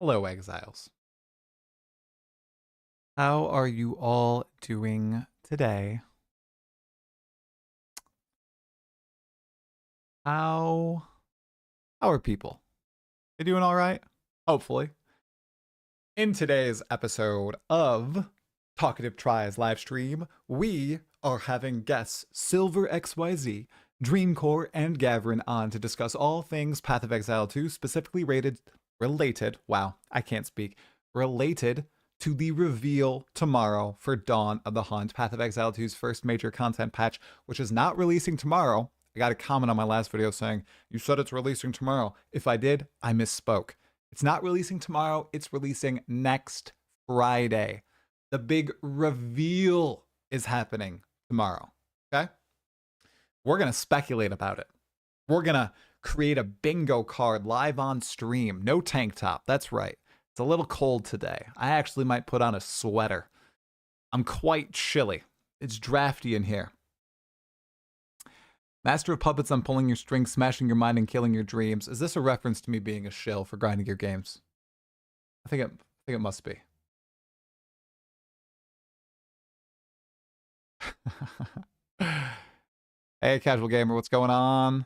Hello, exiles. How are you all doing today? How are people? They doing all right? Hopefully. In today's episode of Talkative Tries livestream, we are having guests Sylver XYZ, Dreamcore, and Gavryn on to discuss all things Path of Exile 2, specifically related to the reveal tomorrow for Dawn of the Hunt, Path of Exile 2's first major content patch, which is not releasing tomorrow. I got a comment on my last video saying, you said it's releasing tomorrow. If I did, I misspoke. It's not releasing tomorrow, it's releasing next Friday. The big reveal is happening tomorrow, okay? We're going to speculate about it. We're going to create a bingo card live on stream. No tank top, that's right. It's a little cold today. I actually might put on a sweater. I'm quite chilly. It's drafty in here. Master of Puppets, I'm pulling your strings, smashing your mind, and killing your dreams. Is this a reference to me being a shill for grinding your games? I think it must be. Hey, casual gamer, what's going on?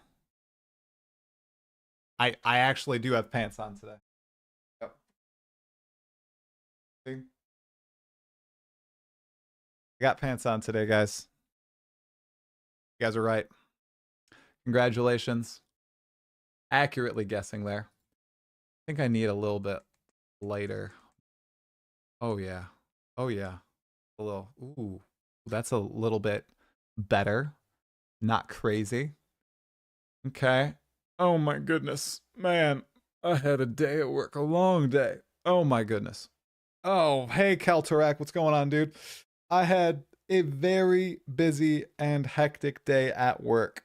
I actually do have pants on today. Yep. See? I got pants on today, guys. You guys are right. Congratulations. Accurately guessing there. I think I need a little bit lighter. Oh yeah. Oh yeah. A little. Ooh. That's a little bit better. Not crazy. Okay. Oh my goodness. Man, I had a day at work. A long day. Oh my goodness. Oh, hey Kaltarak, what's going on, dude? I had a very busy and hectic day at work.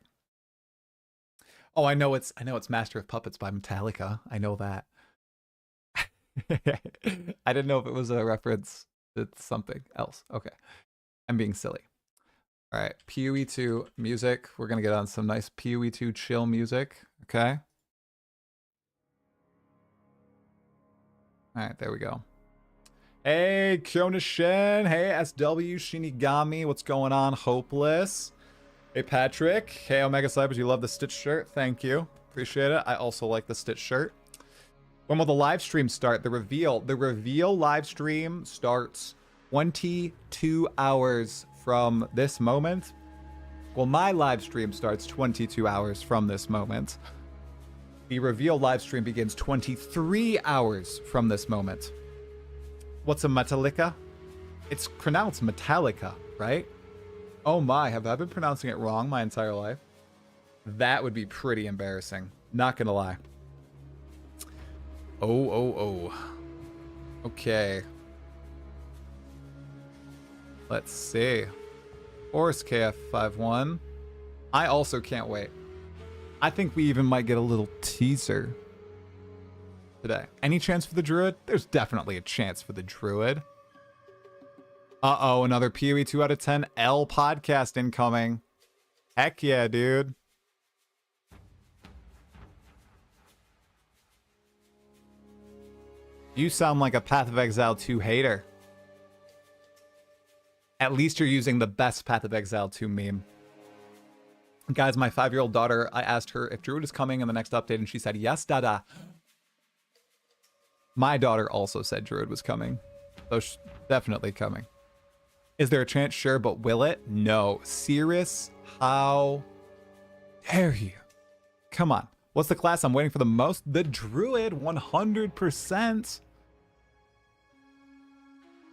Oh, I know it's Master of Puppets by Metallica. I know that. I didn't know if it was a reference to something else. Okay. I'm being silly. All right, PoE 2 music. We're going to get on some nice PoE 2 chill music. Okay. All right, there we go. Hey, Kyona Shen. Hey, SW Shinigami. What's going on? Hopeless. Hey, Patrick. Hey, Omega Cybers. You love the Stitch shirt. Thank you. Appreciate it. I also like the Stitch shirt. When will the live stream start? The reveal live stream starts 22 hours from this moment. Well, my live stream starts 22 hours from this moment. The reveal live stream begins 23 hours from this moment. What's a Metallica? It's pronounced Metallica, right? Oh my, have I been pronouncing it wrong my entire life? That would be pretty embarrassing. Not gonna lie. Oh. Okay. Let's see. Horse KF51. I also can't wait. I think we even might get a little teaser today. Any chance for the Druid? There's definitely a chance for the Druid. Uh-oh, another PoE 2 out of 10 L podcast incoming. Heck yeah, dude. You sound like a Path of Exile 2 hater. At least you're using the best Path of Exile 2 meme. Guys, my 5-year-old daughter, I asked her if Druid is coming in the next update, and she said, yes, dada. My daughter also said Druid was coming. So definitely coming. Is there a chance? Sure, but will it? No. Cirrus, how dare you? Come on. What's the class I'm waiting for the most? The Druid, 100%.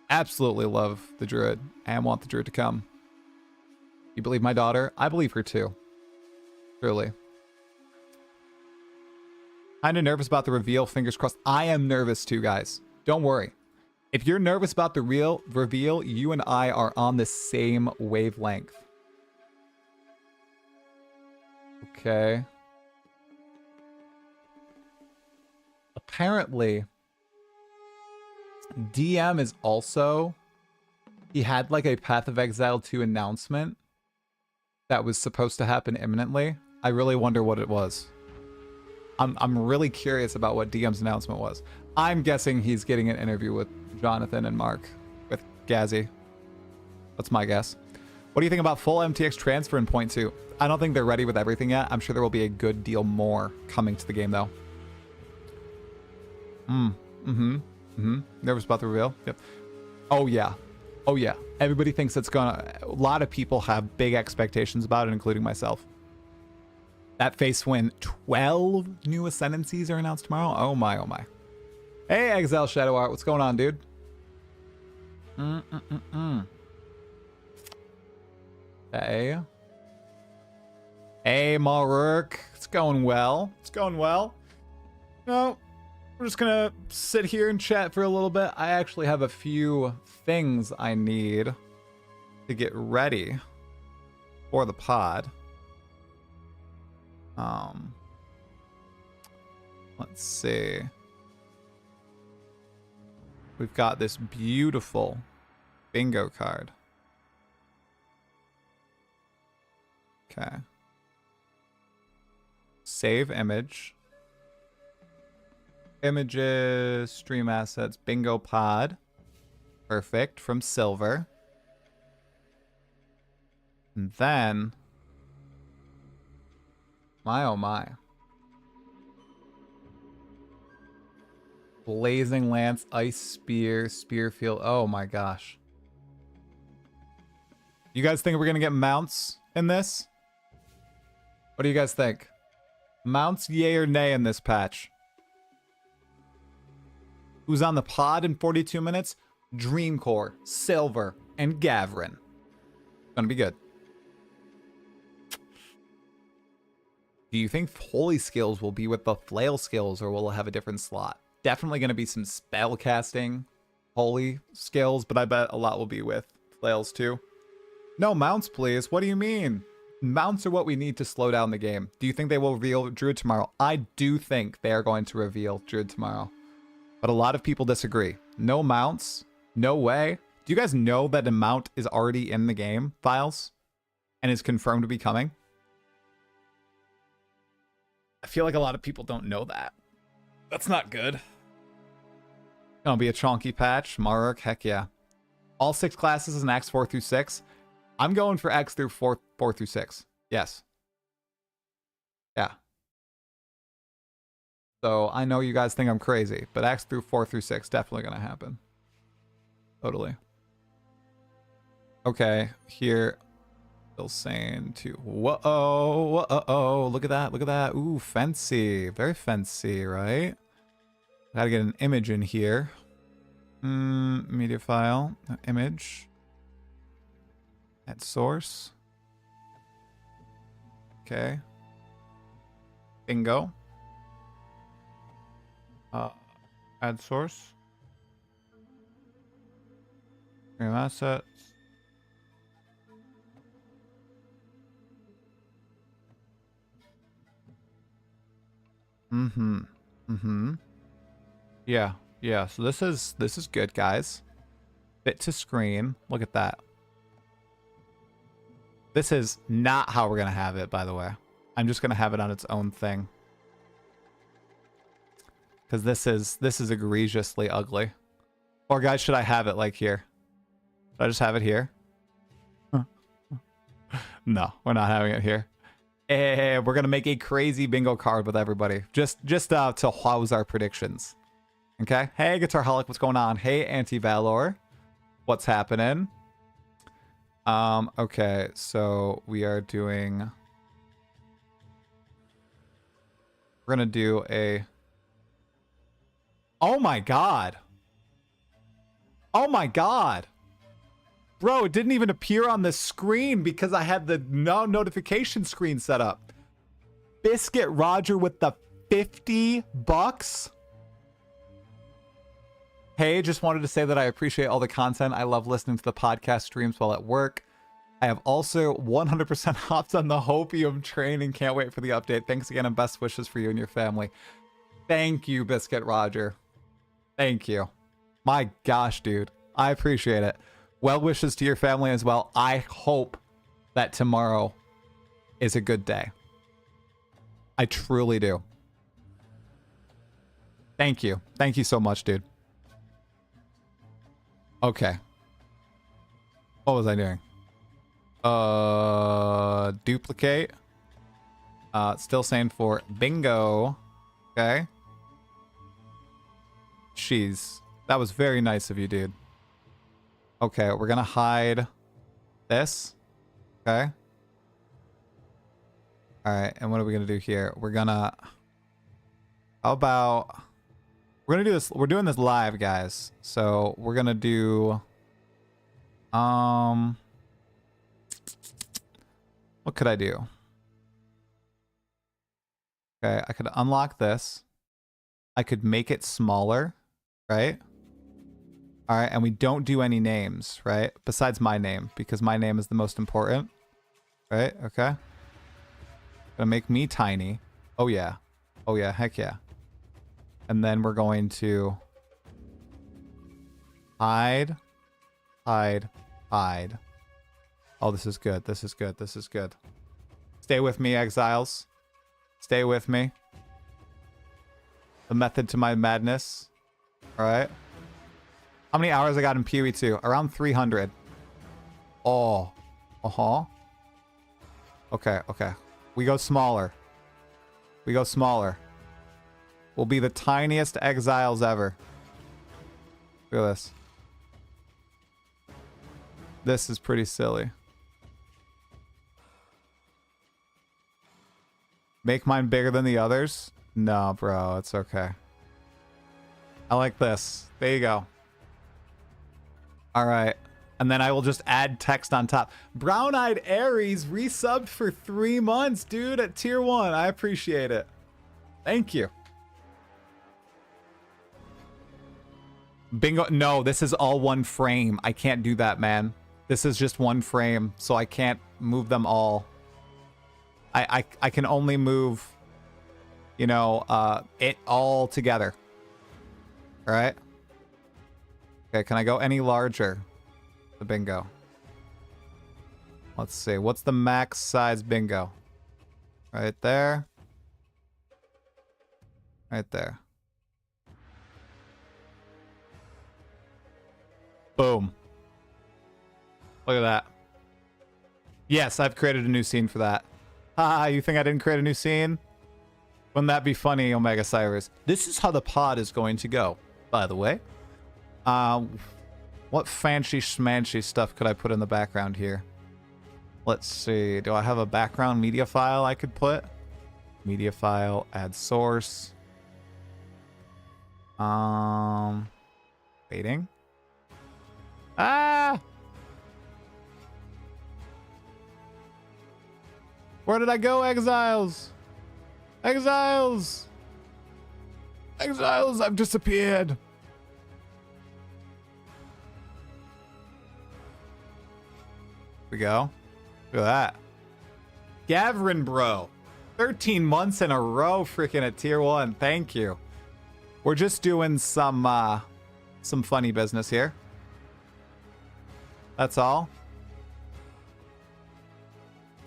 Absolutely love the Druid and want the Druid to come. You believe my daughter? I believe her too. Truly. Kinda nervous about the reveal. Fingers crossed. I am nervous too, guys. Don't worry. If you're nervous about the reveal, you and I are on the same wavelength. Okay. Apparently, DM is also... He had like a Path of Exile 2 announcement that was supposed to happen imminently. I really wonder what it was. I'm really curious about what DM's announcement was. I'm guessing he's getting an interview with Jonathan and Mark with Gazzy. That's my guess. What do you think about full MTX transfer in point 2? I don't think they're ready with everything yet. I'm sure there will be a good deal more coming to the game, though. Nervous about the reveal? Yep. Oh, yeah. Oh, yeah. Everybody thinks it's gonna... A lot of people have big expectations about it, including myself. That face when 12 new ascendancies are announced tomorrow? Oh, my, oh, my. Hey, Exile Shadow Art. What's going on, dude? Hey. Hey, Mark. It's going well. It's going well. No, we're just gonna sit here and chat for a little bit. I actually have a few things I need to get ready for the pod. Let's see. We've got this beautiful bingo card. Okay. Save image. Images, stream assets, bingo pod. Perfect, from Sylver. And then, my oh my. Blazing Lance, Ice Spear, Spearfield. Oh my gosh. You guys think we're gonna get mounts in this? What do you guys think? Mounts, yay or nay in this patch? Who's on the pod in 42 minutes? Dreamcore, Sylver, and Gavryn. Gonna be good. Do you think holy skills will be with the flail skills, or will it have a different slot? Definitely gonna be some spell casting holy skills, but I bet a lot will be with flails too. No mounts, please. What do you mean? Mounts are what we need to slow down the game. Do you think they will reveal Druid tomorrow? I do think they are going to reveal Druid tomorrow. But a lot of people disagree. No mounts? No way. Do you guys know that a mount is already in the game files? And is confirmed to be coming? I feel like a lot of people don't know that. That's not good. Gonna be a chonky patch. Mark, heck yeah. All 6 classes in Acts 4 through 6. I'm going for X through 4 through 6. Yes. Yeah. So I know you guys think I'm crazy, but X through 4 through 6 definitely gonna happen. Totally. Okay, here. Still Sane too. Whoa, whoa, look at that, look at that. Ooh, fancy. Very fancy, right? Gotta get an image in here. Media file, image. Add source. Okay. Bingo. Add source. Stream assets. Yeah. So this is good, guys. Fit to screen. Look at that. This is not how we're gonna have it, by the way. I'm just gonna have it on its own thing. Because this is egregiously ugly. Or guys, should I have it like here? Should I just have it here? No, we're not having it here. Hey, we're gonna make a crazy bingo card with everybody. Just to house our predictions. Okay. Hey, Guitarholic, what's going on? Hey, Anti-Valor, what's happening? Okay, so we are doing... We're gonna do a... Oh my god! Oh my god! Bro, it didn't even appear on the screen because I had the notification screen set up. Biscuit Roger with the $50? Hey, just wanted to say that I appreciate all the content. I love listening to the podcast streams while at work. I have also 100% hopped on the Hopium train and can't wait for the update. Thanks again and best wishes for you and your family. Thank you, Biscuit Roger. Thank you. My gosh, dude. I appreciate it. Well wishes to your family as well. I hope that tomorrow is a good day. I truly do. Thank you. Thank you so much, dude. Okay. What was I doing? Duplicate. Still Sane for bingo. Okay. Jeez. That was very nice of you, dude. Okay, we're gonna hide this. Okay. Alright, and what are we gonna do here? We're gonna... How about... We're gonna do this... We're doing this live, guys. So, we're gonna do... What could I do? Okay, I could unlock this. I could make it smaller, right? All right, and we don't do any names, right? Besides my name, because my name is the most important, right? Okay. Gonna make me tiny. Oh yeah. Oh yeah, heck yeah. And then we're going to hide, hide, hide. Oh, this is good. This is good. This is good. Stay with me, exiles. Stay with me. The method to my madness. All right. How many hours I got in PoE2? Around 300. Oh. Uh-huh. Okay, okay. We go smaller. We go smaller. We'll be the tiniest exiles ever. Look at this. This is pretty silly. Make mine bigger than the others? No, bro, it's okay. I like this. There you go. All right. And then I will just add text on top. Brown-Eyed Aries resubbed for 3 months, dude, at tier 1. I appreciate it. Thank you. Bingo. No, this is all one frame. I can't do that, man. This is just one frame, so I can't move them all. I can only move, you know, it all together. All right. Okay, can I go any larger? The bingo. Let's see. What's the max size bingo? Right there. Right there. Boom. Look at that. Yes, I've created a new scene for that. Haha, you think I didn't create a new scene? Wouldn't that be funny, Omega Cyrus? This is how the pod is going to go, by the way. What fancy schmancy stuff could I put in the background here? Let's see. Do I have a background media file I could put? Media file, add source. Waiting. Ah! Where did I go, exiles? Exiles! Exiles, I've disappeared. We go. Look at that. Gavryn, bro. 13 months in a row freaking at tier 1. Thank you. We're just doing some funny business here. That's all.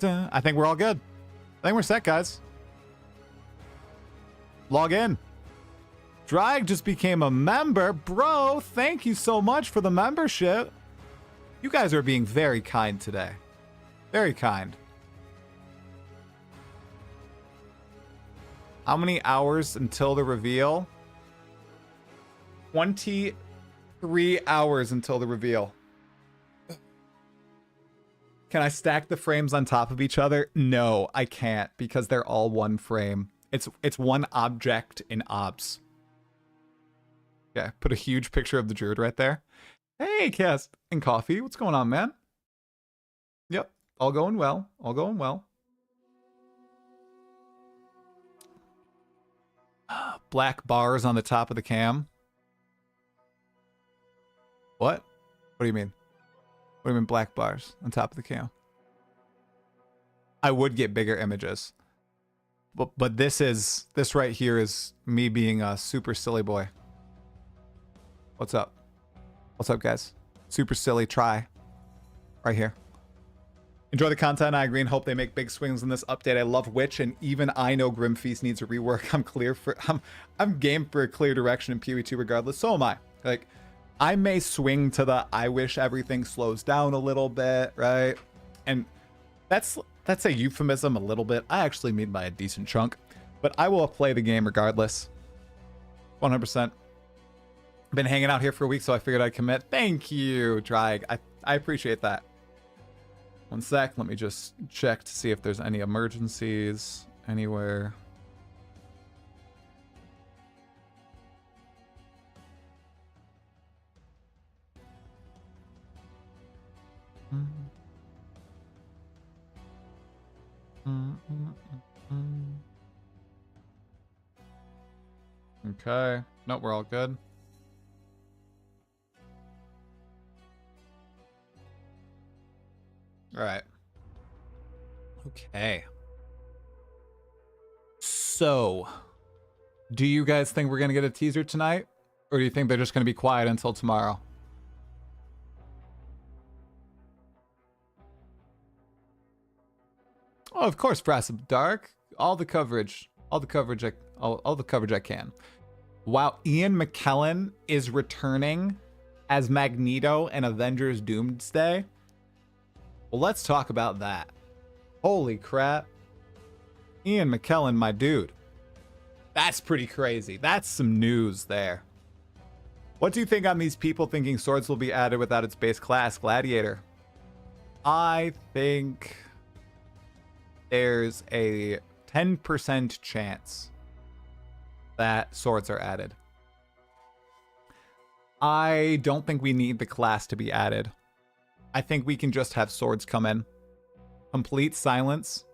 I think we're all good. I think we're set, guys. Log in. Drag just became a member. Bro, thank you so much for the membership. You guys are being very kind today. Very kind. How many hours until the reveal? 23 hours until the reveal. Can I stack the frames on top of each other? No, I can't, because they're all one frame. It's one object in obs. Yeah, put a huge picture of the druid right there. Hey, Cast and Coffee, what's going on, man? Yep, all going well. All going well. Black bars on the top of the cam. What? What do you mean? What do you mean black bars on top of the cam? I would get bigger images. But this right here is me being a super silly boy. What's up? What's up, guys? Super silly try. Right here. Enjoy the content. I agree and hope they make big swings in this update. I love Witch, and even I know Grim Feast needs a rework. I'm game for a clear direction in PoE2 regardless. So am I. Like, I may swing to the I wish everything slows down a little bit, right? And that's a euphemism a little bit. I actually mean by a decent chunk, but I will play the game regardless. 100%. Been hanging out here for a week, so I figured I'd commit. Thank you, Drag. I appreciate that. One sec, let me just check to see if there's any emergencies anywhere. Okay. Nope, we're all good. All right. Okay. So, do you guys think we're going to get a teaser tonight? Or do you think they're just going to be quiet until tomorrow? Oh, of course, Brass of Dark. All the coverage I can. Wow, Ian McKellen is returning as Magneto in Avengers Doomsday. Well, let's talk about that. Holy crap. Ian McKellen, my dude. That's pretty crazy. That's some news there. What do you think on these people thinking swords will be added without its base class, Gladiator? I think there's a 10% chance that swords are added. I don't think we need the class to be added. I think we can just have swords come in. Complete silence.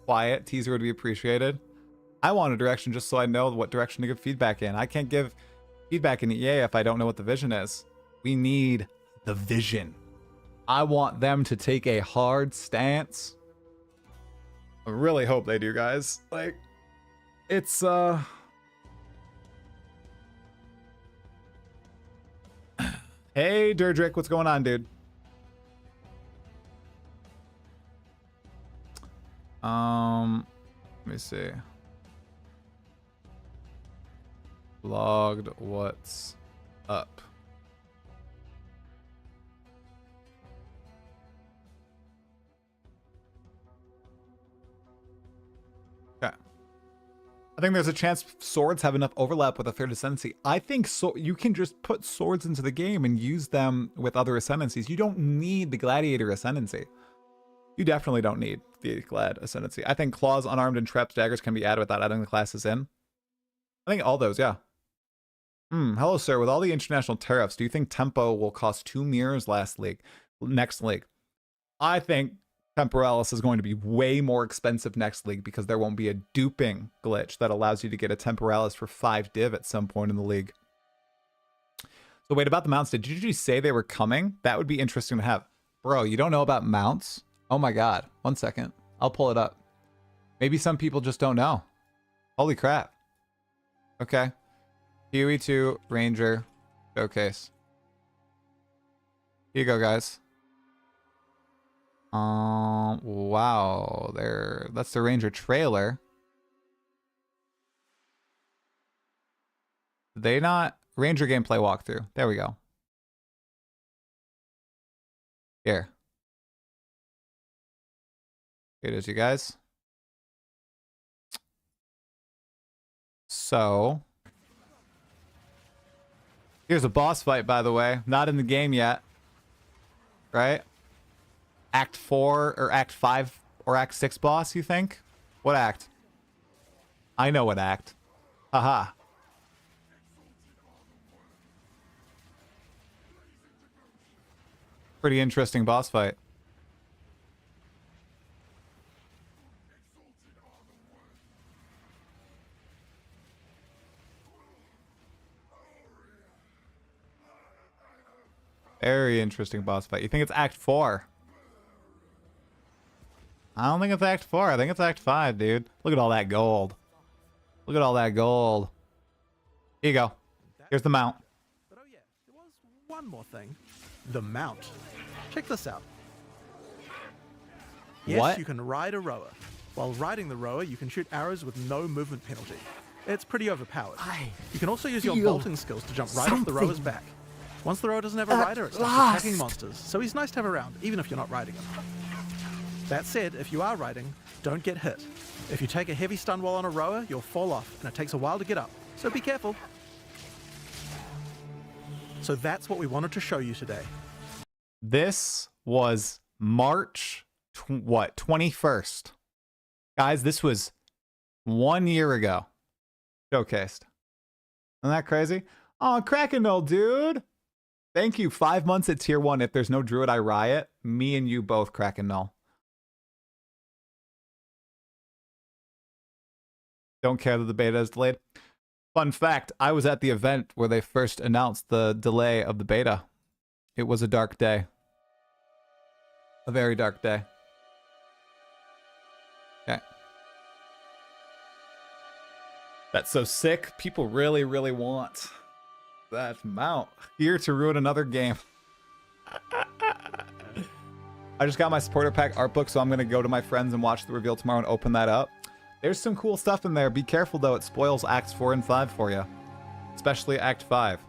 Quiet. Teaser would be appreciated. I want a direction just so I know what direction to give feedback in. I can't give feedback in EA if I don't know what the vision is. We need the vision. I want them to take a hard stance. I really hope they do, guys. Like, it's, Hey, Durdrick, what's going on, dude? Let me see. Logged, what's up? Okay. I think there's a chance swords have enough overlap with a third ascendancy. I think so. You can just put swords into the game and use them with other ascendancies. You don't need the gladiator ascendancy. You definitely don't need the glad ascendancy. I think claws, unarmed, and traps daggers can be added without adding the classes in. I think all those, yeah. Hello, sir. With all the international tariffs, do you think tempo will cost 2 mirrors next league? I think Temporalis is going to be way more expensive next league because there won't be a duping glitch that allows you to get a Temporalis for 5 div at some point in the league. So wait, about the mounts, did you say they were coming? That would be interesting to have. Bro, you don't know about mounts? Oh my god. 1 second. I'll pull it up. Maybe some people just don't know. Holy crap. Okay. PoE2, Ranger, Showcase. Here you go, guys. Wow. That's the Ranger trailer. They not... Ranger gameplay walkthrough. There we go. Here. Here it is, you guys. So... Here's a boss fight, by the way. Not in the game yet. Right? Act 4 or Act 5 or Act 6 boss, you think? What act? I know what act. Haha. Pretty interesting boss fight. Very interesting boss fight. You think it's Act 4? I don't think it's Act 4. I think it's Act 5, dude. Look at all that gold. Look at all that gold. Here you go. Here's the mount. But oh yeah, there was one more thing. The mount. Check this out. Yes, What? you can ride a rower. While riding the rower, you can shoot arrows with no movement penalty. It's pretty overpowered. You can also use your bolting skills to jump right off the rower's back. Once the rower doesn't have a rider, it starts attacking monsters, so he's nice to have around, even if you're not riding him. That said, if you are riding, don't get hit. If you take a heavy stun while on a rower, you'll fall off, and it takes a while to get up, so be careful. So that's what we wanted to show you today. This was March 21st. Guys, this was 1 year ago. Showcased. Isn't that crazy? Oh, Krakenol, dude. Thank you. 5 months at tier 1. If there's no druid, I riot. Me and you both, Krakenol. Don't care that the beta is delayed. Fun fact, I was at the event where they first announced the delay of the beta. It was a dark day. A very dark day. Okay. That's so sick. People really, really want that mount. Here to ruin another game. I just got my supporter pack art book, so I'm going to go to my friends and watch the reveal tomorrow and open that up. There's some cool stuff in there. Be careful, though. It spoils Acts 4 and 5 for you. Especially Act 5.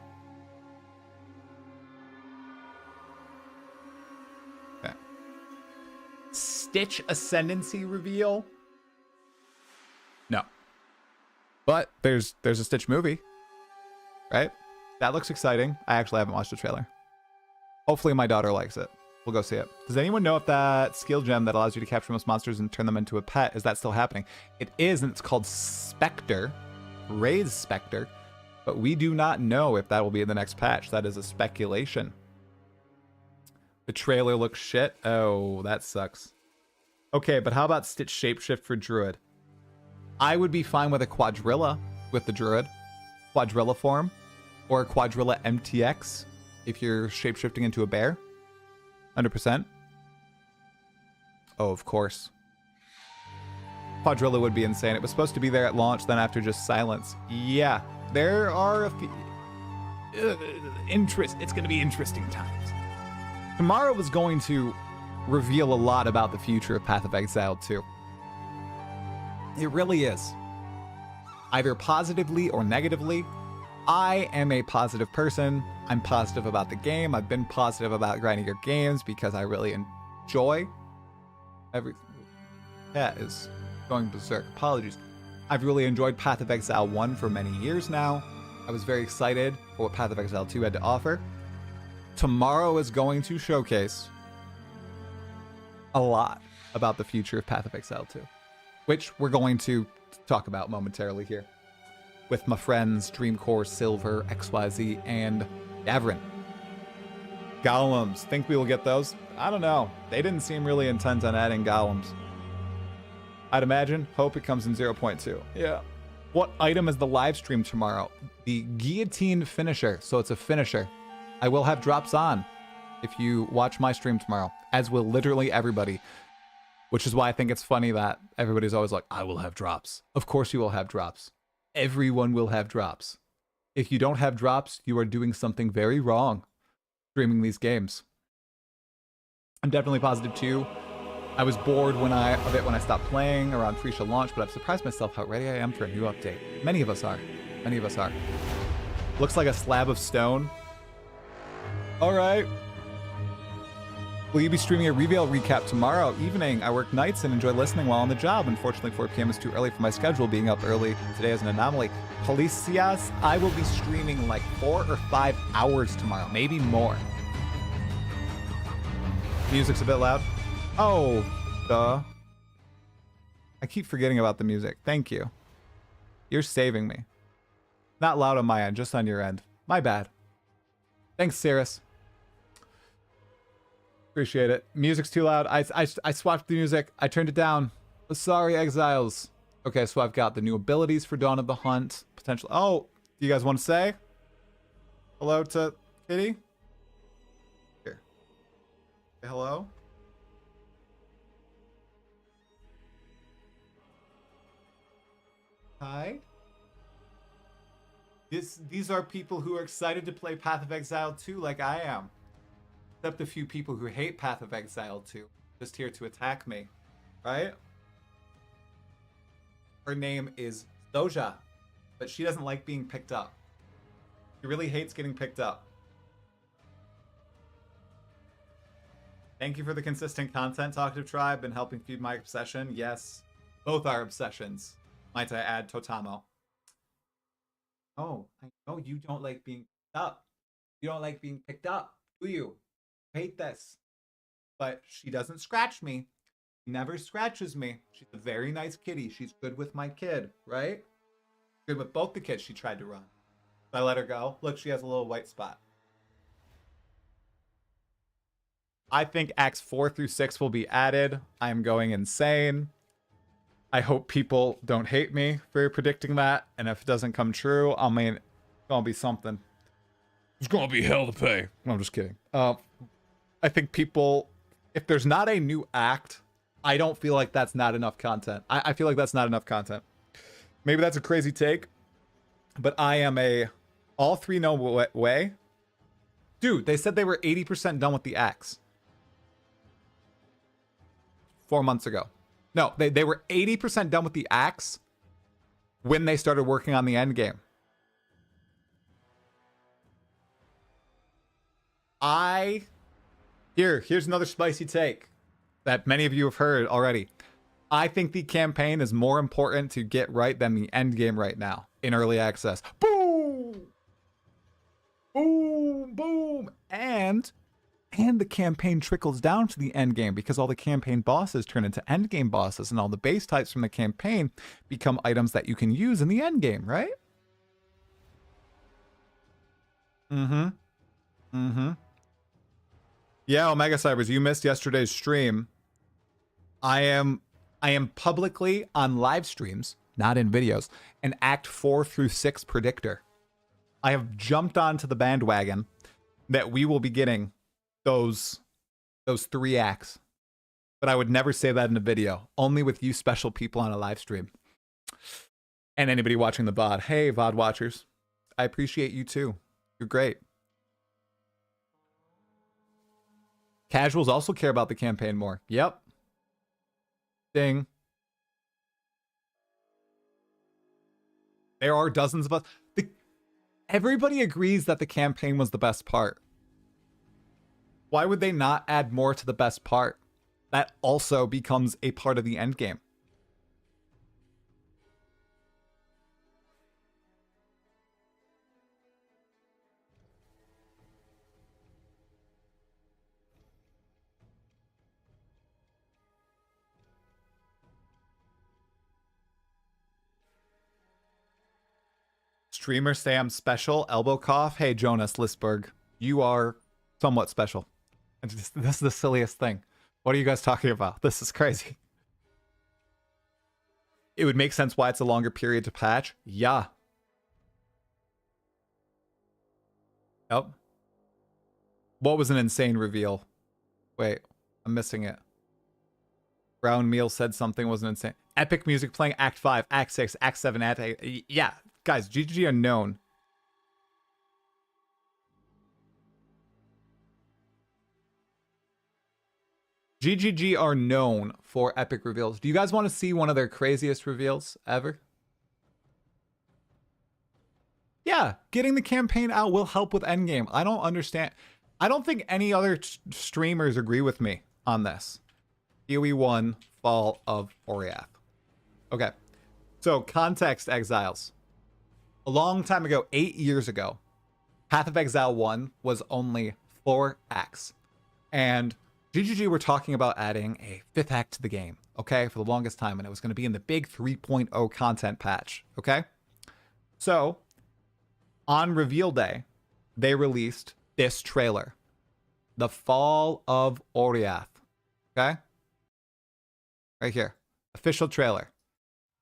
Okay. Stitch Ascendancy reveal? No. But there's a Stitch movie. Right? That looks exciting. I actually haven't watched the trailer. Hopefully my daughter likes it. We'll go see it. Does anyone know if that skill gem that allows you to capture most monsters and turn them into a pet, is that still happening? It is, and it's called Spectre. Raise Spectre. But we do not know if that will be in the next patch. That is a speculation. The trailer looks shit. Oh, that sucks. Okay, but how about Stitch Shapeshift for Druid? I would be fine with a Quadrilla with the Druid. Quadrilla form. Or a Quadrilla MTX if you're shapeshifting into a bear. 100%. Oh, of course. Quadrilla would be insane. It was supposed to be there at launch, then after just silence. Yeah, there are a few... It's going to be interesting times. Tomorrow is going to reveal a lot about the future of Path of Exile 2. It really is. Either positively or negatively. I am a positive person. I'm positive about the game. I've been positive about grinding your games because I really enjoy everything. Cat is going berserk. Apologies. I've really enjoyed Path of Exile 1 for many years now. I was very excited for what Path of Exile 2 had to offer. Tomorrow is going to showcase a lot about the future of Path of Exile 2, which we're going to talk about momentarily here with my friends Dreamcore, Sylver, XYZ, and Gavryn. Golems. Think we will get those? I don't know. They didn't seem really intent on adding golems. I'd imagine. Hope it comes in 0.2. Yeah. What item is the live stream tomorrow? The guillotine finisher. So it's a finisher. I will have drops on if you watch my stream tomorrow, as will literally everybody. Which is why I think it's funny that everybody's always like, I will have drops. Of course you will have drops. Everyone will have drops. If you don't have drops, you are doing something very wrong streaming these games. I'm definitely positive too. I was bored when I stopped playing around Freesha launch, but I've surprised myself how ready I am for a new update. Many of us are. Many of us are. Looks like a slab of stone. All right. Will you be streaming a reveal recap tomorrow evening? I work nights and enjoy listening while on the job. Unfortunately, 4 p.m. is too early for my schedule. Being up early today is an anomaly. Policias, I will be streaming like 4 or 5 hours tomorrow, maybe more. Music's a bit loud. Oh, duh. I keep forgetting about the music. Thank you. You're saving me. Not loud on my end, just on your end. My bad. Thanks, Cirrus. Appreciate it. Music's too loud. I swapped the music. I turned it down. Sorry, exiles. Okay, so I've got the new abilities for Dawn of the Hunt. Potential. Oh, do you guys want to say hello to Kitty? Here. Say hello. Hi. These are people who are excited to play Path of Exile 2 like I am. Except a few people who hate Path of Exile 2, just here to attack me. right? Her name is Doja, but she doesn't like being picked up. She really hates getting picked up. Thank you for the consistent content, Talkative Tribe, and helping feed my obsession. Yes, both our obsessions. Might I add Totamo? Oh, I know you don't like being picked up. You don't like being picked up, do you? Hate this. But she doesn't scratch me. She never scratches me. She's a very nice kitty. She's good with my kid, right? Good with both the kids she tried to run. I let her go. Look, she has a little white spot. I think acts 4 through 6 will be added. I'm going insane. I hope people don't hate me for predicting that. And if it doesn't come true, I mean, it's gonna be something. It's gonna be hell to pay. No, I'm just kidding. I think people, if there's not a new act, I don't feel like that's not enough content. I feel like that's not enough content. Maybe that's a crazy take, but I am a all three no way. Dude, they said they were 80% done with the acts 4 months ago. No, they were 80% done with the acts when they started working on the end game. Here's another spicy take that many of you have heard already. I think the campaign is more important to get right than the end game right now in early access. Boom! Boom, boom. And the campaign trickles down to the end game because all the campaign bosses turn into end game bosses and all the base types from the campaign become items that you can use in the end game, right? Yeah, Omega Cybers, you missed yesterday's stream. I am publicly on live streams, not in videos, an Act 4 through 6 predictor. I have jumped onto the bandwagon that we will be getting those 3 acts. But I would never say that in a video, only with you special people on a live stream. And anybody watching the VOD. Hey, VOD watchers. I appreciate you too. You're great. Casuals also care about the campaign more. Yep. Ding. There are dozens of us. Everybody agrees that the campaign was the best part. Why would they not add more to the best part? That also becomes a part of the end game. Streamers say I'm special. Elbow cough. Hey, Jonas Lisberg. You are somewhat special. This is the silliest thing. What are you guys talking about? This is crazy. It would make sense why it's a longer period to patch. Yeah. Yep. What was an insane reveal? Wait, I'm missing it. Brown Meal said something wasn't insane. Epic music playing Act 5, Act 6, Act 7, Act 8. Yeah, guys, GGG are known. GGG are known for epic reveals. Do you guys want to see one of their craziest reveals ever? Yeah, getting the campaign out will help with endgame. I don't understand. I don't think any other streamers agree with me on this. PoE1 Fall of Oriath. Okay, so context, exiles. A long time ago, 8 years ago, Path of Exile 1 was only 4 acts. And GGG were talking about adding a 5th act to the game, okay, for the longest time, and it was going to be in the big 3.0 content patch, okay? So, on reveal day, they released this trailer, The Fall of Oriath, okay? Right here, official trailer.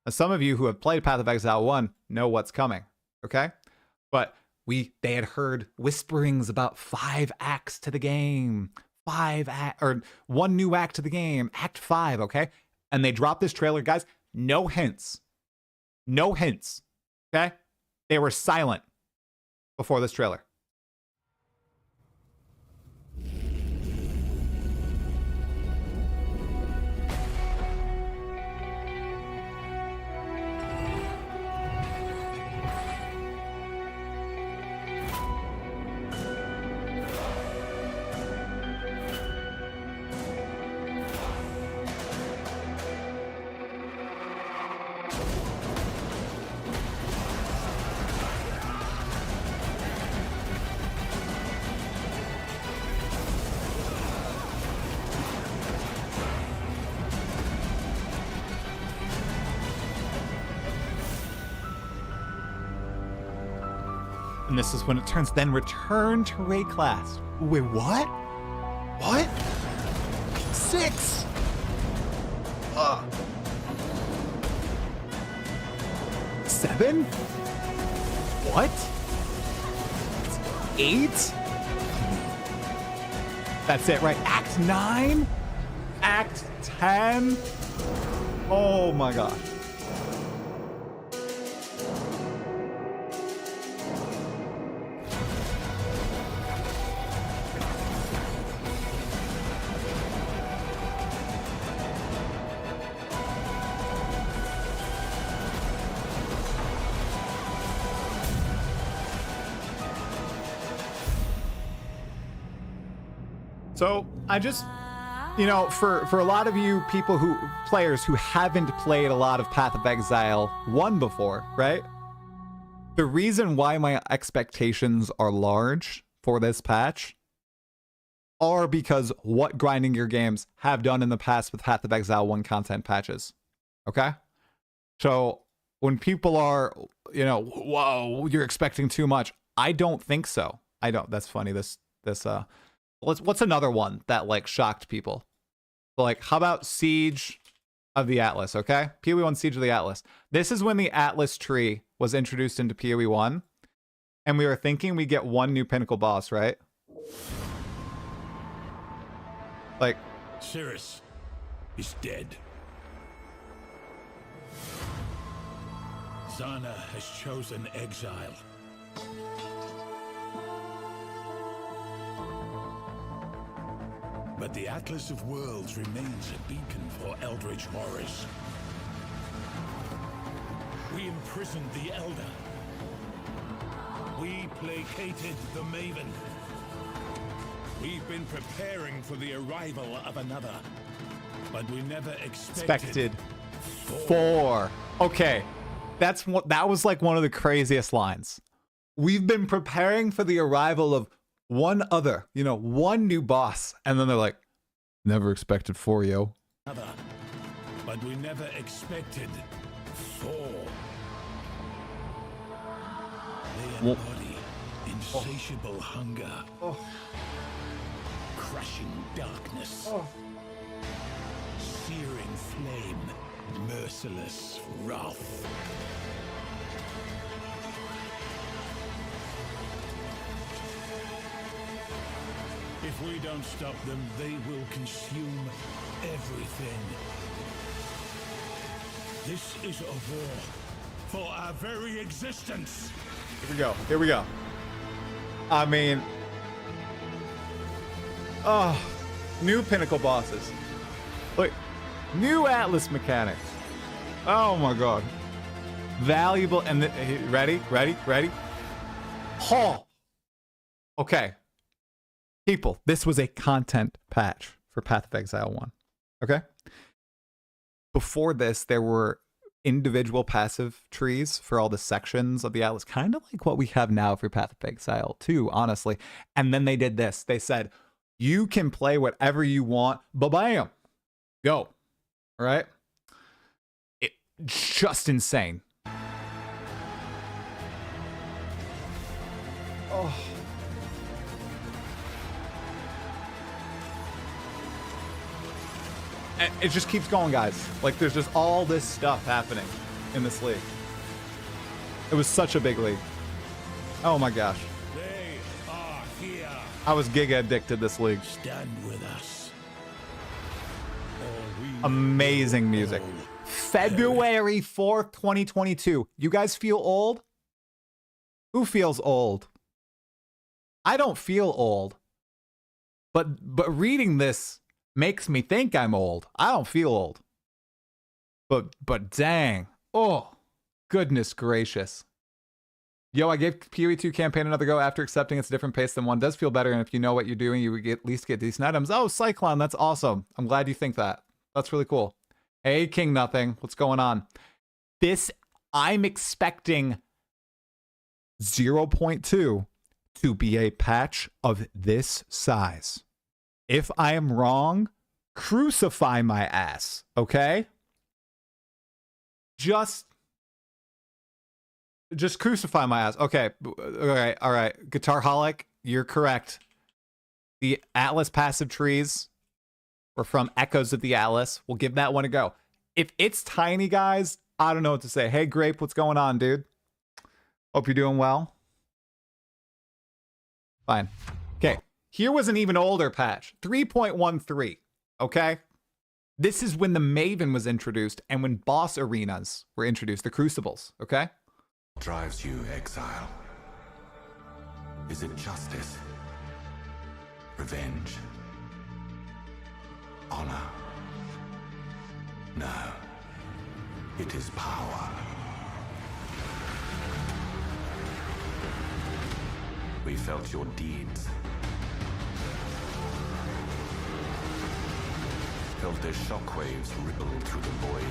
Now, some of you who have played Path of Exile 1 know what's coming, okay? But they had heard whisperings about 5 acts to the game. 1 new act to the game, Act 5, okay? And they dropped this trailer, guys. No hints. No hints, okay? They were silent before this trailer. And this is when it turns, then return to raid class. Wait, what? What? 6. 7? What? 8? That's it, right? Act 9? Act 10? Oh my gosh. So I just, you know, for a lot of you players who haven't played a lot of Path of Exile 1 before, right? The reason why my expectations are large for this patch are because what grinding gear games have done in the past with Path of Exile 1 content patches. Okay? So when people are, you know, whoa, you're expecting too much. I don't think so. I don't. That's funny. What's another one that like shocked people? Like, how about Siege of the Atlas, okay? PoE 1 Siege of the Atlas. This is when the Atlas tree was introduced into PoE 1, and we were thinking we get one new pinnacle boss, right? Like, Cirrus is dead. Zana has chosen exile. But the Atlas of Worlds remains a beacon for eldritch horrors. We imprisoned the Elder. We placated the Maven. We've been preparing for the arrival of another. But we never expected 4. Okay. That was like one of the craziest lines. We've been preparing for the arrival of one other, you know, one new boss. And then they're like, never expected 4, yo. But we never expected 4. They embody insatiable hunger. Crushing darkness. Searing flame. Merciless wrath. If we don't stop them, they will consume everything. This is a war for our very existence. Here we go. Here we go. I mean, new pinnacle bosses. Look, new Atlas mechanics. Oh my god. Valuable and ready? Okay. People, this was a content patch for Path of Exile 1. Okay? Before this, there were individual passive trees for all the sections of the Atlas, kind of like what we have now for Path of Exile 2, honestly. And then they did this. They said, you can play whatever you want, ba-bam, go. All right? Just insane. Oh. It just keeps going, guys. Like, there's just all this stuff happening in this league. It was such a big league. Oh my gosh. They are here. I was giga addicted to this league. Stand with us. Amazing music. February 4th, 2022. You guys feel old? Who feels old? I don't feel old. But reading this makes me think I'm old. I don't feel old. But dang. Oh, goodness gracious. Yo, I gave PoE 2 campaign another go after accepting it's a different pace than 1. Does feel better, and if you know what you're doing, you would at least get decent items. Oh, Cyclone, that's awesome. I'm glad you think that. That's really cool. Hey, King Nothing. What's going on? I'm expecting 0.2 to be a patch of this size. If I am wrong, crucify my ass, okay? Just Just crucify my ass. Okay. All right. Guitar Holic, you're correct. The Atlas passive trees were from Echoes of the Atlas. We'll give that one a go. If it's tiny, guys, I don't know what to say. Hey, Grape, what's going on, dude? Hope you're doing well. Fine. Okay. Here was an even older patch. 3.13. Okay? This is when the Maven was introduced and when boss arenas were introduced, the Crucibles. Okay? Drives you, Exile? Is it justice? Revenge? Honor? No. It is power. We felt your deeds. Felt their shockwaves ripple through the void.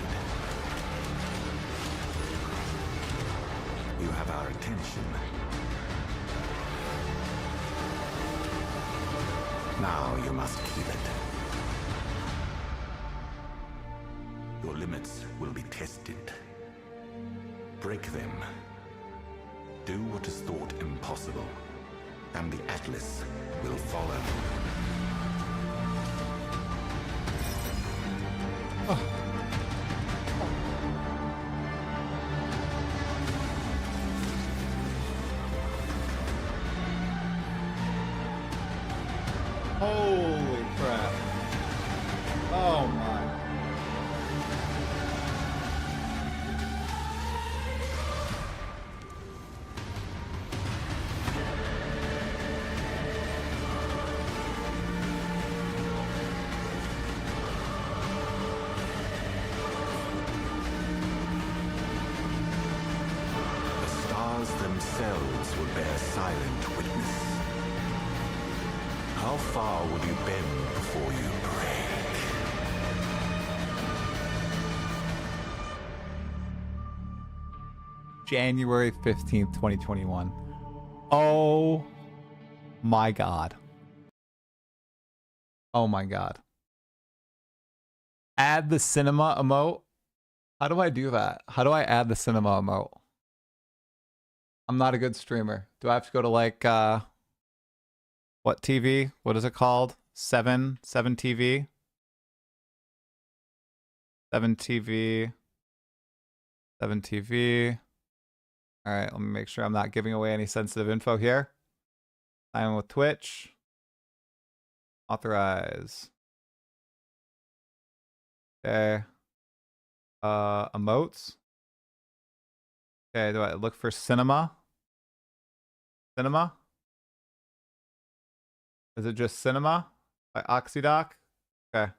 You have our attention. Now you must keep it. Your limits will be tested. Break them. Do what is thought impossible, and the Atlas will follow. Holy crap. Oh my. The stars themselves will bear silent witness. How far will you bend before you break? January 15th, 2021. Oh my God. Oh my God. Add the cinema emote. How do I do that? How do I add the cinema emote? I'm not a good streamer. Do I have to go to like, what TV? What is it called? 7 TV? 7 TV. 7 TV. All right, let me make sure I'm not giving away any sensitive info here. Sign in with Twitch. Authorize. Okay. Emotes. Okay, do I look for cinema? Cinema? Is it just cinema? By Oxydoc? Okay.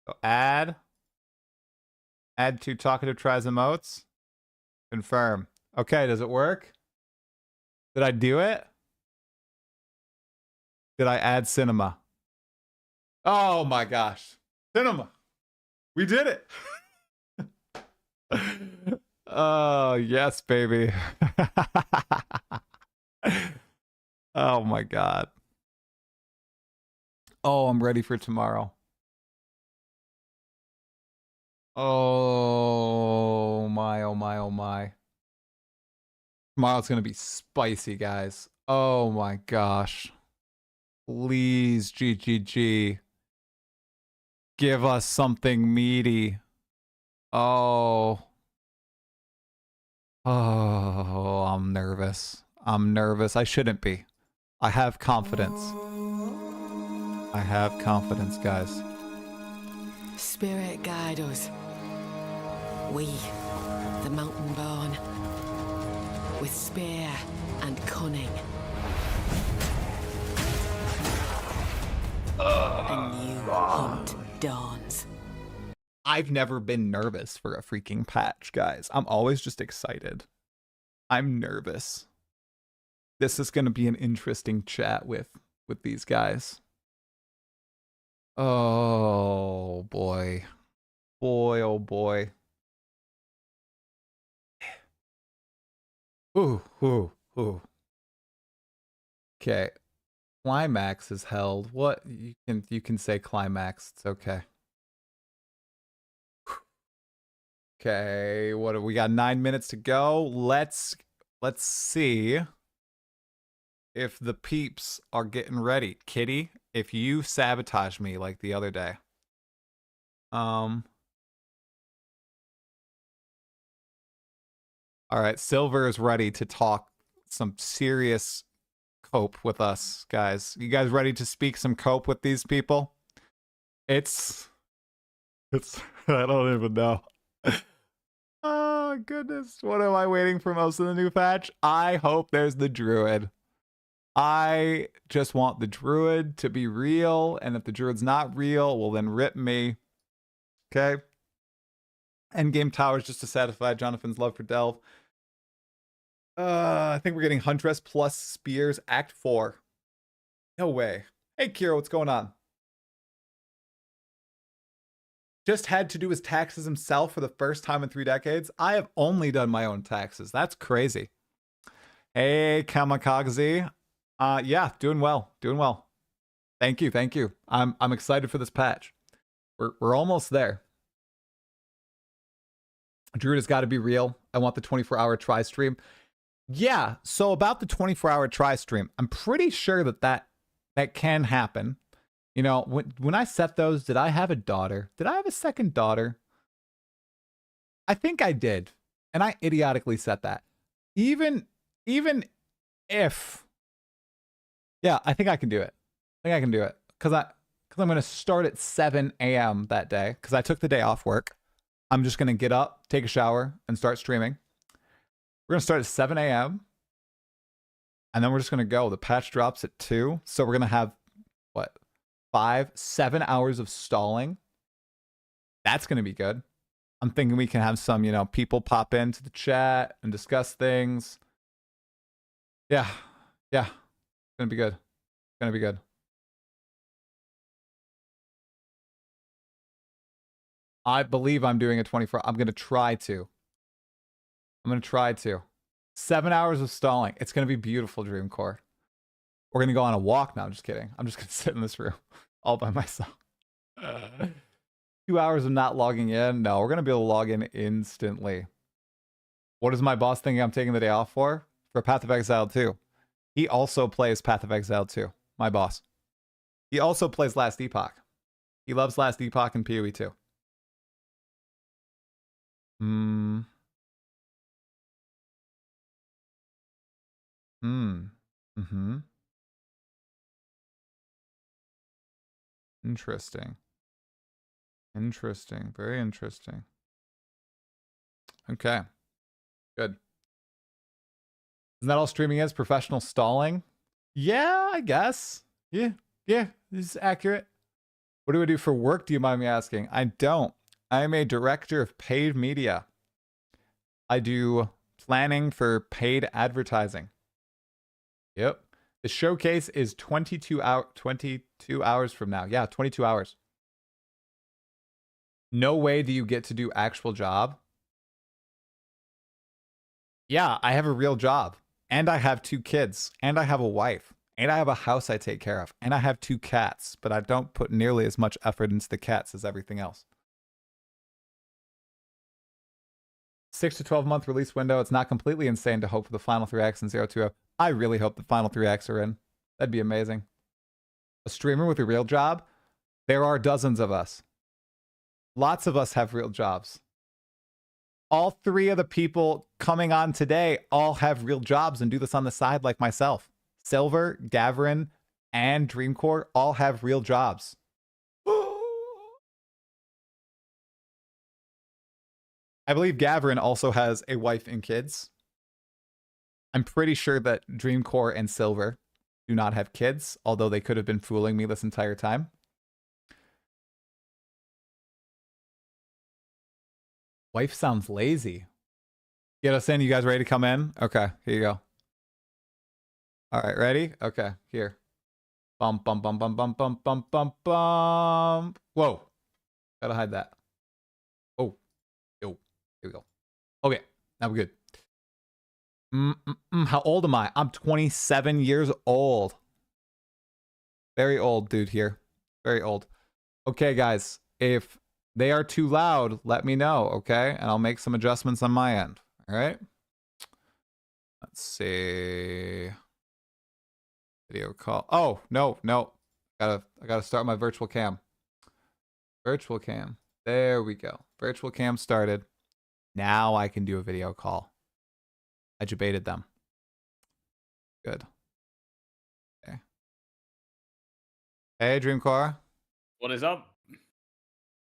So add. Add to talkative tries emotes. Confirm. Okay, does it work? Did I do it? Did I add cinema? Oh my gosh. Cinema. We did it. Oh, yes, baby. Oh my God. Oh, I'm ready for tomorrow. Oh my, oh my, oh my. Tomorrow's gonna be spicy, guys. Oh my gosh. Please, GGG. Give us something meaty. Oh. Oh, I'm nervous. I'm nervous. I shouldn't be. I have confidence. I have confidence, guys. Spirit guide us. We, the mountain born, with spear and cunning. A new hunt dawns. I've never been nervous for a freaking patch, guys. I'm always just excited. I'm nervous. This is going to be an interesting chat with these guys. Oh boy. Boy, oh boy. Ooh, ooh, ooh. Okay. Climax is held. What? You can say climax. It's okay. Okay, what do we got? 9 minutes to go. Let's see if the peeps are getting ready. Kitty, if you sabotage me like the other day. All right, Sylver is ready to talk some serious cope with us, guys. You guys ready to speak some cope with these people? It's I don't even know. Oh goodness, what am I waiting for most of the new patch? I hope there's the druid. I just want the druid to be real, and if the druid's not real, well then rip me. Okay. Endgame towers just to satisfy Jonathan's love for Delve. I think we're getting Huntress plus Spears Act 4. No way. Hey Kira, what's going on? Just had to do his taxes himself for the first time in 3 decades. I have only done my own taxes. That's crazy. Hey Kamikaze. Yeah, doing well. Doing well. Thank you, thank you. I'm excited for this patch. We're almost there. Druid has got to be real. I want the 24-hour try stream. Yeah, so about the 24-hour try stream, I'm pretty sure that can happen. You know, when I set those, did I have a daughter? Did I have a second daughter? I think I did. And I idiotically set that. Even if... Yeah, I think I can do it. I think I can do it. Because I'm going to start at 7 a.m. that day. Because I took the day off work. I'm just going to get up, take a shower, and start streaming. We're going to start at 7 a.m. And then we're just going to go. The patch drops at 2. So we're going to have, what, 7 hours of stalling. That's going to be good. I'm thinking we can have some, you know, people pop into the chat and discuss things. Yeah. Yeah. It's going to be good. It's going to be good. I believe I'm doing a 24. I'm going to try to. 7 hours of stalling. It's going to be beautiful, Dreamcore. We're going to go on a walk now. I'm just kidding. I'm just going to sit in this room all by myself. 2 hours of not logging in. No, we're going to be able to log in instantly. What is my boss thinking I'm taking the day off for? For Path of Exile 2. He also plays Path of Exile 2. My boss. He also plays Last Epoch. He loves Last Epoch and PoE 2. Interesting. Interesting. Very interesting. Okay. Good. Isn't that all streaming is? Professional stalling? Yeah, I guess. Yeah, this is accurate. What do I do for work, do you mind me asking? I don't. I am a director of paid media. I do planning for paid advertising. Yep. The showcase is 22 hours from now. Yeah, 22 hours. No way do you get to do actual job. Yeah, I have a real job. And I have 2 kids. And I have a wife. And I have a house I take care of. And I have 2 cats. But I don't put nearly as much effort into the cats as everything else. 6 to 12 month release window. It's not completely insane to hope for the final 3 acts in 020. I really hope the final 3 acts are in. That'd be amazing. A streamer with a real job? There are dozens of us. Lots of us have real jobs. All 3 of the people coming on today all have real jobs and do this on the side like myself. Sylver, Gavryn, and Dreamcore all have real jobs. I believe Gavryn also has a wife and kids. I'm pretty sure that Dreamcore and Sylver do not have kids, although they could have been fooling me this entire time. Wife sounds lazy. Get us in. You guys ready to come in? Okay, here you go. All right, ready? Okay, here. Bum, bum, bum, bum, bum, bum, bum, bum, bum. Whoa. Gotta hide that. Oh. Yo. Here we go. Okay, now we're good. How old am I? I'm 27 years old. Very old dude here. Very old. Okay, guys. If they are too loud, let me know, okay? And I'll make some adjustments on my end. All right. Let's see. Video call. Oh, no. I gotta start my virtual cam. Virtual cam. There we go. Virtual cam started. Now I can do a video call. I debated them. Good. Okay. Hey, Dreamcore. What is up?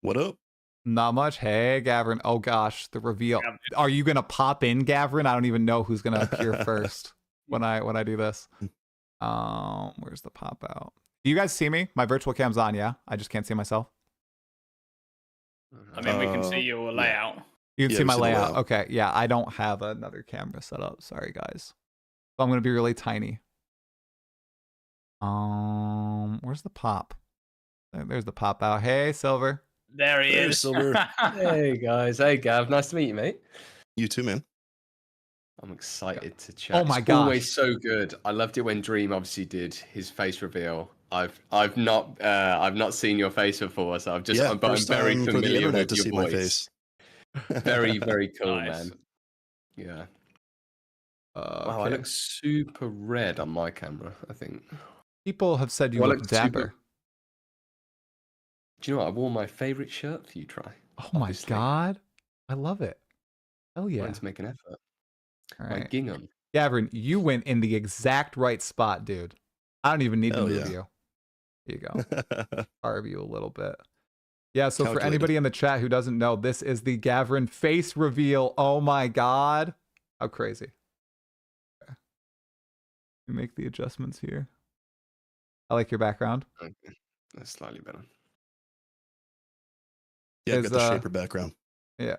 What up? Not much. Hey, Gavryn. Oh gosh, the reveal. Yeah. Are you gonna pop in, Gavryn? I don't even know who's gonna appear first when I do this. Where's the pop out? Do you guys see me? My virtual cam's on, yeah? I just can't see myself. I mean, we can see your layout. You can Yeah, see we my see the layout. layout. Okay, yeah, I don't have another camera set up. Sorry, guys. So I'm gonna be really tiny. Where's the pop? There's the pop out. Hey, Sylver. There he There's is. Sylver. Hey guys, hey Gav, nice to meet you, mate. You too, man. I'm excited to chat. Oh my It's gosh. always so good. I loved it when Dream obviously did his face reveal. I've not seen your face before, so I've just Yeah, but I'm first very time for the familiar internet with to your see my voice. face. Very very cool, Nice. man. Yeah. Okay. Wow, I look super red on my camera. I think. People have said you Well, look it's dapper. super- Do you know what? I wore my favorite shirt for you. Try. Oh my obviously. god. I love it. Hell yeah. Wanted to make an effort. All My right. gingham. Gavryn, you went in the exact right spot, dude. I don't even need to Hell move yeah. you. Here you go. Carve you a little bit. Yeah, so for Calculated. anybody in the chat who doesn't know, this is the Gavryn face reveal. Oh my god. How crazy. Okay. We make the adjustments here. I like your background. Okay. That's slightly better. Yeah, I've Is, got the shaper background. Yeah.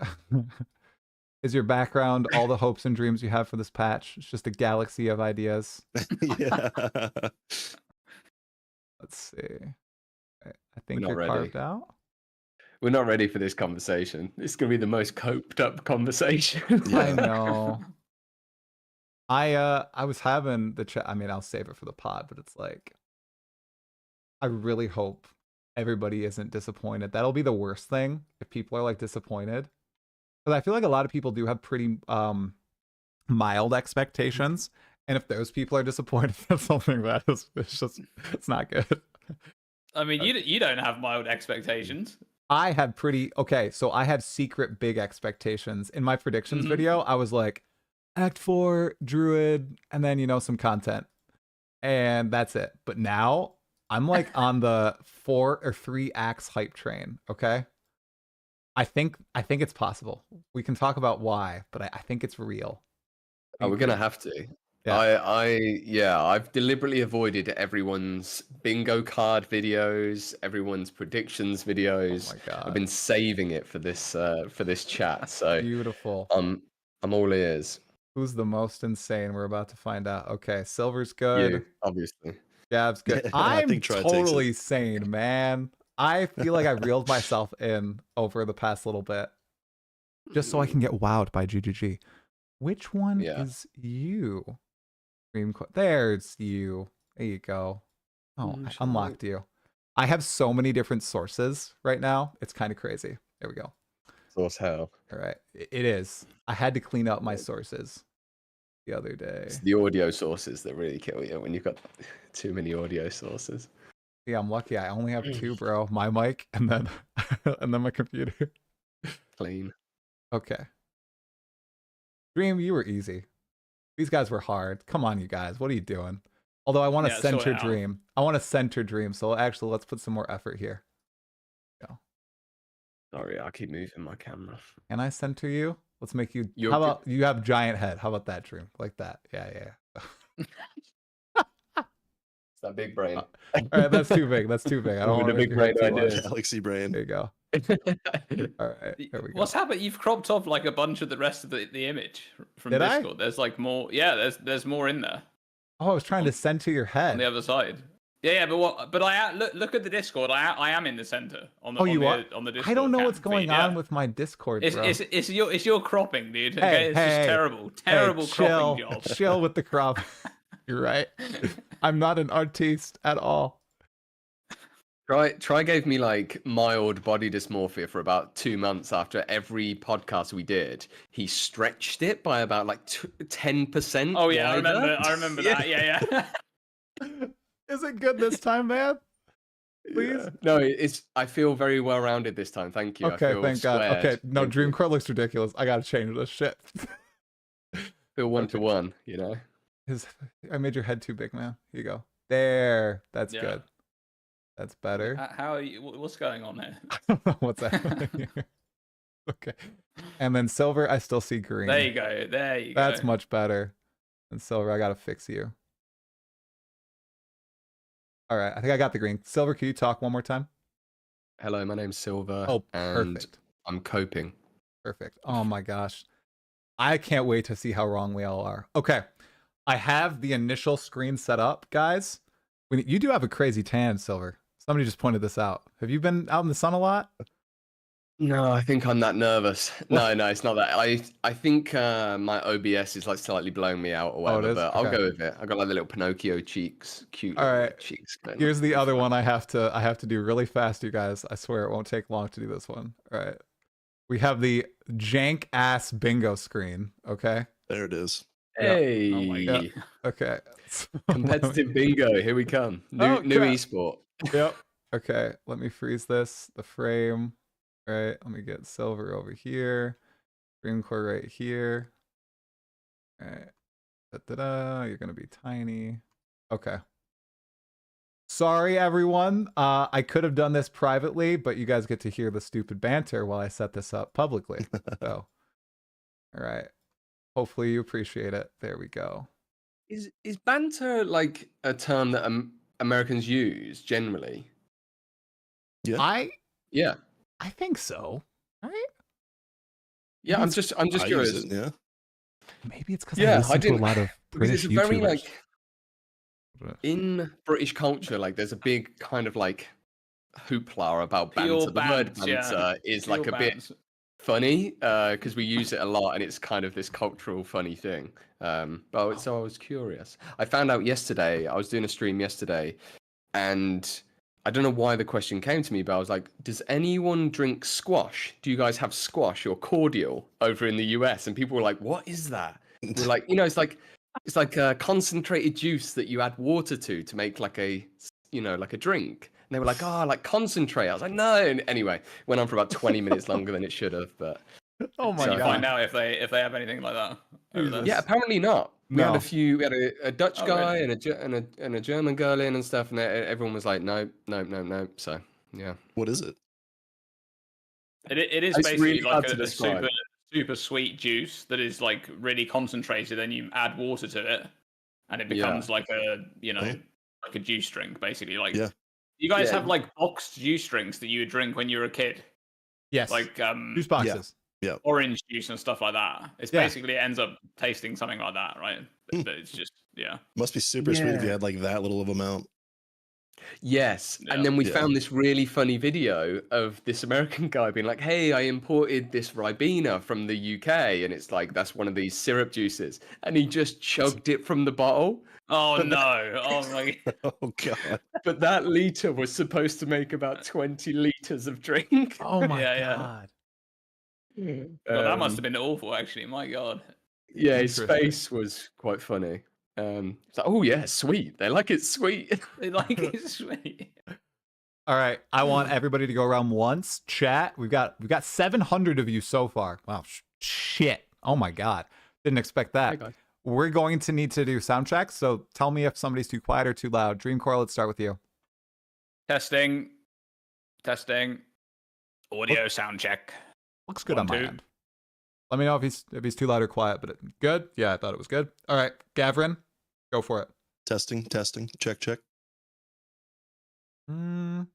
Is your background all the hopes and dreams you have for this patch? It's just a galaxy of ideas. Yeah. Let's see. I think not you're ready. carved out. We're not ready for this conversation. It's going to be the most coped up conversation. I Yeah. know. I was having the chat. I mean, I'll save it for the pod, but it's like, I really hope everybody isn't disappointed. That'll be the worst thing if people are like disappointed. Because I feel like a lot of people do have pretty mild expectations, and if those people are disappointed, that's something that is it's not good. I mean, you don't have mild expectations. I had okay, so I had secret big expectations. In my predictions video, I was like, Act 4, Druid, and then, some content. And that's it. But now, I'm like on the 4 or 3 acts hype train, okay? I think it's possible. We can talk about why, but I think it's real. Oh, we're gonna have to. Yeah. I've deliberately avoided everyone's bingo card videos, everyone's predictions videos. Oh my god. I've been saving it for this chat. So Beautiful. I'm all ears. Who's the most insane? We're about to find out. Okay, Sylver's good. You, obviously. Gab's good. I I'm think Tri takes totally it. sane, man. I feel like I reeled myself in over the past little bit. Just so I can get wowed by GGG. Which one Yeah. is you? Dreamcore. There's you. There you go. Oh, I unlocked you. I have so many different sources right now. It's kind of crazy. There we go. Source hell. All right. It is. I had to clean up my sources the other day. It's the audio sources that really kill you when you've got too many audio sources. Yeah, I'm lucky. I only have 2, bro. My mic and then and then my computer. Clean. Okay. Dream, you were easy. These guys were hard. Come on, you guys. What are you doing? Although I want to Yeah, sort center it out. Dream. I want to center Dream. So actually, let's put some more effort here. Sorry, I keep moving my camera. Can I center you? Let's make you. You're how good. about you have giant head? How about that, Dream? Like that? Yeah. It's that big brain. All right, that's too big. That's too big. I don't With want the to big make your head brain too idea. large. Galaxy brain. There you go. All right, there we go. What's happened? You've cropped off like a bunch of the rest of the image from Did I? Discord. There's like more. Yeah, there's more in there Oh, I was trying to center your on head. the other side. Yeah, but what? But look at the Discord. I am in the center on the. Oh, you are? on the Discord. I don't know cam what's going feed, yeah. on with my Discord, It's, bro. it's your cropping, dude. Hey, Okay, it's hey, just terrible Hey, cropping chill, job. chill with the crop. You're right. I'm not an artiste at all. Try gave me like mild body dysmorphia for about 2 months after every podcast we did. He stretched it by about like 10%. Oh yeah, wider. I remember that. Yeah. Is it good this time, man? Please. Yeah. No, it's. I feel very well rounded this time. Thank you. I Okay, feel thank God. squared. Okay, no, Thank you. Dreamcore looks ridiculous. I gotta change this shit. Feel 1-to-1. You know. I made your head too big, man. Here you go. There. That's Yeah. good. That's better. How are you? What's going on here? I don't know what's happening here. Okay. And then Sylver, I still see green. There you go. There you go. That's much better. And Sylver, I gotta fix you. All right, I think I got the green. Sylver, can you talk one more time? Hello, my name's Sylver. Oh, and perfect. I'm coping. Perfect. Oh my gosh. I can't wait to see how wrong we all are. Okay. I have the initial screen set up, guys. You do have a crazy tan, Sylver. Somebody just pointed this out. Have you been out in the sun a lot? No, I think I'm that nervous. No, it's not that. I think my OBS is like slightly blowing me out or whatever, but I'll go with it. I've got like the little Pinocchio cheeks, cute All right. cheeks. Here's the other one I have to do really fast, you guys. I swear it won't take long to do this one. All right. We have the jank ass bingo screen, okay? There it is. Hey. Oh my Yeah. God. Okay. Competitive bingo. Here we come. New crap. esport. Yep. Okay, let me freeze this, the frame. All right, let me get Sylver over here. Dreamcore right here. All right. Da-da-da. You're going to be tiny. Okay. Sorry, everyone. I could have done this privately, but you guys get to hear the stupid banter while I set this up publicly. So, all right. Hopefully you appreciate it. There we go. Is banter like a term that Americans use generally? Yeah. Yeah. I think so. Right? Yeah, I'm just I curious. use it, yeah. Maybe it's because Yeah, I I listen to a didn't- lot of Because British it's a very YouTubers. like in British culture, like there's a big kind of like hoopla about Pure banter. The word bants, yeah. banter is like a Pure bit bants. funny because we use it a lot and it's kind of this cultural funny thing. But so I was curious. I found out yesterday. I was doing a stream yesterday, and I don't know why the question came to me, but I was like, "Does anyone drink squash? Do you guys have squash or cordial over in the US?" And people were like, "What is that?" We're like, it's like a concentrated juice that you add water to make like a like a drink. And they were like, "Oh, like concentrate." I was like, "No." And anyway, went on for about 20 minutes longer than it should have, but Oh my So Did you god. find out if they have anything like that over there? yeah, apparently not. We had No. a few. We had a Dutch Oh, guy really? and a German girl in and stuff, and everyone was like, "No." So yeah, What is it? It is It's basically really like hard to a describe. super sweet juice that is like really concentrated. Then you add water to it, and it Yeah. becomes like a Oh. like a juice drink basically. Like Yeah. you guys Yeah. have like boxed juice drinks that you would drink when you were a kid, Yes. like Juice boxes. orange juice and stuff like that. It's Yeah. basically it ends up tasting something like that, right? Hmm. But it's just Must be super sweet if you Yeah. had like that little of amount. yes. Yeah. And then we Yeah. found this really funny video of this American guy being like, "Hey, I imported this Ribena from the UK, and it's like that's one of these syrup juices," and he just chugged it from the bottle. Oh But no! Oh my! Oh god. But that liter was supposed to make about 20 liters of drink. Oh my Yeah. god. Well, that must Um, have been awful, actually. My god. Yeah, his Interesting. face was quite funny. It's like, oh yeah, sweet. They like it sweet. They like it sweet. All right, I want everybody to go around once. Chat. We've got 700 of you so far. Wow, shit. Oh my god. Didn't expect that. guys. We're going to need to do sound checks, so tell me if somebody's too quiet or too loud. Dreamcore, let's start with you. Testing. Audio sound check. Looks good 1, on my 2. end. Let me know if he's too loud or quiet, but good? Yeah, I thought it was good. All right, Gavryn, go for it. Testing. Check. Mm,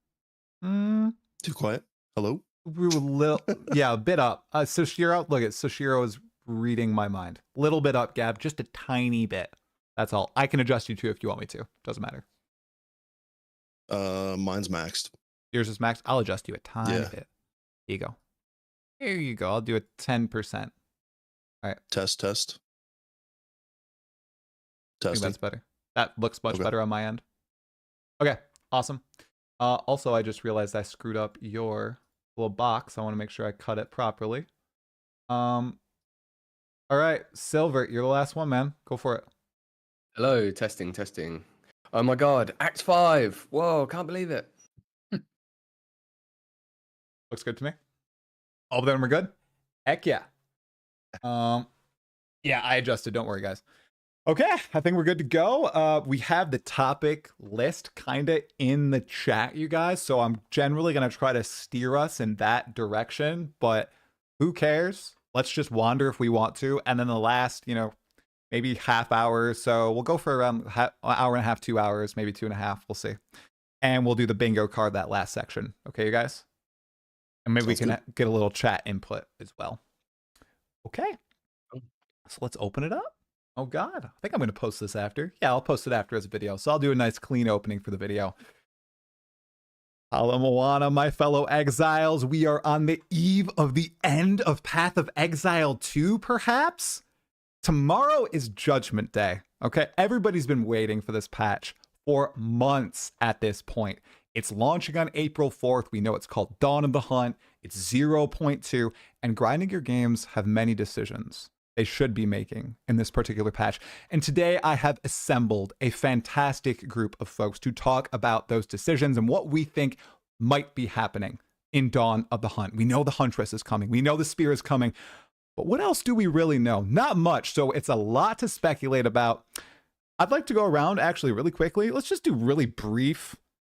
Too quiet. Hello? we were little, yeah, a bit up. Soshiro, look at Soshiro is reading my mind. Little bit up, Gab, just a tiny bit. That's all. I can adjust you too if you want me to. Doesn't matter. Mine's maxed. Yours is max. I'll adjust you a tiny Yeah. bit. Here you go. Here you go. I'll do a 10%. Test. I think Testing. that's better. That looks much Okay. better on my end. Okay, awesome. Also, I just realized I screwed up your little box. I want to make sure I cut it properly. All right, Sylver, you're the last one, man. Go for it. Hello, testing, testing. Oh my god, Act 5. Whoa, can't believe it. Looks good to me. All of them are good? Heck yeah. Yeah, I adjusted. Don't worry, guys. Okay, I think we're good to go. We have the topic list kind of in the chat, you guys. So I'm generally going to try to steer us in that direction, but who cares? Let's just wander if we want to. And then the last, maybe half hour or so, we'll go for around an hour and a half, 2 hours, maybe 2.5. We'll see. And we'll do the bingo card that last section. Okay, you guys? And maybe we can get a little chat input as well. Okay. So let's open it up. Oh, God. I think I'm going to post this after. Yeah, I'll post it after as a video. So I'll do a nice clean opening for the video. Hala Moana, my fellow exiles. We are on the eve of the end of Path of Exile 2, perhaps? Tomorrow is Judgment Day. Okay, everybody's been waiting for this patch for months at this point. It's launching on April 4th. We know it's called Dawn of the Hunt. It's 0.2, and grinding your games have many decisions they should be making in this particular patch. And today I have assembled a fantastic group of folks to talk about those decisions and what we think might be happening in Dawn of the Hunt. We know the Huntress is coming. We know the Spear is coming. But what else do we really know? Not much. So it's a lot to speculate about. I'd like to go around actually really quickly. Let's just do really brief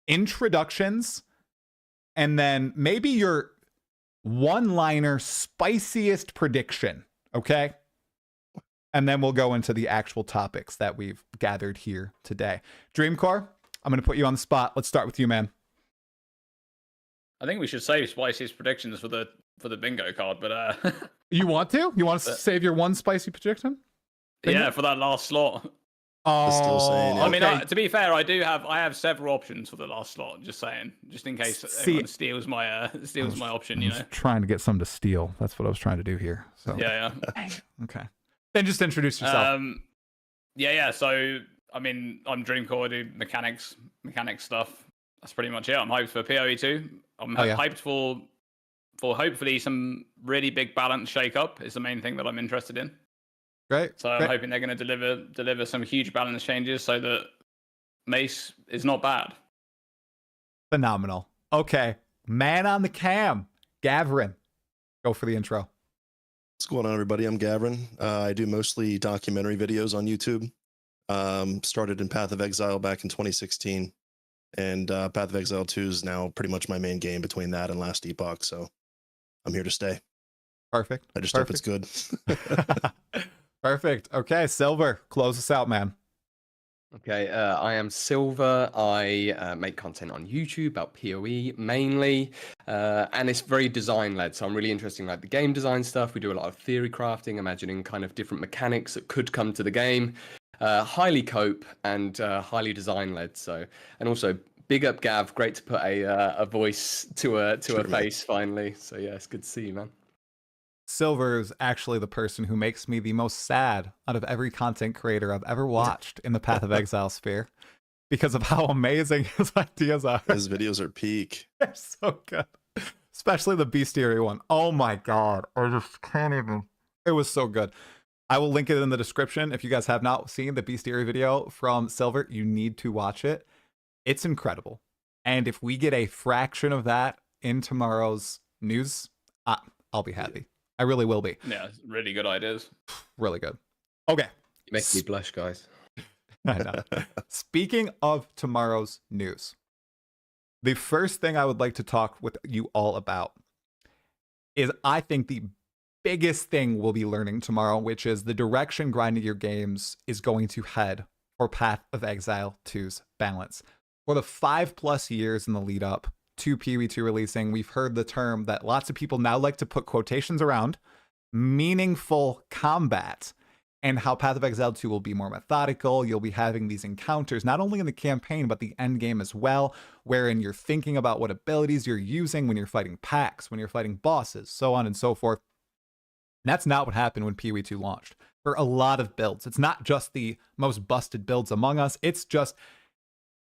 introductions. And then maybe your one-liner spiciest prediction. Okay? And then we'll go into the actual topics that we've gathered here today. Dreamcore, I'm going to put you on the spot. Let's start with you, man. I think we should save spiciest predictions for the bingo card, but You want to? You want to save your one spicy prediction? Bingo? Yeah, for that last slot. Oh, Still Sane, yeah. I mean, to be fair, I have several options for the last slot. Just saying, just in case everyone steals my option. I was trying to get some to steal. That's what I was trying to do here. So yeah. Okay. Then just introduce yourself. Yeah. So I mean, I'm Dreamcore. I do mechanics stuff. That's pretty much it. I'm hyped for PoE 2. I'm hyped for hopefully some really big balance shake-up is the main thing that I'm interested in. Great. So I'm hoping they're going to deliver some huge balance changes so that Mace is not bad. Phenomenal. Okay. Man on the cam. Gavryn. Go for the intro. What's going on, everybody? I'm Gavryn. I do mostly documentary videos on YouTube. Started in Path of Exile back in 2016. And Path of Exile 2 is now pretty much my main game between that and Last Epoch. So I'm here to stay. Perfect. I just hope it's good. Perfect. Okay, Sylver, close us out, man. Okay, I am Sylver. I make content on YouTube about PoE mainly, and it's very design-led, so I'm really interested in like the game design stuff. We do a lot of theory crafting, imagining kind of different mechanics that could come to the game. Highly cope and highly design-led. So, and also big up Gav, great to put a voice to a face finally. So yeah, it's good to see you, man. Sylver is actually the person who makes me the most sad out of every content creator I've ever watched in the Path of Exile sphere because of how amazing his ideas are. His videos are peak. They're so good. Especially the bestiary one. Oh my God. I just can't even. It was so good. I will link it in the description. If you guys have not seen the bestiary video from Sylver, you need to watch it. It's incredible. And if we get a fraction of that in tomorrow's news, I'll be happy. I really will be. Yeah, really good ideas. Really good. Okay. You make me blush, guys. I know. Speaking of tomorrow's news, the first thing I would like to talk with you all about is I think the biggest thing we'll be learning tomorrow, which is the direction grinding your games is going to head for Path of Exile 2's balance. For the 5+ years in the lead up to PoE 2 releasing, we've heard the term that lots of people now like to put quotations around meaningful combat, and how Path of Exile 2 will be more methodical. You'll be having these encounters, not only in the campaign, but the end game as well, wherein you're thinking about what abilities you're using when you're fighting packs, when you're fighting bosses, so on and so forth. And that's not what happened when PoE 2 launched. For a lot of builds, it's not just the most busted builds among us, it's just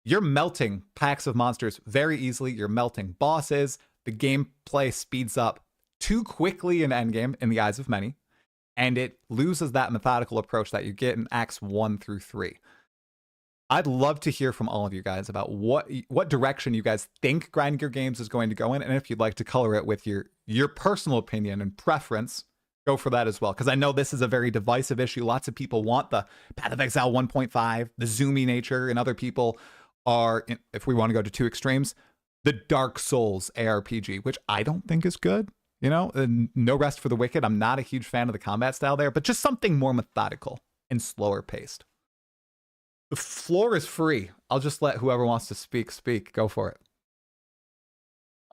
you're melting packs of monsters very easily. You're melting bosses. The gameplay speeds up too quickly in endgame in the eyes of many, and it loses that methodical approach that you get in Acts 1 through 3. I'd love to hear from all of you guys about what direction you guys think Grind Gear Games is going to go in, and if you'd like to color it with your personal opinion and preference, go for that as well. Because I know this is a very divisive issue. Lots of people want the Path of Exile 1.5, the zoomy nature, and other people are, if we want to go to two extremes, the Dark Souls ARPG, which I don't think is good. You know, No Rest for the Wicked. I'm not a huge fan of the combat style there, but just something more methodical and slower paced. The floor is free. I'll just let whoever wants to speak. Go for it.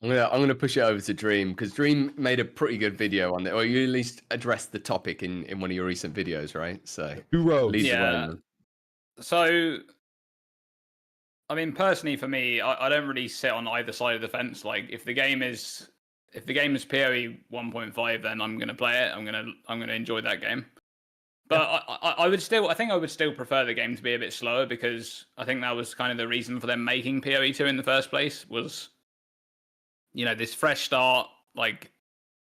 I'm gonna push it over to Dream, because Dream made a pretty good video on it, or you at least addressed the topic in one of your recent videos, right? So yeah. So I mean, personally for me, I don't really sit on either side of the fence. Like, if the game is PoE 1.5, then I'm gonna play it. I'm gonna enjoy that game. But I think I would still prefer the game to be a bit slower, because I think that was kind of the reason for them making PoE 2 in the first place, was, you know, this fresh start, like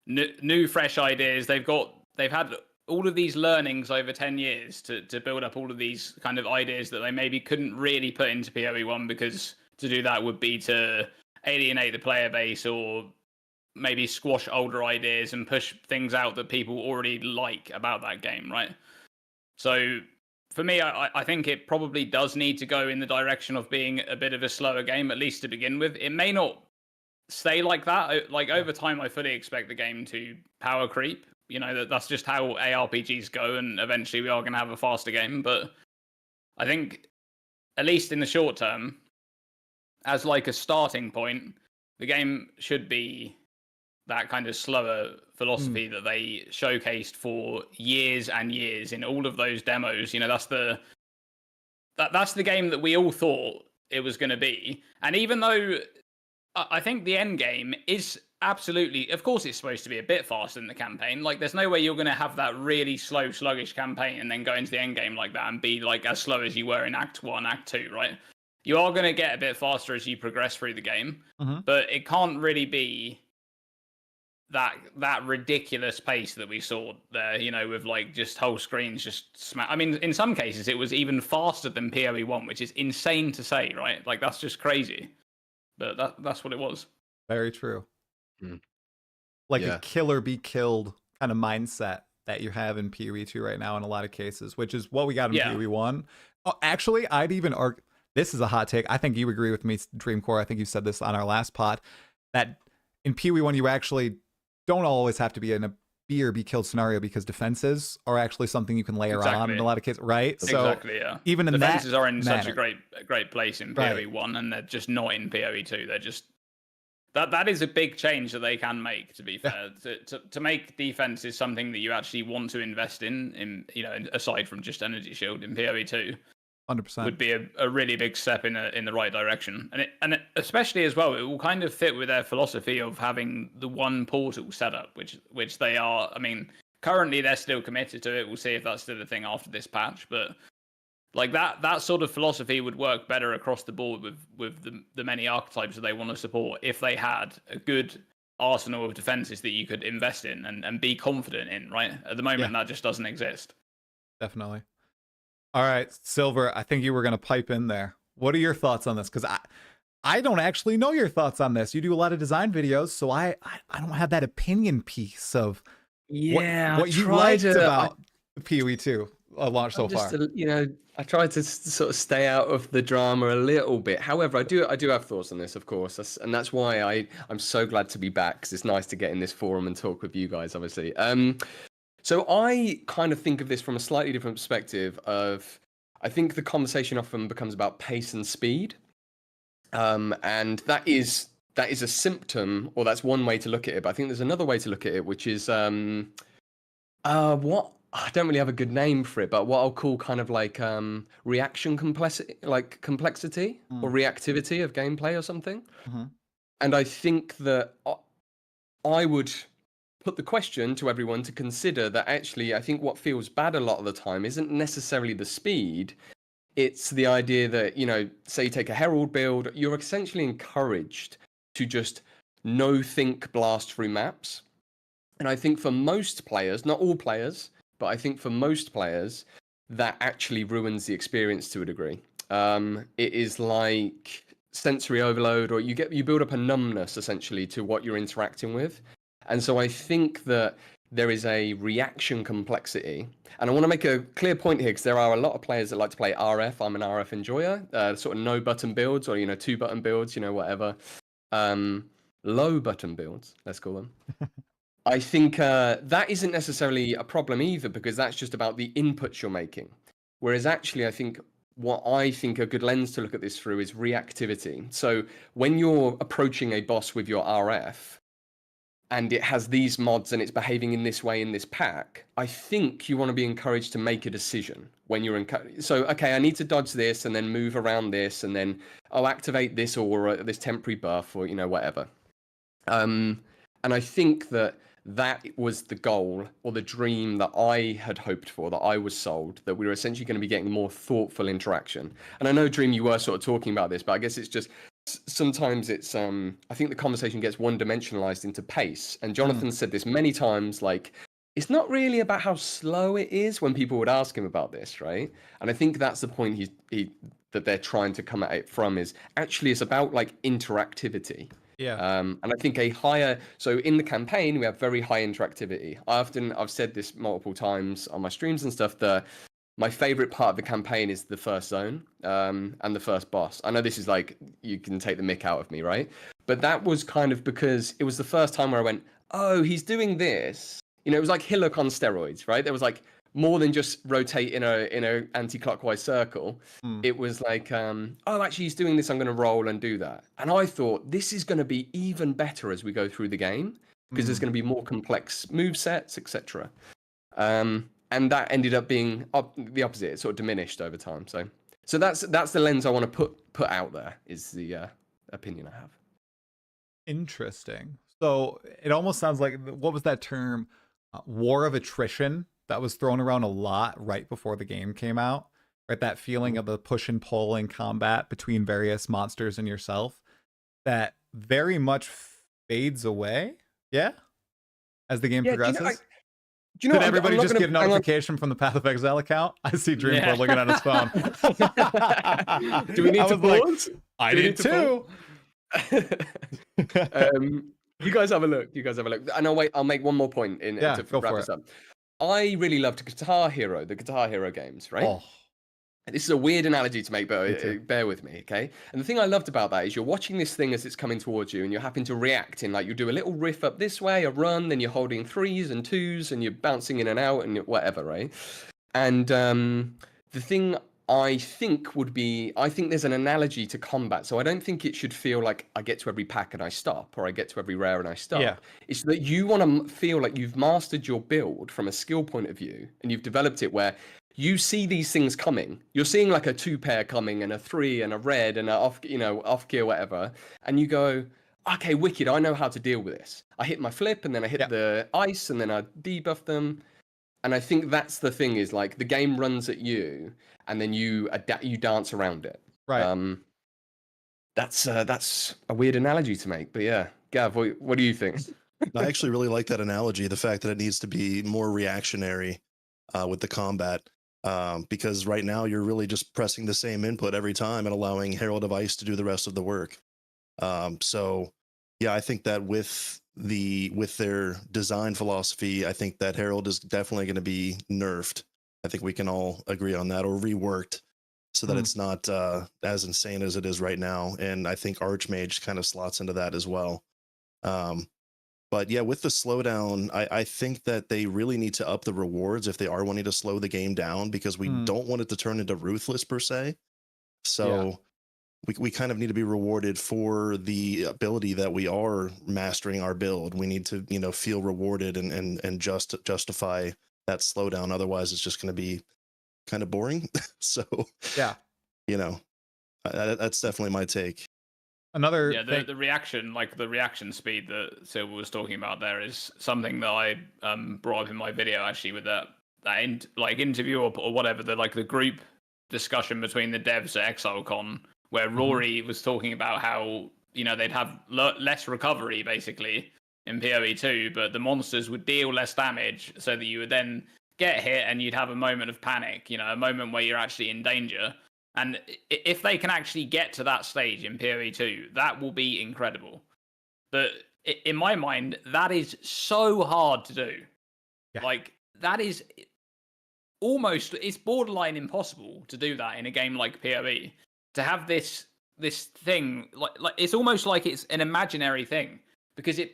new fresh ideas. They've had all of these learnings over 10 years to build up all of these kind of ideas that they maybe couldn't really put into PoE 1, because to do that would be to alienate the player base, or maybe squash older ideas and push things out that people already like about that game, right? So for me, I think it probably does need to go in the direction of being a bit of a slower game, at least to begin with. It may not stay like that. Like, over time, I fully expect the game to power creep. You know, that's just how ARPGs go, and eventually we are going to have a faster game. But I think, at least in the short term, as like a starting point, the game should be that kind of slower philosophy that they showcased for years and years in all of those demos. You know, that's the game that we all thought it was going to be. And even though I think the end game is absolutely, of course, it's supposed to be a bit faster than the campaign. Like, there's no way you're going to have that really slow, sluggish campaign and then go into the end game like that and be like as slow as you were in Act 1, Act 2, right? You are going to get a bit faster as you progress through the game, but it can't really be that ridiculous pace that we saw there, you know, with like just whole screens just I mean, in some cases it was even faster than PoE 1, which is insane to say, right? Like, that's just crazy. But that's what it was. Very true. Like a killer be killed kind of mindset that you have in PoE 2 right now in a lot of cases, which is what we got in PoE 1. Oh, actually, I'd even argue, this is a hot take. I think you agree with me, Dreamcore. I think you said this on our last pod, that in PoE 1 you actually don't always have to be in a be or be killed scenario, because defenses are actually something you can layer on in a lot of cases, right? Exactly, so even in defenses are in manner. Such a great place in PoE 1, and they're just not in PoE 2. They're just that is a big change that they can make, to be fair. To make defense is something that you actually want to invest in, you know, aside from just energy shield in PoE 2. 100% would be a really big step in the right direction, and especially as well, it will kind of fit with their philosophy of having the one portal set up, which they are. I mean, currently they're still committed to it. We'll see if that's still a thing after this patch, but like that sort of philosophy would work better across the board with the many archetypes that they want to support, if they had a good arsenal of defenses that you could invest in and be confident in. Right at the moment, that just doesn't exist. Definitely. All right, Sylver, I think you were going to pipe in there. What are your thoughts on this? Because I don't actually know your thoughts on this. You do a lot of design videos, so I don't have that opinion piece of what you liked about PoE 2 launch so far. You know, I tried to sort of stay out of the drama a little bit. However, I do have thoughts on this, of course, and that's why I'm so glad to be back, because it's nice to get in this forum and talk with you guys, obviously. So I kind of think of this from a slightly different perspective of, I think the conversation often becomes about pace and speed. And that is a symptom, or that's one way to look at it. But I think there's another way to look at it, which is what I don't really have a good name for it, but what I'll call kind of like reaction complexity, or reactivity of gameplay or something. And I think that I would put the question to everyone to consider that actually, I think what feels bad a lot of the time isn't necessarily the speed, It's the idea that, you know, say you take a Herald build, you're essentially encouraged to just think blast through maps. And I think for most players, not all players, but I think for most players, that actually ruins the experience to a degree. It is like sensory overload, or you build up a numbness essentially to what you're interacting with. And so I think that there is a reaction complexity. And I want to make a clear point here, because there are a lot of players that like to play RF. I'm an RF enjoyer, sort of no button builds, or, you know, 2-button builds, you know, whatever. Low button builds, let's call them. I think that isn't necessarily a problem either, because that's just about the inputs you're making. Whereas actually, I think what I think a good lens to look at this through is reactivity. So when you're approaching a boss with your RF, and it has these mods and it's behaving in this way in this pack, I think you want to be encouraged to make a decision when you're so, okay, I need to dodge this and then move around this, and then I'll activate this aura, this temporary buff, or, you know, whatever. And I think that was the goal or the dream that I had hoped for, that I was sold, that we were essentially going to be getting more thoughtful interaction. And I know, Dream, you were sort of talking about this, but I guess it's just sometimes it's I think the conversation gets one-dimensionalized into pace. And Jonathan said this many times, like, it's not really about how slow it is, when people would ask him about this, right? And I think that's the point that they're trying to come at it from, is actually it's about like interactivity. Yeah. And I think so in the campaign, we have very high interactivity. I've said this multiple times on my streams and stuff, that my favorite part of the campaign is the first zone, and the first boss. I know this is like, you can take the mick out of me, right? But that was kind of because it was the first time where I went, oh, he's doing this. You know, it was like Hillock on steroids, right? There was like more than just rotate in a anti-clockwise circle. It was like, oh, actually he's doing this, I'm going to roll and do that. And I thought, this is going to be even better as we go through the game, because there's going to be more complex move sets, etc. And that ended up being the opposite. It sort of diminished over time. So that's the lens I want to put out there, is the opinion I have. Interesting. So it almost sounds like, what was that term? War of attrition, that was thrown around a lot right before the game came out. Right, that feeling of the push and pull in combat between various monsters and yourself, that very much fades away. Yeah, as the game progresses. Did everybody just get a notification from the Path of Exile account? I see Dreamcore looking at his phone. Do we need to pause? I did too. You guys have a look. And I'll make one more point to wrap this up. I really loved the Guitar Hero games, right? Oh. This is a weird analogy to make, but bear with me, okay? And the thing I loved about that is you're watching this thing as it's coming towards you, and you're having to react in, like, you do a little riff up this way, a run, then you're holding 3s and 2s, and you're bouncing in and out, and whatever, right? And the thing I think there's an analogy to combat. So I don't think it should feel like I get to every pack and I stop, or I get to every rare and I stop. Yeah. It's that you want to feel like you've mastered your build from a skill point of view, and you've developed it where you see these things coming. You're seeing like a 2-pair coming, and a 3 and a red and a off gear, whatever. And you go, okay, wicked, I know how to deal with this. I hit my flip, and then I hit the ice, and then I debuff them. And I think that's the thing, is like the game runs at you, and then you dance around it. Right. That's a weird analogy to make, but yeah. Gav, what do you think? I actually really like that analogy, the fact that it needs to be more reactionary with the combat. Because right now you're really just pressing the same input every time and allowing Herald of Ice to do the rest of the work. So yeah, I think that with their design philosophy, I think that Herald is definitely going to be nerfed. I think we can all agree on that, or reworked, so that it's not as insane as it is right now. And I think Archmage kind of slots into that as well. But yeah, with the slowdown, I think that they really need to up the rewards if they are wanting to slow the game down, because we don't want it to turn into ruthless per se. So we kind of need to be rewarded for the ability that we are mastering our build. We need to, feel rewarded and justify that slowdown. Otherwise, it's just going to be kind of boring. So yeah, that's definitely my take. The reaction, like the reaction speed that Sylver was talking about there, is something that I brought up in my video, actually, with that interview or whatever, the group discussion between the devs at ExileCon where Rory was talking about how, you know, they'd have less recovery basically in PoE2, but the monsters would deal less damage so that you would then get hit and you'd have a moment of panic, you know, a moment where you're actually in danger. And if they can actually get to that stage in PoE2, that will be incredible. But in my mind, that is so hard to do. Yeah. Like, that is almost, it's borderline impossible to do that in a game like PoE. To have this thing, like it's almost like it's an imaginary thing, because it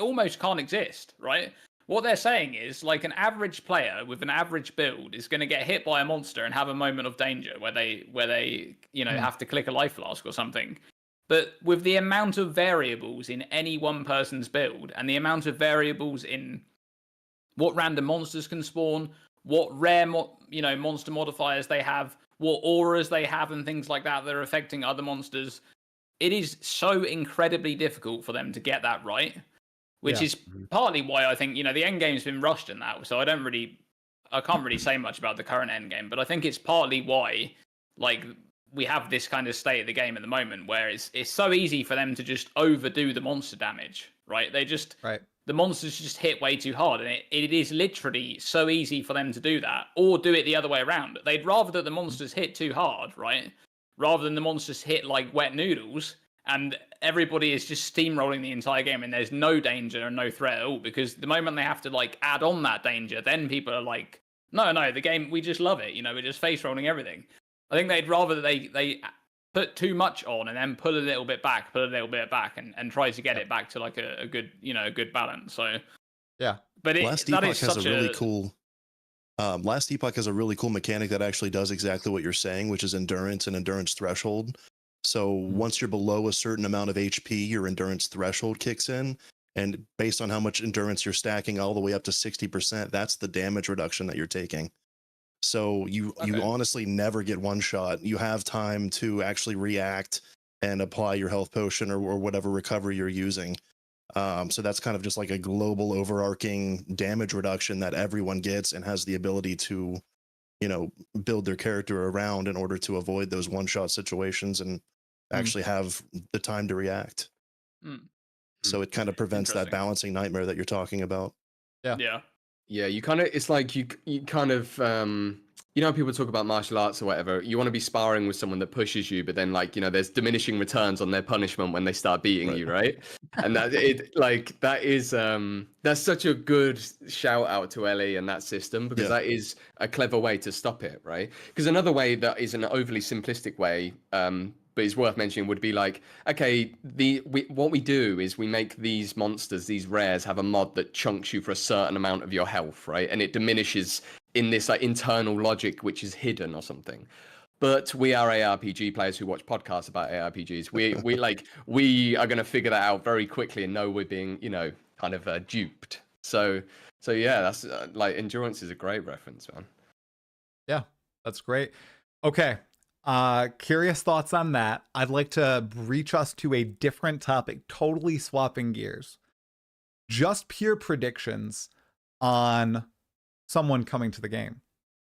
almost can't exist, right? What they're saying is, like, an average player with an average build is going to get hit by a monster and have a moment of danger where they you know, have to click a life flask or something. But with the amount of variables in any one person's build and the amount of variables in what random monsters can spawn, what rare monster modifiers they have, what auras they have and things like that are affecting other monsters, it is so incredibly difficult for them to get that right. Which is partly why I think, you know, the end game's been rushed in that. So I can't really say much about the current end game, but I think it's partly why, like, we have this kind of state of the game at the moment where it's so easy for them to just overdo the monster damage, right? The monsters just hit way too hard, and it is literally so easy for them to do that, or do it the other way around. They'd rather that the monsters hit too hard, right? Rather than the monsters hit like wet noodles, and everybody is just steamrolling the entire game, and there's no danger and no threat at all, because the moment they have to, like, add on that danger, then people are like, no, the game, we just love it, you know, we're just face rolling everything. I think they'd rather that they put too much on and then pull a little bit back, and try to get it back to, like, a good, you know, a good balance. So yeah, but Last Epoch has a really cool mechanic that actually does exactly what you're saying, which is endurance and endurance threshold. So once you're below a certain amount of HP, your endurance threshold kicks in. And based on how much endurance you're stacking all the way up to 60%, that's the damage reduction that you're taking. So you honestly never get one shot. You have time to actually react and apply your health potion or whatever recovery you're using. So that's kind of just like a global overarching damage reduction that everyone gets and has the ability to, you know, build their character around in order to avoid those one-shot situations and actually have the time to react. So it kind of prevents that balancing nightmare that you're talking about. Yeah. You kind of, it's like you kind of, you know, people talk about martial arts or whatever. You want to be sparring with someone that pushes you, but then, like, you know, there's diminishing returns on their punishment when they start beating you, right? And that's such a good shout out to Ellie and that system, because that is a clever way to stop it, right? Because another way that is an overly simplistic way, but is worth mentioning, would be like, okay, what we do is we make these monsters, these rares, have a mod that chunks you for a certain amount of your health, right? And it diminishes in this, like, internal logic which is hidden or something. But we are ARPG players who watch podcasts about ARPGs. We are going to figure that out very quickly and know we're being, you know, kind of duped. So yeah, that's like, endurance is a great reference, man. Yeah, that's great. Okay. Curious thoughts on that. I'd like to reach us to a different topic, totally swapping gears. Just pure predictions on someone coming to the game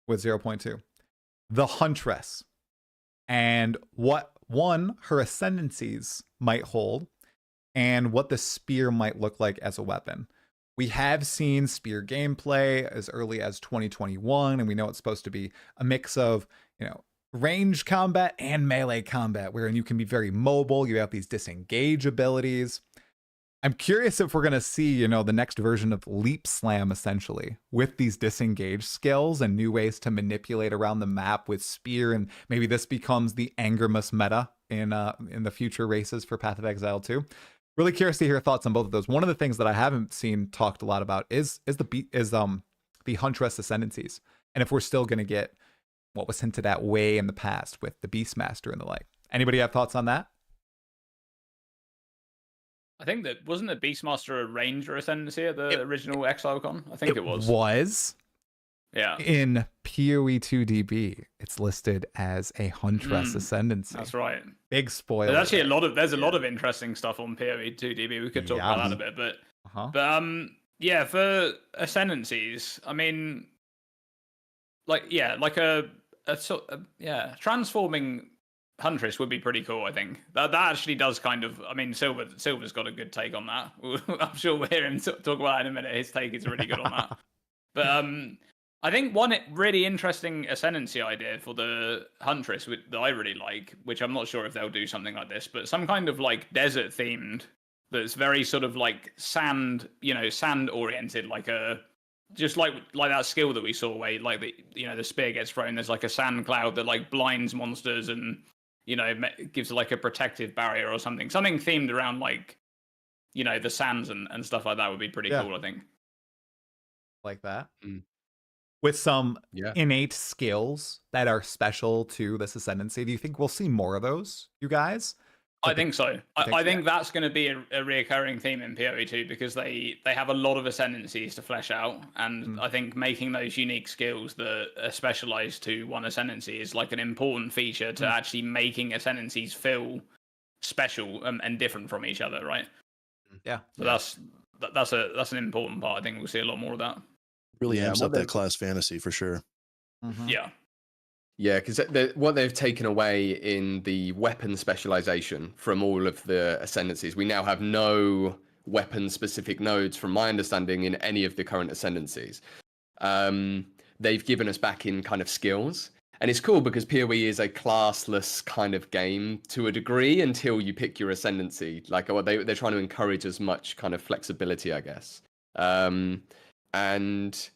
with 0.2. The Huntress. And what, one, her ascendancies might hold, and what the spear might look like as a weapon. We have seen spear gameplay as early as 2021, and we know it's supposed to be a mix of, you know, range combat and melee combat, wherein you can be very mobile. You have these disengage abilities. I'm curious if we're going to see, you know, the next version of Leap Slam, essentially, with these disengage skills and new ways to manipulate around the map with spear, and maybe this becomes the Angermus meta in the future races for Path of Exile 2. Really curious to hear your thoughts on both of those. One of the things that I haven't seen talked a lot about is the Huntress ascendancies, and if we're still going to get what was hinted at way in the past with the Beastmaster and the like. Anybody have thoughts on that? I think that, wasn't the Beastmaster a ranger ascendancy at the original ExileCon? I think it was. Yeah. In PoE2 DB, it's listed as a Huntress ascendancy. That's right. Big spoiler. There's actually a lot of interesting stuff on PoE2 DB. We could talk about that a bit, but yeah, for ascendancies, I mean, like a yeah, transforming Huntress would be pretty cool. I think that actually does kind of. I mean, Sylver's got a good take on that. I'm sure we'll hear him talk about that in a minute. His take is really good on that. But I think one really interesting ascendancy idea for the Huntress that I really like, which I'm not sure if they'll do something like this, but some kind of like desert themed that's very sort of like sand oriented, like just like that skill that we saw where like the spear gets thrown. There's like a sand cloud that like blinds monsters and gives like a protective barrier or something themed around like the sands and stuff like that would be pretty cool, I think. Like that. With some innate skills that are special to this ascendancy. Do you think we'll see more of those, you guys? I think so. I think that's going to be a reoccurring theme in PoE2 because they have a lot of ascendancies to flesh out, and I think making those unique skills that are specialized to one ascendancy is like an important feature to actually making ascendancies feel special and different from each other, right? Yeah. So that's an important part. I think we'll see a lot more of that. Really amps up that class fantasy for sure. Yeah. Yeah, because what they've taken away in the weapon specialization from all of the ascendancies, we now have no weapon-specific nodes, from my understanding, in any of the current ascendancies. They've given us back in kind of skills, and it's cool because PoE is a classless kind of game to a degree until you pick your ascendancy. Like, they're trying to encourage as much kind of flexibility, I guess. And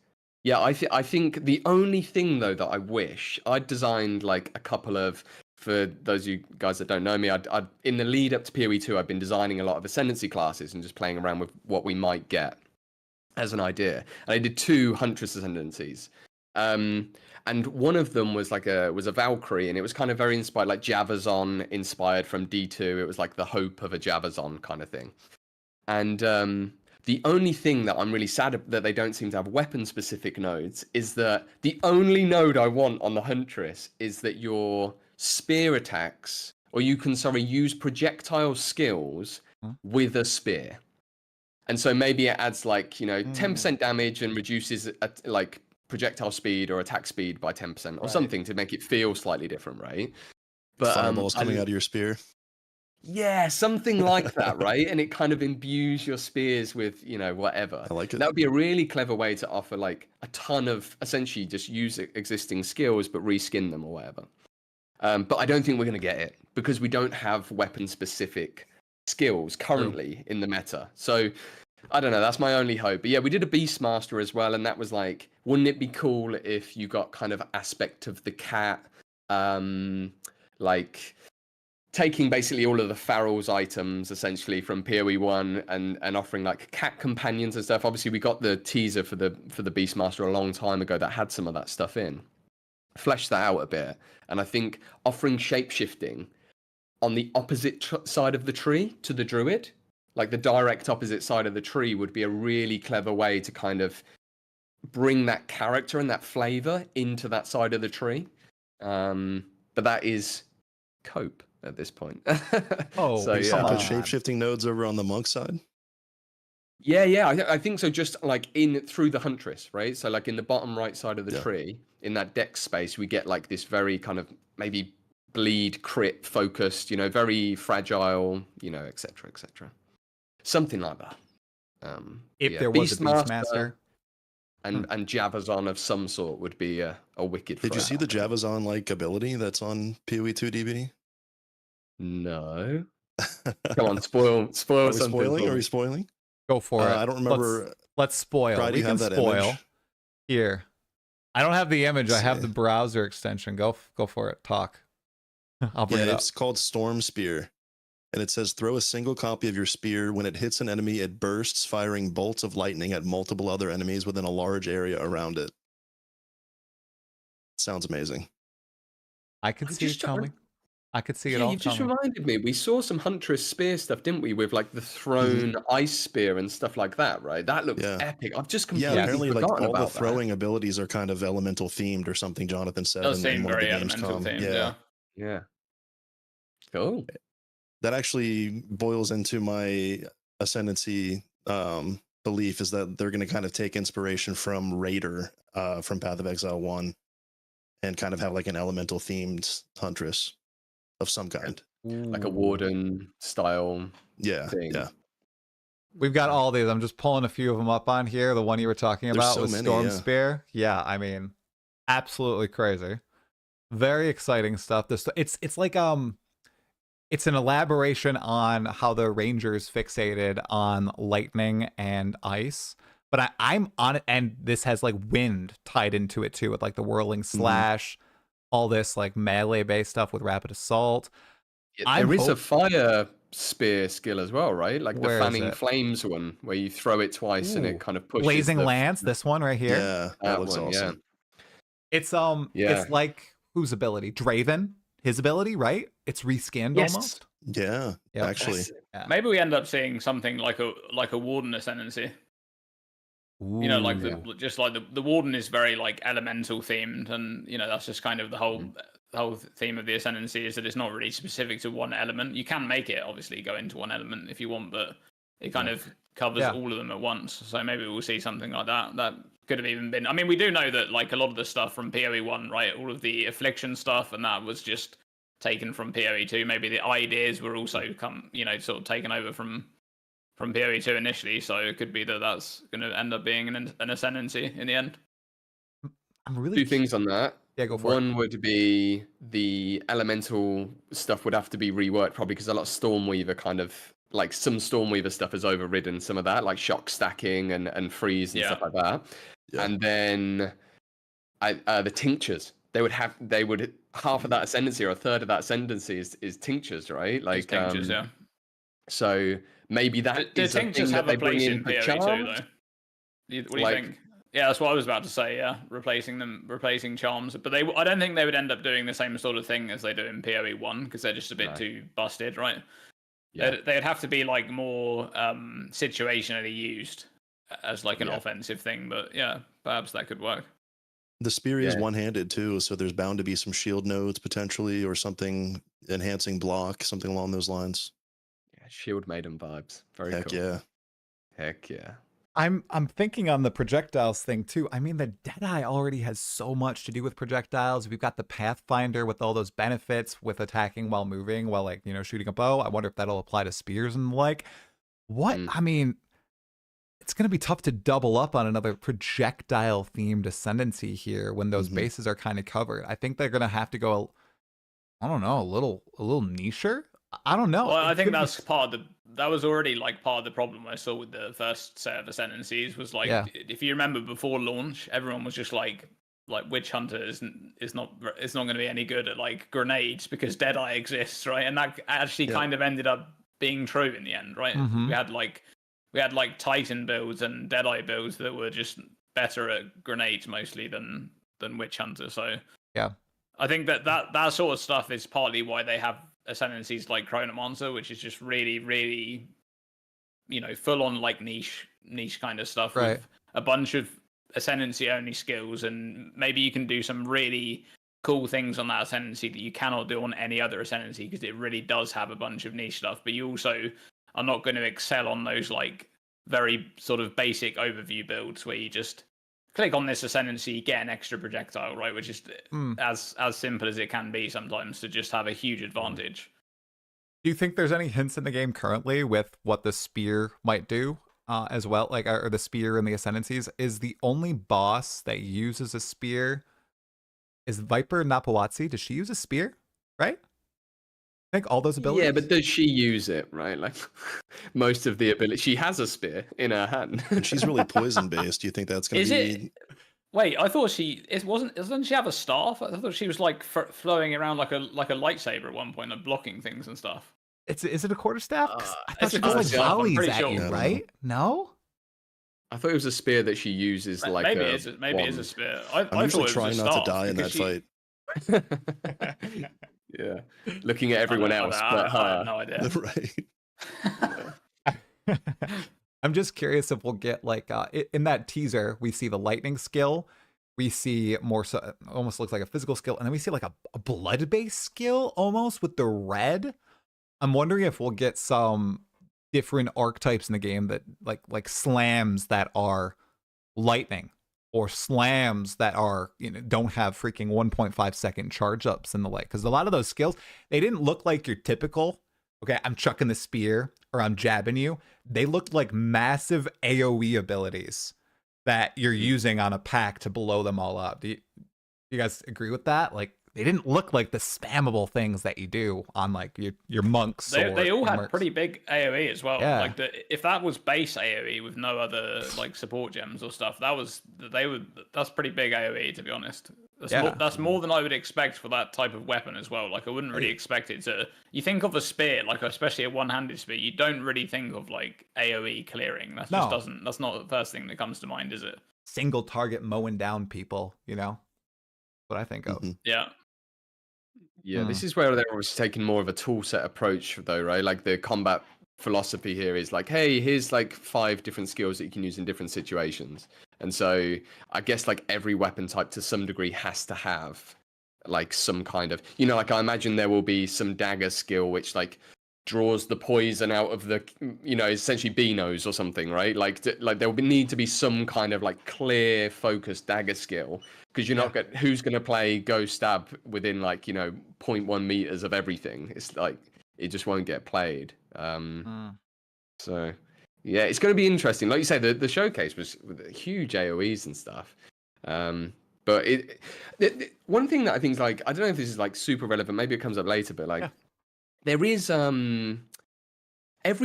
yeah, I think the only thing though that I wish I'd designed like a couple of, for those of you guys that don't know me, I'd in the lead up to PoE2, I've been designing a lot of ascendancy classes and just playing around with what we might get as an idea. And I did 2 Huntress ascendancies. And one of them was was a Valkyrie, and it was kind of very inspired, like Javazon inspired from D2. It was like the hope of a Javazon kind of thing. And the only thing that I'm really sad that they don't seem to have weapon-specific nodes is that the only node I want on the Huntress is that your spear attacks, or you can, use projectile skills with a spear. And so maybe it adds 10% damage and reduces like projectile speed or attack speed by 10% or something to make it feel slightly different, right? But fireballs coming out of your spear. Yeah, something like that, right? And it kind of imbues your spears with, whatever. I like it. That would be a really clever way to offer like a ton of, essentially just use existing skills but reskin them or whatever. But I don't think we're going to get it because we don't have weapon-specific skills currently in the meta. So I don't know, that's my only hope. But yeah, we did a Beastmaster as well, and that was like, wouldn't it be cool if you got kind of aspect of the cat, like taking basically all of the Farrell's items essentially from PoE1 and offering like cat companions and stuff. Obviously we got the teaser for the Beastmaster a long time ago that had some of that stuff in. Flesh that out a bit. And I think offering shapeshifting on the opposite side of the tree to the druid, like the direct opposite side of the tree, would be a really clever way to kind of bring that character and that flavor into that side of the tree. But that is cope at this point. So you put shape-shifting nodes over on the monk side? Yeah, I think so. Just like through the Huntress, right? So like in the bottom right side of the tree, in that deck space, we get like this very kind of maybe bleed crit focused, very fragile, etc. Something like that. If there was a Beastmaster. And Javazon of some sort would be a wicked. Did you see the Javazon like ability that's on PoE2 DBD? No. Come on, spoil something. Are we spoiling? Go for it. I don't remember. Let's spoil. Brad, we you can have that spoil. image? Here. I don't have the image. I have the browser extension. Go for it. Talk. I'll bring it up. It's called Storm Spear. And it says throw a single copy of your spear. When it hits an enemy, it bursts, firing bolts of lightning at multiple other enemies within a large area around it. Sounds amazing. I could see it coming. I could see it all coming. You just reminded me. We saw some Huntress spear stuff, didn't we? With like the thrown ice spear and stuff like that, right? That looked epic. I've just completely apparently like forgotten all about the throwing abilities are kind of elemental themed or something. Jonathan said. Does seem very elemental themed. Yeah. Cool. That actually boils into my ascendancy belief, is that they're going to kind of take inspiration from Raider from Path of Exile 1 and kind of have like an elemental themed huntress of some kind. Like a warden style Yeah, thing. yeah. We've got all these. I'm just pulling a few of them up on here. The one you were talking There's about so was many, Storm yeah. Spear. Yeah, I mean, absolutely crazy. Very exciting stuff. This it's like it's an elaboration on how the Rangers fixated on lightning and ice. But I'm on it, and this has like wind tied into it too, with like the whirling slash, all this like melee based stuff with rapid assault. There is a fire spear skill as well, right? Like the fanning flames one, where you throw it twice and it kind of pushes. Blazing Lance, this one right here. Yeah, that looks awesome. Yeah. It's like whose ability? Draven, his ability, right? It's reskinned almost. Yeah, actually. Yeah. Maybe we end up seeing something like a warden ascendancy. You know, like the warden is very like elemental themed, and you know that's just kind of the whole theme of the ascendancy is that it's not really specific to one element. You can make it obviously go into one element if you want, but it kind of covers all of them at once. So maybe we'll see something like that. That could have even been. I mean, we do know that like a lot of the stuff from PoE1, right? All of the affliction stuff, and that was just taken from PoE2. Maybe the ideas were also sort of taken over from PoE2 initially, so it could be that that's going to end up being an ascendancy in the end. I'm really two things on that. Yeah, go for it. One would be the elemental stuff would have to be reworked probably because a lot of Stormweaver kind of like some Stormweaver stuff has overridden some of that, like shock stacking and freeze and stuff like that. Yeah. And then the tinctures. They would half of that ascendancy or a third of that ascendancy is tinctures, right? Like tinctures, yeah. So maybe that the tinctures have a place in PoE2 though. What do you think? Yeah, that's what I was about to say. Yeah, replacing charms, but I don't think they would end up doing the same sort of thing as they do in PoE1 because they're just a bit too busted, right? Yeah, they'd have to be like more situationally used as like an offensive thing, but yeah, perhaps that could work. The spear is one-handed too, so there's bound to be some shield nodes potentially, or something enhancing block, something along those lines. Yeah, shield maiden vibes. Very Heck cool. Yeah. Heck yeah. I'm thinking on the projectiles thing too. I mean, the Deadeye already has so much to do with projectiles. We've got the Pathfinder with all those benefits with attacking while moving, while like, shooting a bow. I wonder if that'll apply to spears and like what? I mean, it's going to be tough to double up on another projectile themed ascendancy here when those bases are kind of covered. I think they're going to have to go, I don't know, a little nicher. I don't know. Well, I think that's that was already like part of the problem I saw with the first set of ascendancies was like, if you remember before launch, everyone was just like Witch Hunter is not going to be any good at like grenades because Deadeye exists, right? And that actually kind of ended up being true in the end, right? We had like Titan builds and Deadeye builds that were just better at grenades mostly than Witch Hunter. So yeah, I think that sort of stuff is partly why they have ascendancies like Chronomancer, which is just really, really, full on like niche kind of stuff with a bunch of ascendancy only skills, and maybe you can do some really cool things on that ascendancy that you cannot do on any other ascendancy because it really does have a bunch of niche stuff, but you also are not going to excel on those like very sort of basic overview builds where you just click on this ascendancy, get an extra projectile, right? Which is as simple as it can be sometimes to just have a huge advantage. Do you think there's any hints in the game currently with what the spear might do as well? Like, or the spear and the ascendancies? Is the only boss that uses a spear is Viper Napawatsi? Does she use a spear? Right? I think all those abilities. Yeah, but does she use it, right? Like most of the ability, she has a spear in her hand. And she's really poison based. Do you think that's going to be? It? Wait, I thought doesn't she have a staff? I thought she was like flowing around like a lightsaber at one point, like blocking things and stuff. Is it a quarterstaff? I thought she just like volleys at you, right? No. I thought it was a spear that she uses like maybe it is a spear. I'm usually trying not to die in that fight. Yeah, looking at everyone else, but I have no idea. Right. I'm just curious if we'll get like in that teaser we see the lightning skill, we see more so almost looks like a physical skill, and then we see like a blood based skill almost with the red. I'm wondering if we'll get some different archetypes in the game that like slams that are lightning or slams that are, don't have freaking 1.5 second charge ups and the like. Because a lot of those skills, they didn't look like your typical, okay, I'm chucking the spear or I'm jabbing you. They looked like massive AoE abilities that you're using on a pack to blow them all up. Do you guys agree with that? Like, they didn't look like the spammable things that you do on like your monks. They all had mercs. pretty big AoE as well. Yeah. Like if that was base AoE with no other like support gems or stuff, that's pretty big AoE, to be honest. That's more than I would expect for that type of weapon as well. Like I wouldn't really expect it to. You think of a spear, like especially a one-handed spear, you don't really think of like AoE clearing. That's not the first thing that comes to mind, is it? Single target mowing down people, what I think of. Yeah. Yeah, this is where they're obviously taking more of a tool set approach, though, right? Like the combat philosophy here is like, hey, here's like 5 different skills that you can use in different situations. And so I guess like every weapon type to some degree has to have like some kind of, like I imagine there will be some dagger skill which like draws the poison out of the, essentially Beanos or something, right? Like there will need to be some kind of like clear focused dagger skill. Because you're not who's going to play Go Stab within like 0.1 meters of everything. It's like it just won't get played. So yeah, it's going to be interesting. Like you say, the showcase was with huge AOE's and stuff. But one thing that I think is like, I don't know if this is like super relevant. Maybe it comes up later, but like there is every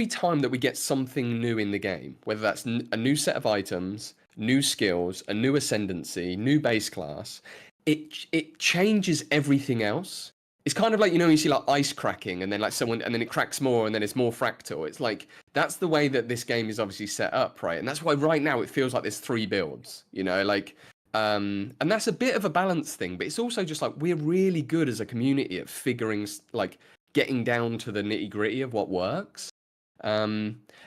time that we get something new in the game, whether that's a new set of items, new skills, a new ascendancy, new base class, it changes everything else. It's kind of like, you see like ice cracking and then like and then it cracks more and then it's more fractal. It's like, that's the way that this game is obviously set up, right? And that's why right now it feels like there's 3 builds, like, and that's a bit of a balance thing, but it's also just like, we're really good as a community at figuring, like getting down to the nitty gritty of what works.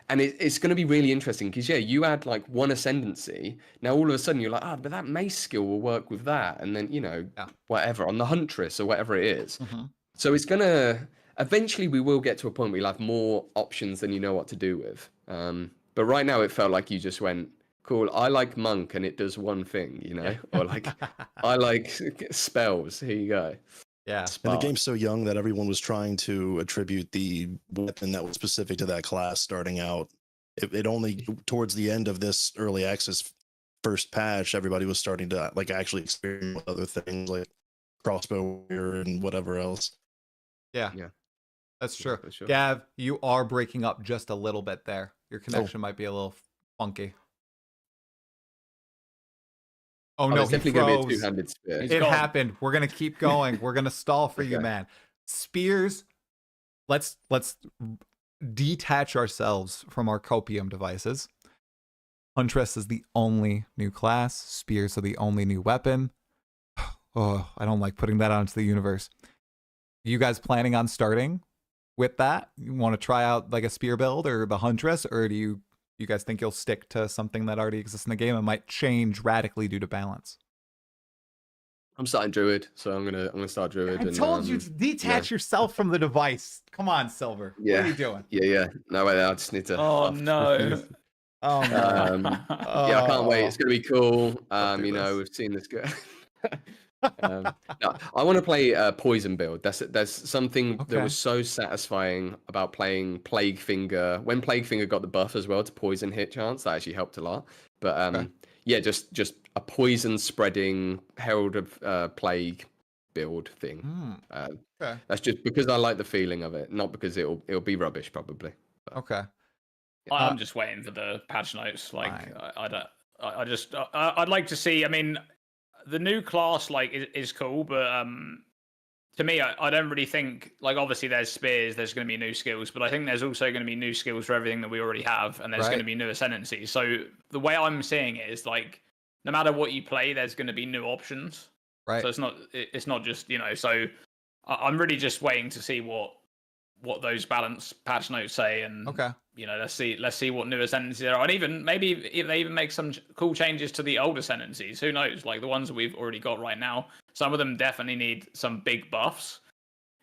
And it's going to be really interesting because you add like one ascendancy, now all of a sudden you're like, but that mace skill will work with that, and then whatever on the huntress or whatever it is. So it's gonna eventually, we will get to a point where you'll have more options than you know what to do with. But right now it felt like you just went, cool, I like monk and it does one thing, or like I like spells, here you go. Yeah, and the game's so young that everyone was trying to attribute the weapon that was specific to that class starting out. It only towards the end of this early access first patch, everybody was starting to like actually experiment with other things like crossbow and whatever else. Yeah, that's true. Sure. Gav, you are breaking up just a little bit there. Your connection might be a little funky. Oh no, it's definitely going to be a 2-handed spear. It happened. We're going to keep going. We're going to stall for you, man. Spears. Let's detach ourselves from our copium devices. Huntress is the only new class. Spears are the only new weapon. Oh, I don't like putting that out into the universe. You guys planning on starting with that? You want to try out like a spear build or the Huntress, or do you guys think you'll stick to something that already exists in the game and might change radically due to balance? I'm starting Druid, so I'm gonna start Druid. I told you to detach yourself from the device. Come on, Sylver. Yeah. What are you doing? Yeah. No, wait, I just need to. Oh no. Oh no. Yeah, I can't wait. It's gonna be cool. We've seen this go. No, I want to play poison build. There's something that was so satisfying about playing Plague Finger when Plague Finger got the buff as well to poison hit chance. That actually helped a lot. But just a poison spreading Herald of Plague build thing. That's just because I like the feeling of it, not because it'll be rubbish probably. But, okay. I'm just waiting for the patch notes. Like I'd like to see. I mean, the new class is cool, but to me, I don't really think, like, obviously there's spears, there's going to be new skills, but I think there's also going to be new skills for everything that we already have, and there's going to be new ascendancies. So the way I'm seeing it is like, no matter what you play, there's going to be new options. Right. So it's not just so I'm really just waiting to see what those balance patch notes say, and let's see what new ascendancies there are, and even maybe if they even make some cool changes to the old ascendancies. Who knows? Like the ones that we've already got right now, some of them definitely need some big buffs.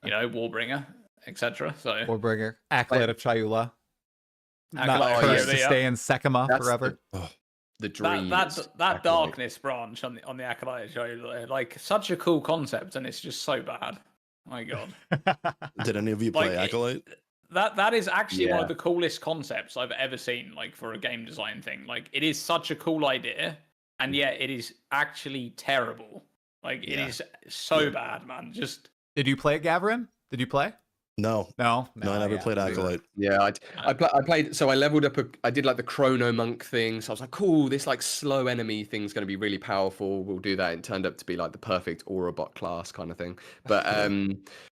Warbringer, etc. So Warbringer, Acolyte of Chayula, not cursed to stay in Sekima forever. the dream. That darkness branch on the Acolyte show, like such a cool concept, and it's just so bad. My God. Did any of you play Acolyte? That is actually one of the coolest concepts I've ever seen, like for a game design thing. Like it is such a cool idea, and yet it is actually terrible. Like it is so bad, man. Just did you play it, Gavryn? Did you play? No, I never played Acolyte. Yeah, I played. So I leveled up. I did like the Chrono Monk thing. So I was like, cool. This like slow enemy thing's going to be really powerful. We'll do that. It turned up to be like the perfect Aura bot class kind of thing. But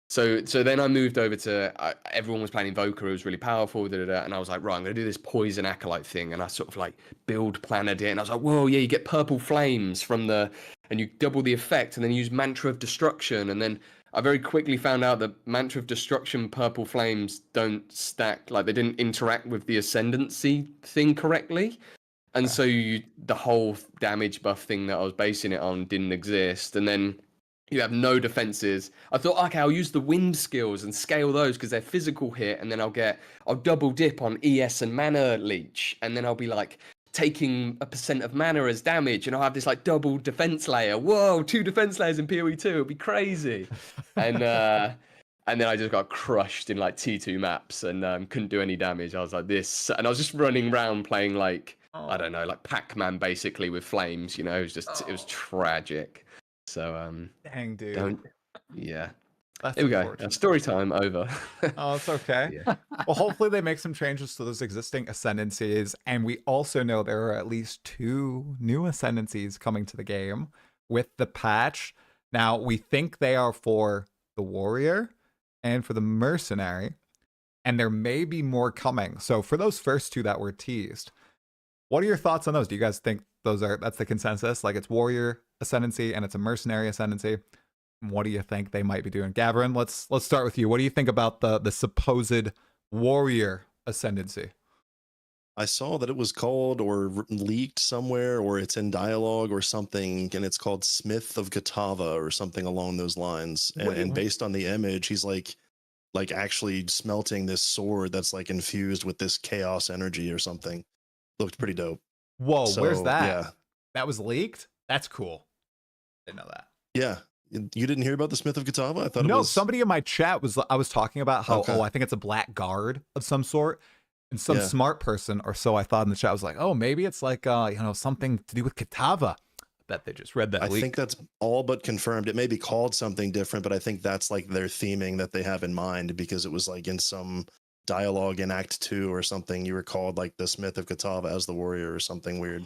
so then I moved over to everyone was playing Invoker. It was really powerful. And I was like, right, I'm going to do this Poison Acolyte thing. And I sort of like build planned it. And I was like, whoa, yeah, you get purple flames from and you double the effect, and then use Mantra of Destruction, and then I very quickly found out that Mantra of Destruction purple flames don't stack, like they didn't interact with the ascendancy thing correctly. And so the whole damage buff thing that I was basing it on didn't exist. And then you have no defenses. I thought, okay, I'll use the wind skills and scale those because they're physical hit. And then I'll double dip on ES and mana leech. And then I'll be like taking a % of mana as damage, and I'll have this like double defense layer. Whoa, 2 defense layers in PoE2, it'll be crazy. And then I just got crushed in like T2 maps and couldn't do any damage. I was like this, and I was just running around playing like I don't know, like Pac-Man basically with flames. You know, it was just it was tragic. So dang, dude. That's Here we go. Story time over. Oh, it's okay. Well, hopefully they make some changes to those existing ascendancies. And we also know there are at least 2 new ascendancies coming to the game with the patch. Now, we think they are for the warrior and for the mercenary. And there may be more coming. So for those first 2 that were teased, what are your thoughts on those? Do you guys think that's the consensus? Like it's warrior ascendancy and it's a mercenary ascendancy? What do you think they might be doing? Gavryn, let's start with you. What do you think about the supposed warrior ascendancy? I saw that it was called or leaked somewhere, or it's in dialogue or something, and it's called Smith of Gatava or something along those lines. And based on the image, he's like actually smelting this sword that's like infused with this chaos energy or something. Looked pretty dope. Whoa, where's that? Yeah. That was leaked? That's cool. Didn't know that. Yeah. You didn't hear about the Smith of Gatava? I thought no. Somebody in my chat I was talking about how I think it's a black guard of some sort, and some smart person or so I thought in the chat was like, oh, maybe it's like something to do with Gatava. I bet they just read that. I think that's all but confirmed. It may be called something different, but I think that's like their theming that they have in mind, because it was like in some dialogue in Act 2 or something. You were called like the Smith of Gatava as the warrior or something weird.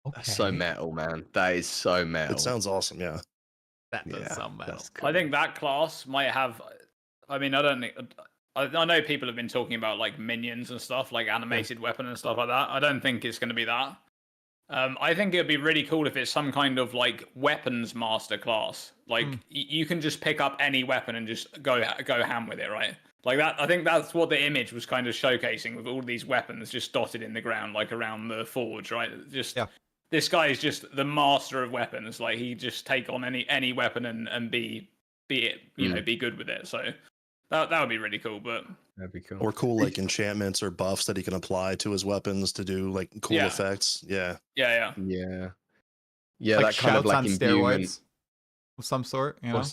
Okay. That's so metal, man. That is so metal. It sounds awesome. Yeah. That does sound metal. Cool. I think that class might have. I mean, I know people have been talking about like minions and stuff, like animated weapon and stuff like that. I don't think it's going to be that. I think it'd be really cool if it's some kind of like weapons master class. Like you can just pick up any weapon and just go ham with it, right? Like that. I think that's what the image was kind of showcasing, with all these weapons just dotted in the ground, like around the forge, right? This guy is just the master of weapons. Like he just take on any weapon and be good with it. So that would be really cool. But that'd be cool. Or cool like enchantments or buffs that he can apply to his weapons to do like cool effects. Yeah. Yeah. Like that kind of like on steroids of some sort. You know?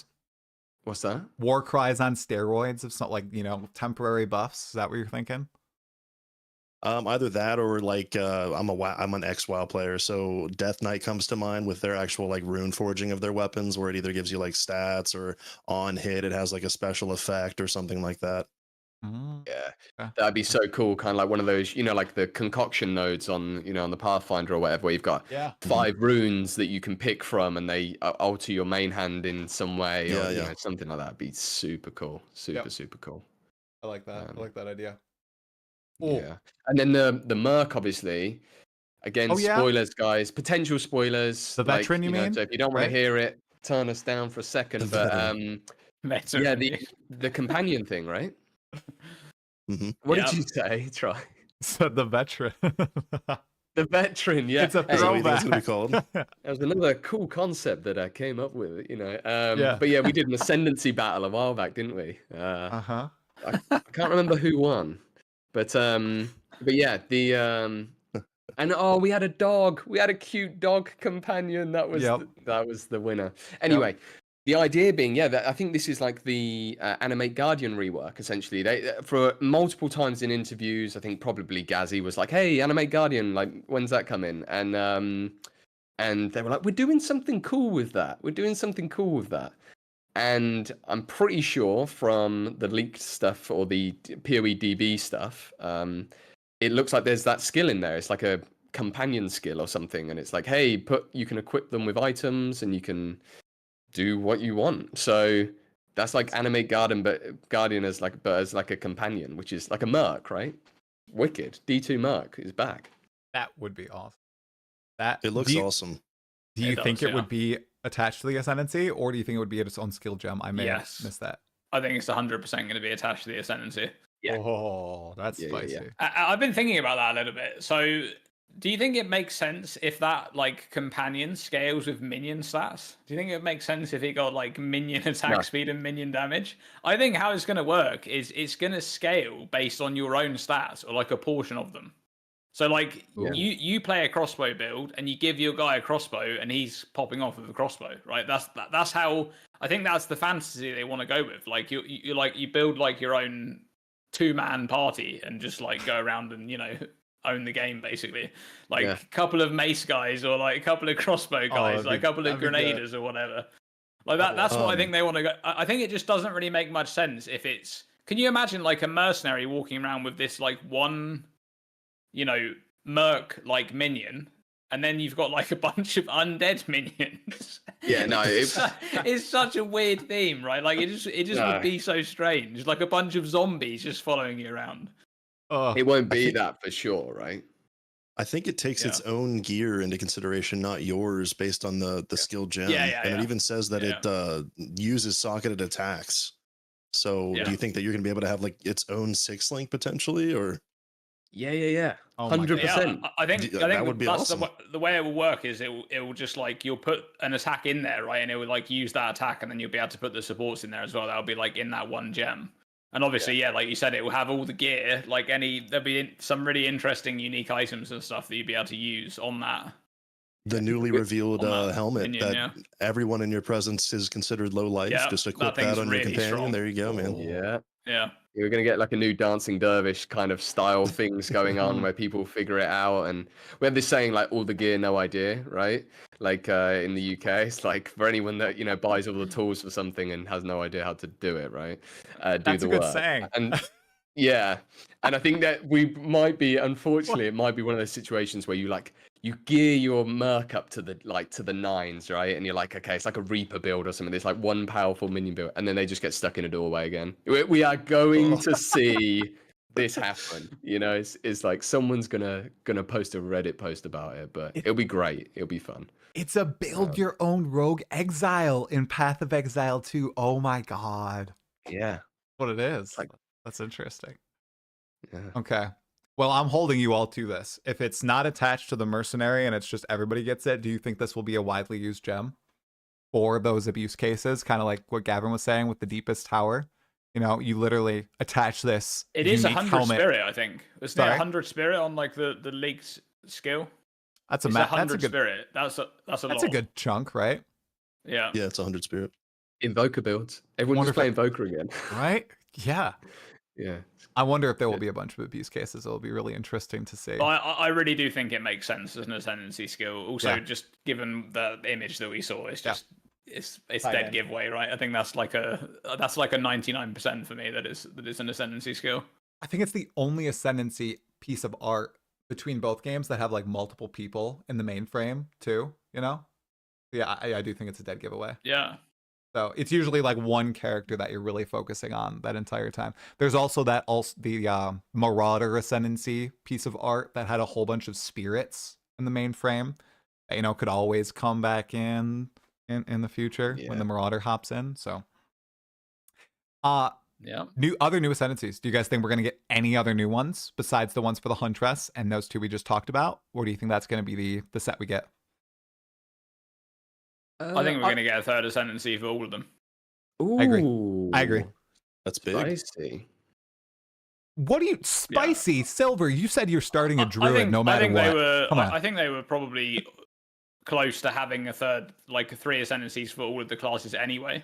What's that? War cries on steroids of some temporary buffs. Is that what you're thinking? Either that or like I'm an X-WoW player, so Death Knight comes to mind with their actual like rune forging of their weapons, where it either gives you like stats or on hit it has like a special effect or something like that. Yeah, that'd be so cool. Kind of like one of those, like the concoction nodes on the Pathfinder or whatever, where you've got 5 runes that you can pick from, and they alter your main hand in some way, or something like that. Would be super cool, super cool. I like that. I like that idea. Yeah, and then the Merc, obviously. Again, spoilers, guys. Potential spoilers. The veteran, you mean? So if you don't want to hear it, turn us down for a second. But the companion thing, right? What did you say? Try. Said the veteran. The veteran, yeah. It's a throwback. What called. That was another cool concept that I came up with, But yeah, we did an ascendancy battle a while back, didn't we? I can't remember who won. But yeah, the And we had a dog. We had a cute dog companion. That was that was the winner. Anyway, the idea being, that I think this is like the Animate Guardian rework. Essentially, they for multiple times in interviews, I think probably Gazzy was like, "Hey, Animate Guardian, like when's that coming?" And they were like, "We're doing something cool with that. We're doing something cool with that." And I'm pretty sure from the leaked stuff or the PoE stuff, it looks like there's that skill in there. It's like a companion skill or something, and it's like, hey, you can equip them with items and you can do what you want. So that's like Animate Guardian as like a companion, which is like a merc, right? Wicked. D2 merc is back. That would be awesome. It looks awesome. Do you think it would be attached to the Ascendancy, or do you think it would be its own skill gem? I may have missed that. I think it's 100% going to be attached to the Ascendancy. Yeah. Oh, that's spicy. I've been thinking about that a little bit. So, do you think it makes sense if that like companion scales with minion stats? Do you think it makes sense if it got like minion attack speed and minion damage? I think how it's going to work is it's going to scale based on your own stats or like a portion of them. So like you play a crossbow build and you give your guy a crossbow and he's popping off with a crossbow, right? That's how I think that's the fantasy they want to go with. Like you build like your own 2-man party and just like go around and own the game basically. Like a couple of mace guys or like a couple of crossbow guys, like a couple of grenaders or whatever. Like that's what I think they want to go. I think it just doesn't really make much sense if it's. Can you imagine like a mercenary walking around with this like one merc like minion, and then you've got like a bunch of undead minions. Yeah, no, it's such a weird theme, right? Like it just would be so strange, like a bunch of zombies just following you around. It won't be that for sure, right? I think it takes its own gear into consideration, not yours, based on the skill gem. And it even says that it uses socketed attacks. So do you think that you're going to be able to have like its own 6-link potentially, or? Yeah. 100%. Yeah, I think that would be that's awesome. the way it will work is it will just like you'll put an attack in there, right? And it will like use that attack, and then you'll be able to put the supports in there as well. That'll be like in that one gem. And obviously, like you said, it will have all the gear. Like there'll be some really interesting, unique items and stuff that you'd be able to use on that. The newly revealed helmet that everyone in your presence is considered low life. Just equip that on your companion. Strong. There you go, man. Yeah. You're going to get like a new dancing dervish kind of style things going on where people figure it out. And we have this saying like all the gear, no idea, right? Like in the UK, it's like for anyone that, buys all the tools for something and has no idea how to do it, right? That's a good saying. And and I think that we might be, unfortunately, it might be one of those situations where you gear your merc up to the 9s, right? And you're like, okay, it's like a Reaper build or something. There's like one powerful minion build, and then they just get stuck in a doorway again. We are going to see this happen. It's like someone's gonna post a Reddit post about it, but it'll be great. It'll be fun. It's a build your own rogue exile in Path of Exile 2. Oh my god. Yeah. What it is. That's interesting. Yeah. Okay. Well, I'm holding you all to this. If it's not attached to the mercenary and it's just everybody gets it, do you think this will be a widely used gem for those abuse cases? Kind of like what Gavryn was saying with the deepest tower. You literally attach this. It is 100 spirit, I think. Is there 100 spirit on like the leaked skill? That's a 100 spirit. That's a lot. That's a good chunk, right? Yeah. Yeah, it's 100 spirit. Invoker builds. Everyone's playing Invoker again. Right? Yeah. Yeah. I wonder if there will be a bunch of abuse cases. It'll be really interesting to see. I really do think it makes sense as an ascendancy skill. Also, just given the image that we saw, it's just it's dead giveaway, right? I think that's like a 99% for me that is an ascendancy skill. I think it's the only ascendancy piece of art between both games that have like multiple people in the mainframe too. Yeah, I do think it's a dead giveaway. Yeah. So it's usually like one character that you're really focusing on that entire time. There's also the Marauder Ascendancy piece of art that had a whole bunch of spirits in the mainframe. Could always come back in the future when the Marauder hops in. So, new ascendancies. Do you guys think we're gonna get any other new ones besides the ones for the Huntress and those two we just talked about, or do you think that's gonna be the set we get? I think we're going to get a third ascendancy for all of them. Ooh, I agree. That's big. Spicy. What do you spicy Sylver? You said you're starting a druid no matter what. Come on. I think they were probably close to having a third, like 3 ascendancies for all of the classes anyway.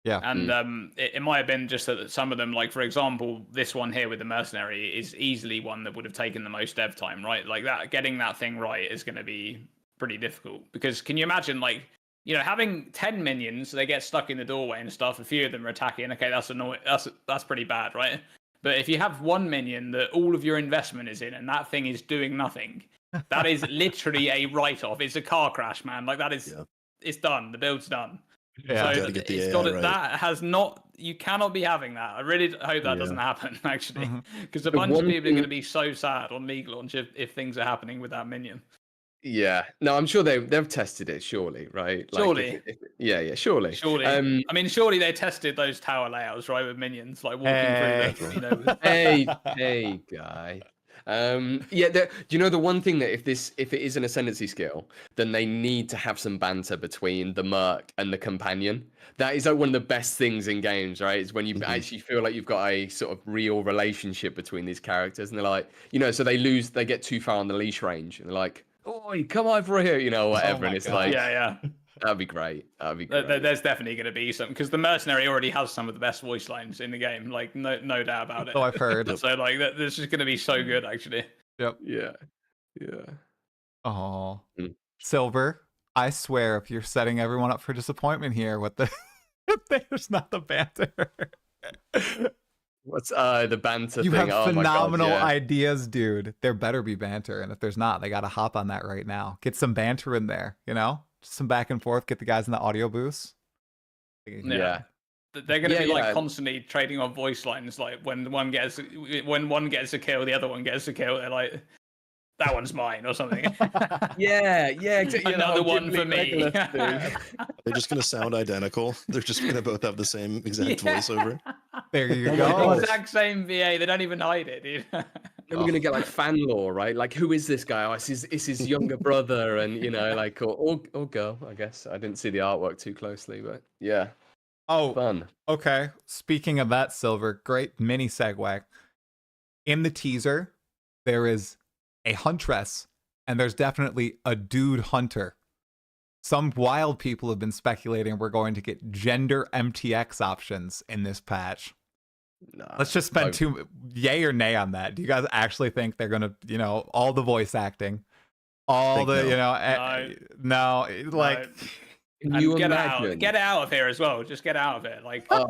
Yeah. And it might have been just that some of them, like for example, this one here with the mercenary is easily one that would have taken the most dev time, right? Like that, getting that thing right is going to be pretty difficult. Because can you imagine, like, you know, having 10 minions, they get stuck in the doorway and stuff. A few of them are attacking. Okay, that's annoying. That's pretty bad, right? But if you have one minion that all of your investment is in, and that thing is doing nothing, that is literally a write-off. It's a car crash, man. Like that is, it's done. The build's done. Yeah, so it's got it. Right. That has not. You cannot be having that. I really hope that doesn't happen, actually, because a bunch of people are going to be so sad on League launch if things are happening with that minion. Yeah, no, I'm sure they've tested it, surely, right? Like surely, surely. Surely. I mean, surely they tested those tower layouts, right, with minions, like walking through them. Hey, guy. Do you know the one thing that if it is an ascendancy skill, then they need to have some banter between the merc and the companion. That is like one of the best things in games, right? Is when you actually feel like you've got a sort of real relationship between these characters, and they're like, you know, so they get too far on the leash range, and they're like, "Oi, come over here," you know, whatever, and it's God. Like, yeah. That'd be great. There's definitely going to be some, because the mercenary already has some of the best voice lines in the game. Like no doubt about it. So I've heard. So like this is going to be so good, actually. Yep. Yeah. Oh, Sylver, I swear, if you're setting everyone up for disappointment here, there's not the banter. What's the banter you thing? You have phenomenal ideas, dude. There better be banter, and if there's not, they got to hop on that right now. Get some banter in there, you know? Just some back and forth. Get the guys in the audio booths. Yeah. They're going to be like constantly trading on voice lines. Like when one gets a kill, the other one gets a kill. They're like, that one's mine or something. yeah, exactly. Another one for me. They're just going to sound identical. They're just going to both have the same exact voiceover. There you go. Exact same VA. They don't even hide it, dude. Then we're gonna get like fan lore, right? Like, who is this guy? Oh, it's his younger brother, and you know, like, or girl. I guess I didn't see the artwork too closely, but yeah. Oh, fun. Okay. Speaking of that, Sylver, great mini segue. In the teaser, there is a huntress, and there's definitely a dude hunter. Some wild people have been speculating we're going to get gender MTX options in this patch. Nah, let's just spend yay or nay on that. Do you guys actually think they're gonna, you know, all the voice acting, all the, you know, no, like, can you get out of here as well. Just get out of it. Like, can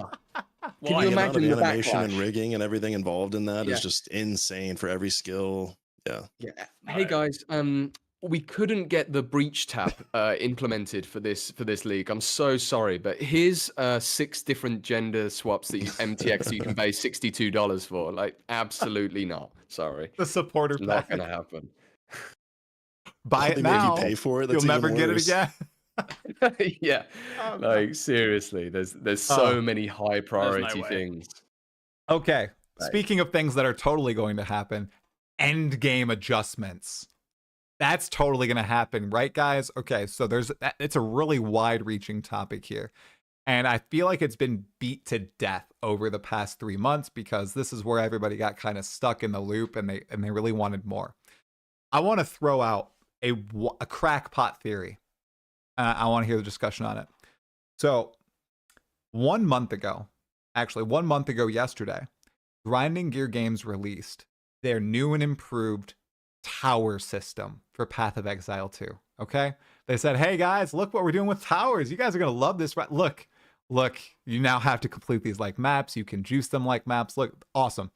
you imagine the animation and rigging and everything involved in that is just insane for every skill. Yeah. Hey guys, we couldn't get the breach tap implemented for this league. I'm so sorry, but here's 6 different gender swaps that MTX you can pay $62 for. Like, absolutely not. Sorry, the supporter pack. Not gonna happen. Buy it now. You pay for it. You'll never get it again. Yeah, like seriously, there's so many high priority things. Okay, speaking of things that are totally going to happen, end game adjustments. That's totally going to happen, right, guys? Okay, so it's a really wide-reaching topic here. And I feel like it's been beat to death over the past 3 months because this is where everybody got kind of stuck in the loop and they really wanted more. I want to throw out a crackpot theory. I want to hear the discussion on it. So 1 month ago yesterday, Grinding Gear Games released their new and improved tower system for Path of Exile 2. Okay, they said, hey guys, look what we're doing with towers. You guys are gonna love this, right? Look, you now have to complete these like maps. You can juice them like maps. Look, awesome.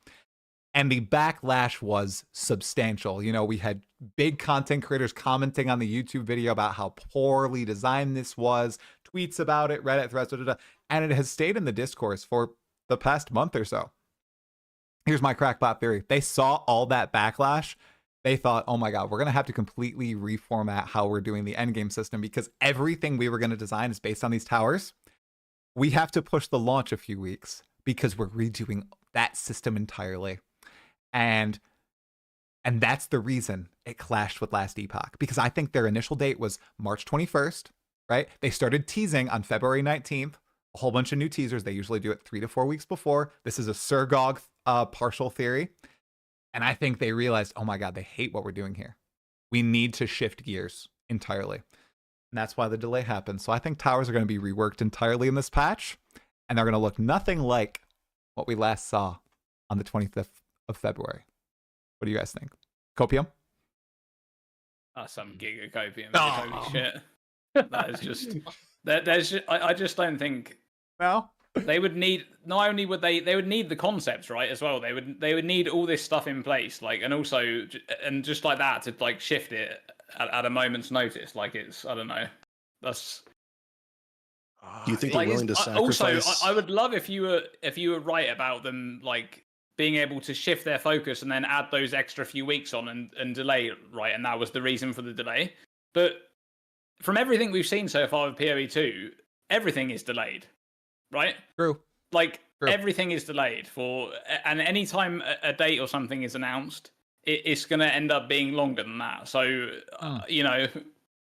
And the backlash was substantial. You know, we had big content creators commenting on the YouTube video about how poorly designed this was, tweets about it, Reddit threads, and it has stayed in the discourse for the past month or so. Here's my crackpot theory. They saw all that backlash. They thought, oh my God, we're going to have to completely reformat how we're doing the endgame system because everything we were going to design is based on these towers. We have to push the launch a few weeks because we're redoing that system entirely. And that's the reason it clashed with last Epoch, because I think their initial date was March 21st, right? They started teasing on February 19th, a whole bunch of new teasers. They usually do it 3 to 4 weeks before. This is a Surgog a partial theory. And I think they realized, oh my God, they hate what we're doing here. We need to shift gears entirely. And that's why the delay happened. So I think towers are going to be reworked entirely in this patch. And they're going to look nothing like what we last saw on the 25th of February. What do you guys think? Copium? That's some giga copium. Holy shit. That is just... I just don't think... No? They would need... Not only would they would need the concepts, right, as well. They would need all this stuff in place. Like, and also... And just like that, to like shift it at a moment's notice. Like, it's... I don't know. That's... Do you think they're willing to sacrifice? Also, I would love if you were right about them, like being able to shift their focus and then add those extra few weeks on and delay, right? And that was the reason for the delay. But from everything we've seen so far with PoE2, everything is delayed, right? True. Like everything is delayed and anytime a date or something is announced, it's going to end up being longer than that. So you know.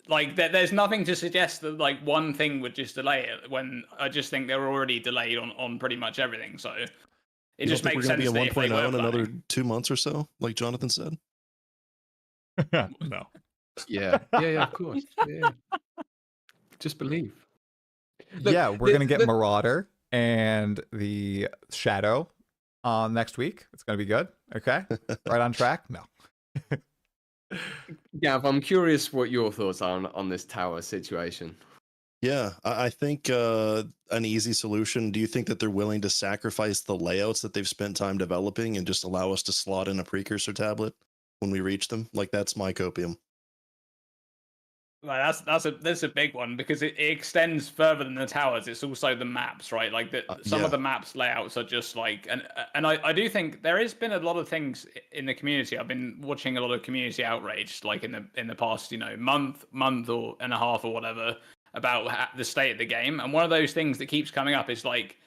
Like, there's nothing to suggest that, like, one thing would just delay it when I just think they're already delayed on pretty much everything. So it just makes sense. We're going to be a 1.0 in another planning. 2 months or so, like Jonathan said. No. Yeah, of course. Yeah. Just believe. Look, yeah, we're going to get Marauder and the Shadow next week. It's going to be good. Okay. Right on track? No. Gav, I'm curious what your thoughts are on this tower situation. Yeah, I think an easy solution. Do you think that they're willing to sacrifice the layouts that they've spent time developing and just allow us to slot in a precursor tablet when we reach them? Like, that's my copium. Like that's a big one because it extends further than the towers. It's also the maps, right? Like some of the maps layouts are just like, and I do think there has been a lot of things in the community. I've been watching a lot of community outrage, like in the past, month or and a half or whatever, about the state of the game. And one of those things that keeps coming up is like,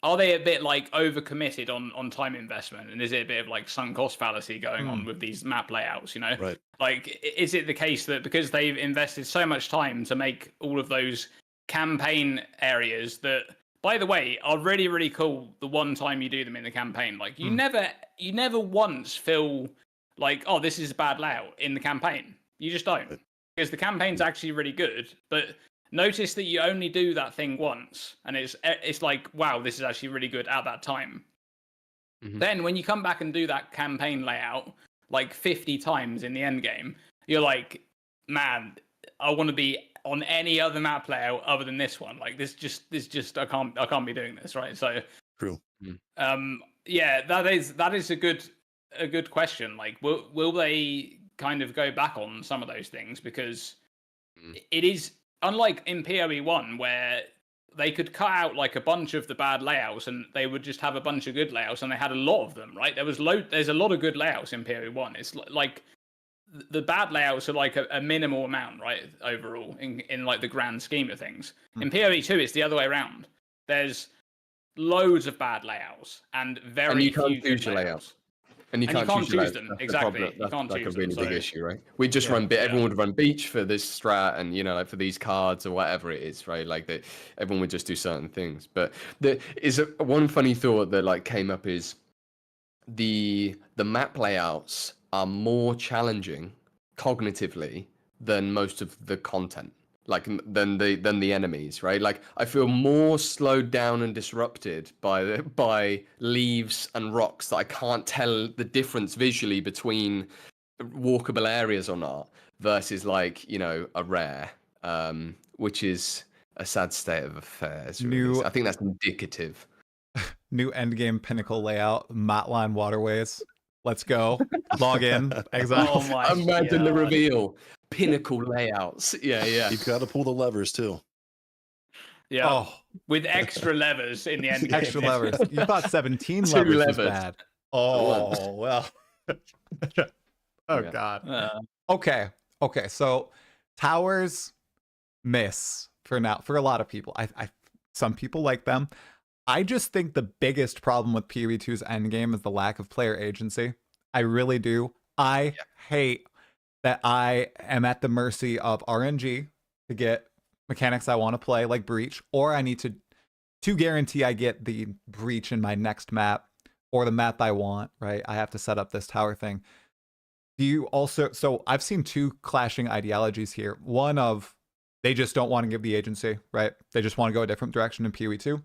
are they a bit like overcommitted on time investment? And is it a bit of like sunk cost fallacy going on with these map layouts, Right. Like, is it the case that because they've invested so much time to make all of those campaign areas that, by the way, are really, really cool the one time you do them in the campaign, like you never once feel like, oh, this is a bad layout in the campaign. You just don't. Because the campaign's actually really good, but notice that you only do that thing once, and it's like, wow, this is actually really good at that time. Mm-hmm. Then when you come back and do that campaign layout like 50 times in the end game, you're like, man, I want to be on any other map layout other than this one. Like this just I can't be doing this, right? So true. Yeah, that is a good question. Like, will they kind of go back on some of those things, because it is. Unlike in PoE1, where they could cut out like a bunch of the bad layouts and they would just have a bunch of good layouts, and they had a lot of them, right? There's a lot of good layouts in PoE1. It's like the bad layouts are like a minimal amount, right? Overall, in like the grand scheme of things. In PoE2, it's the other way around. There's loads of bad layouts and very few good layouts. And you can't choose them. That's exactly. That's like a really big issue, right? We just everyone would run beach for this strat, and like for these cards or whatever it is, right? Like everyone would just do certain things. But there is one funny thought that like came up is the map layouts are more challenging cognitively than most of the content, like than the enemies, right? Like I feel more slowed down and disrupted by leaves and rocks that I can't tell the difference visually between walkable areas or not, versus like a rare, which is a sad state of affairs. Really. I think that's indicative. New endgame pinnacle layout, Matline waterways. Let's go. Log in. Exile. Oh my Imagine the reveal. Pinnacle layouts. Yeah. You've got to pull the levers too. Yeah. Oh. With extra levers in the end game. Extra levers. You thought 17 levers was bad. Oh, well. Oh, God. Okay. So towers miss for now, for a lot of people. Some people like them. I just think the biggest problem with PoE2's endgame is the lack of player agency. I really do. I hate that I am at the mercy of RNG to get mechanics I want to play, like Breach, or I need to guarantee I get the Breach in my next map or the map I want, right? I have to set up this tower thing. Do you also, so I've seen two clashing ideologies here. One of they just don't want to give the agency, right? They just want to go a different direction in PoE 2.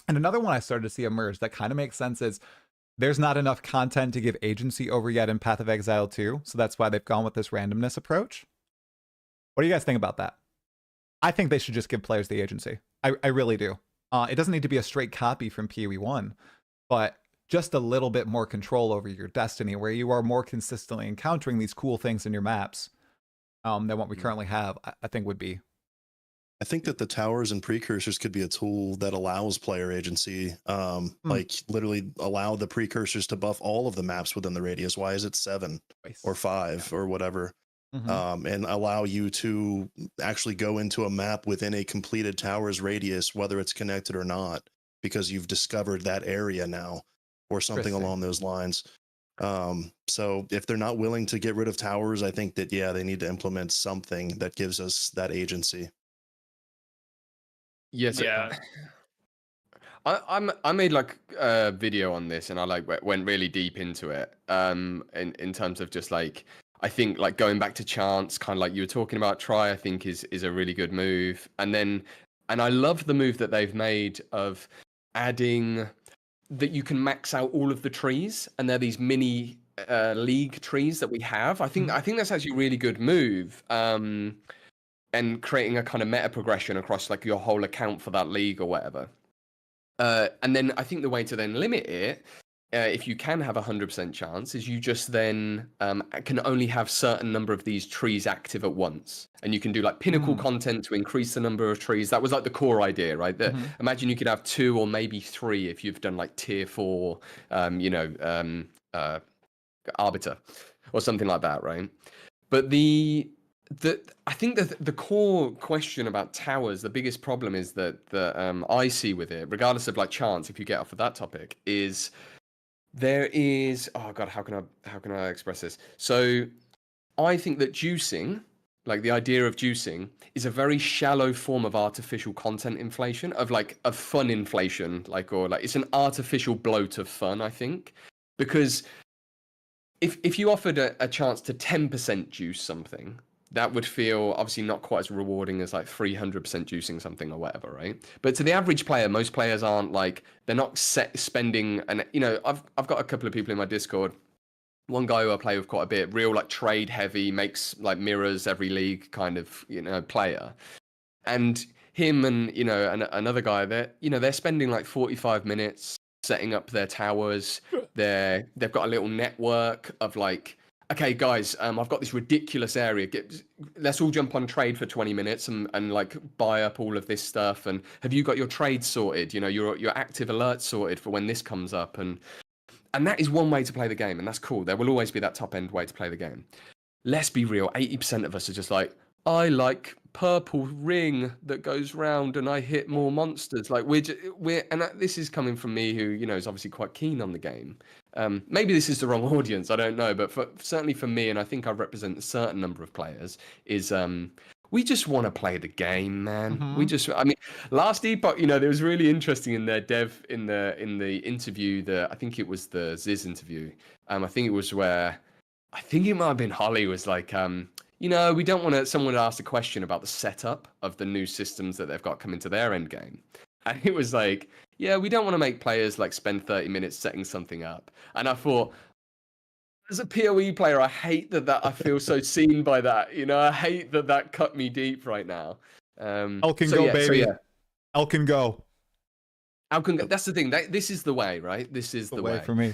And another one I started to see emerge that kind of makes sense is there's not enough content to give agency over yet in Path of Exile 2. So that's why they've gone with this randomness approach. What do you guys think about that? I think they should just give players the agency. I really do. It doesn't need to be a straight copy from PoE 1, but just a little bit more control over your destiny, where you are more consistently encountering these cool things in your maps than what we currently have, I think would be. I think that the towers and precursors could be a tool that allows player agency, like literally allow the precursors to buff all of the maps within the radius. Why is it 7 or 5 or whatever? And allow you to actually go into a map within a completed tower's radius, whether it's connected or not, because you've discovered that area now or something along those lines. So if they're not willing to get rid of towers, I think that, yeah, they need to implement something that gives us that agency. Yes. Yeah. I made like a video on this, and I like went really deep into it. In terms of just like, I think like going back to chance, kind of like you were talking about, try, I think is a really good move. And I love the move that they've made of adding that you can max out all of the trees, and they're these mini league trees that we have. I think that's actually a really good move. And creating a kind of meta progression across like your whole account for that league or whatever. And then I think the way to then limit it, if you can have 100% chance, is you just then can only have certain number of these trees active at once. And you can do like pinnacle content to increase the number of trees. That was like the core idea, right? Imagine you could have 2 or maybe 3 if you've done like tier 4, arbiter or something like that, right? But I think that the core question about towers, the biggest problem is that I see with it, regardless of like chance, if you get off of that topic, is there is, oh god, how can I express this? So I think that juicing, like the idea of juicing, is a very shallow form of artificial content inflation, of fun inflation, or it's an artificial bloat of fun, I think, because if you offered a chance to 10% juice something, that would feel obviously not quite as rewarding as like 300% juicing something or whatever, right? But to the average player, most players aren't like, they're not spending, and I've got a couple of people in my Discord. One guy who I play with quite a bit, real like trade heavy, makes like mirrors every league kind of player, and him and another guy, they're spending like 45 minutes setting up their towers. They've got a little network of like, okay, guys, I've got this ridiculous area. Let's all jump on trade for 20 minutes and like buy up all of this stuff. And have you got your trade sorted? Your active alert sorted for when this comes up. And that is one way to play the game, and that's cool. There will always be that top end way to play the game. Let's be real. 80% of us are just like, I like purple ring that goes round and I hit more monsters. Like this is coming from me who, is obviously quite keen on the game. Maybe this is the wrong audience, I don't know, but certainly for me, and I think I represent a certain number of players, is we just want to play the game, man. Last Epoch, it was really interesting in their dev in the interview, I think it was the Ziz interview. I think it was where, I think it might have been Holly was like, we don't want someone to ask a question about the setup of the new systems that they've got coming to their end game. And it was like, yeah, we don't want to make players like spend 30 minutes setting something up. And I thought, as a PoE player, I hate that I feel so seen by that. I hate that cut me deep right now. Elkin go, baby. Elkin go. Elkin go. That's the thing. This is the way, right? This is the way for me.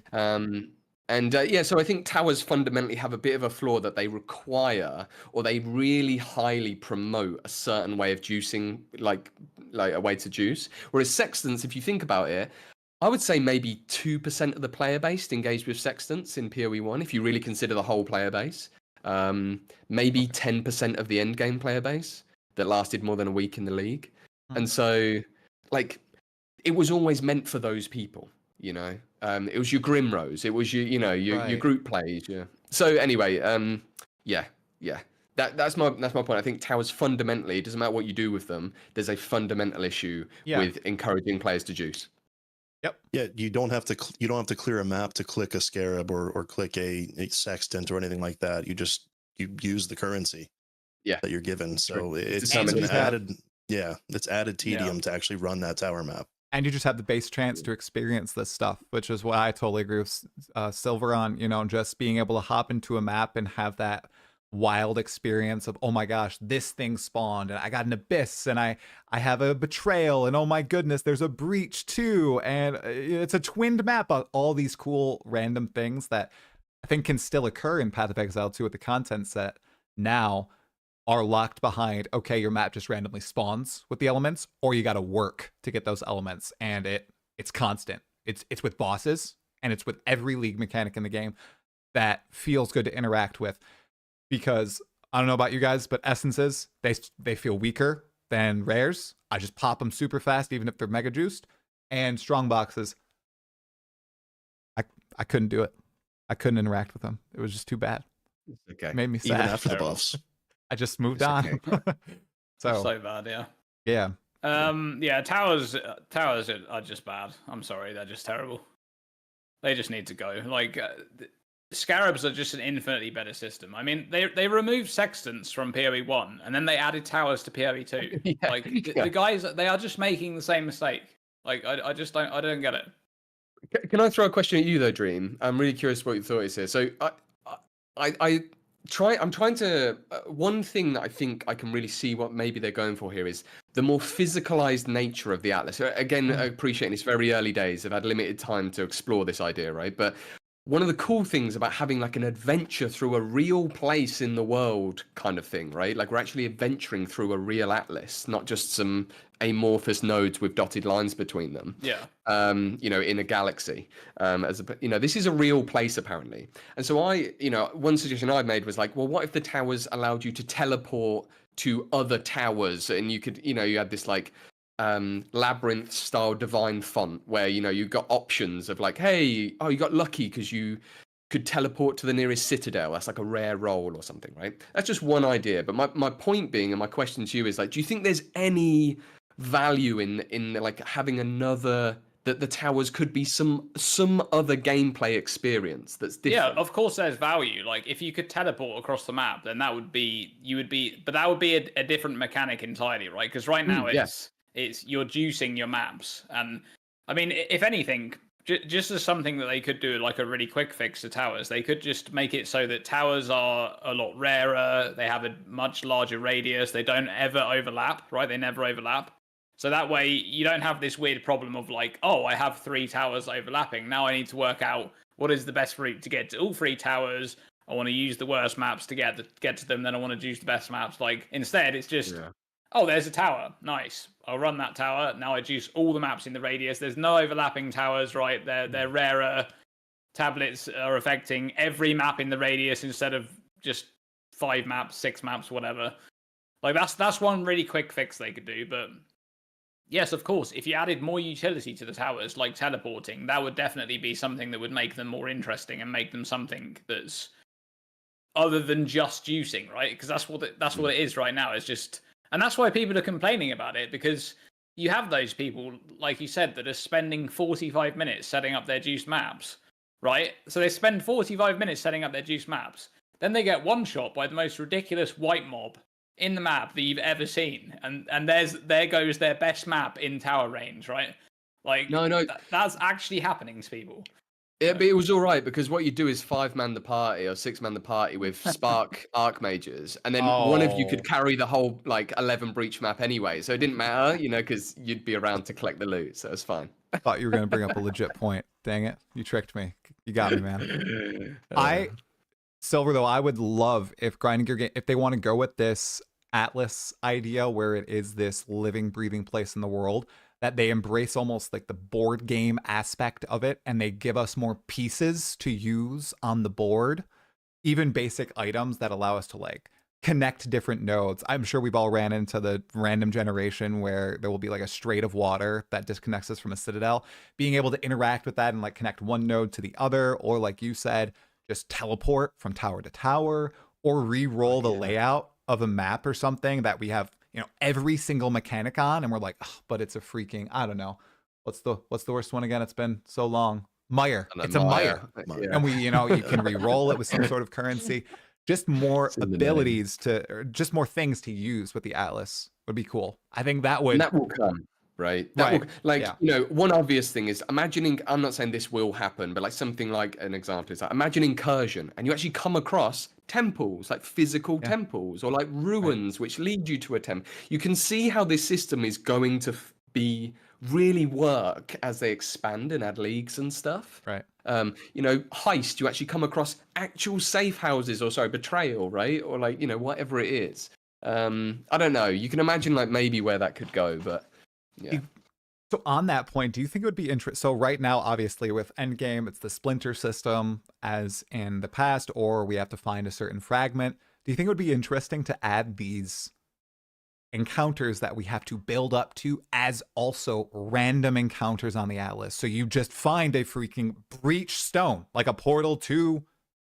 So I think towers fundamentally have a bit of a flaw that they require, or they really highly promote a certain way of juicing, like a way to juice. Whereas sextants, if you think about it, I would say maybe 2% of the player base engaged with sextants in PoE 1, if you really consider the whole player base. Maybe 10% of the end game player base that lasted more than a week in the league. And so, like, it was always meant for those people. It was your Grimrose, it was your group plays, yeah. So anyway, that's my point. I think towers fundamentally, it doesn't matter what you do with them, there's a fundamental issue with encouraging players to juice. Yep. Yeah, you don't have to clear a map to click a scarab or click a sextant or anything like that. You use the currency that you're given. So it's an added it's added tedium to actually run that tower map. And you just have the base chance to experience this stuff, which is why I totally agree with Sylver on, you know, just being able to hop into a map and have that wild experience of, oh my gosh, this thing spawned and I got an abyss and I have a betrayal and oh my goodness, there's a breach too. And it's a twinned map of all these cool random things that I think can still occur in Path of Exile 2 with the content set now are locked behind, okay, your map just randomly spawns with the elements, or you got to work to get those elements, and it's constant. It's with bosses, and it's with every league mechanic in the game that feels good to interact with, because I don't know about you guys, but essences, they feel weaker than rares. I just pop them super fast, even if they're mega juiced, and strong boxes, I couldn't do it. I couldn't interact with them. It was just too bad. Okay. It made me sad. Even after the buffs. I just moved on. Okay. So bad, yeah. Yeah, towers are just bad. I'm sorry, they're just terrible. They just need to go. Like, scarabs are just an infinitely better system. I mean, they removed sextants from PoE 1, and then they added towers to PoE 2. Like, the guys, they are just making the same mistake. Like, I don't get it. Can I throw a question at you though, Dream? I'm really curious what your thought is here. So I'm trying to one thing that I think I can really see what maybe they're going for here is the more physicalized nature of the Atlas. Again, appreciating it's very early days. I've had limited time to explore this idea, right? But one of the cool things about having like an adventure through a real place in the world kind of thing, right? Like we're actually adventuring through a real Atlas, not just some amorphous nodes with dotted lines between them. Yeah. You know, in a galaxy. This is a real place apparently. And so one suggestion I made was like, well, what if the towers allowed you to teleport to other towers, and you could, you had this like labyrinth style divine font where you got options of like, hey, you got lucky because you could teleport to the nearest citadel. That's like a rare role or something, right? That's just one idea. But my point being, and my question to you is like, do you think there's any value in like having another, that the towers could be some other gameplay experience that's different? Yeah, of course there's value. Like if you could teleport across the map, then that would be a different mechanic entirely, right? Because right now it's you're juicing your maps. And I mean, if anything, just as something that they could do, like a really quick fix to towers, they could just make it so that towers are a lot rarer. They have a much larger radius. They don't ever overlap, right? They never overlap. So that way you don't have this weird problem of like, oh, I have 3 towers overlapping. Now I need to work out what is the best route to get to all 3 towers. I want to use the worst maps to get to them. Then I want to use the best maps. Like instead, it's just, oh, there's a tower. Nice. I'll run that tower. Now I juice all the maps in the radius. There's no overlapping towers, right? They're rarer. Tablets are affecting every map in the radius instead of just 5 maps, 6 maps, whatever. Like that's one really quick fix they could do. But yes, of course, if you added more utility to the towers, like teleporting, that would definitely be something that would make them more interesting and make them something that's other than just juicing, right? Because that's what it is right now. It's just, and that's why people are complaining about it, because you have those people, like you said, that are spending 45 minutes setting up their juiced maps, right? So they spend 45 minutes setting up their juiced maps. Then they get one shot by the most ridiculous white mob in the map that you've ever seen, and there goes their best map in tower range, right? Like that's actually happening to people. Yeah, but it was all right because what you do is 5-man the party or 6-man the party with Spark Archmages, and then one of you could carry the whole like 11 breach map anyway, so it didn't matter, because you'd be around to collect the loot, so it's fine. I thought you were going to bring up a legit point. Dang it, you tricked me. You got me, man. Sylver, though, I would love if grinding gear game, if they want to go with this Atlas idea where it is this living, breathing place in the world, that they embrace almost like the board game aspect of it, and they give us more pieces to use on the board, even basic items that allow us to like connect different nodes. I'm sure we've all ran into the random generation where there will be like a strait of water that disconnects us from a citadel. Being able to interact with that and like connect one node to the other, or like you said, just teleport from tower to tower, or re-roll the layout of a map or something that we have, every single mechanic on, and we're like, oh, but it's a freaking, I don't know, what's the worst one again? It's been so long. Mire. And It's a mire. Yeah. And we, you know, you can re-roll it with some sort of currency. Just more It's in the abilities to, or just more things to use with the Atlas would be cool. I think that would. And that will come, right? That Right, will, like, yeah. you know, one obvious thing is imagining, I'm not saying this will happen, but like something like an example is like imagine incursion and you actually come across temples, like physical temples or like ruins which lead you to a temple. You can see how this system is going to be really work as they expand and add leagues and stuff. Right. You know, heist, you actually come across actual safe houses or sorry, betrayal, right? Or like, you know, whatever it is. I don't know. You can imagine like maybe where that could go, but yeah. So on that point, do you think it would be interesting? So right now, obviously with Endgame, it's the splinter system as in the past, or we have to find a certain fragment. Do you think it would be interesting to add these encounters that we have to build up to as also random encounters on the Atlas? So you just find a freaking breach stone, like a portal to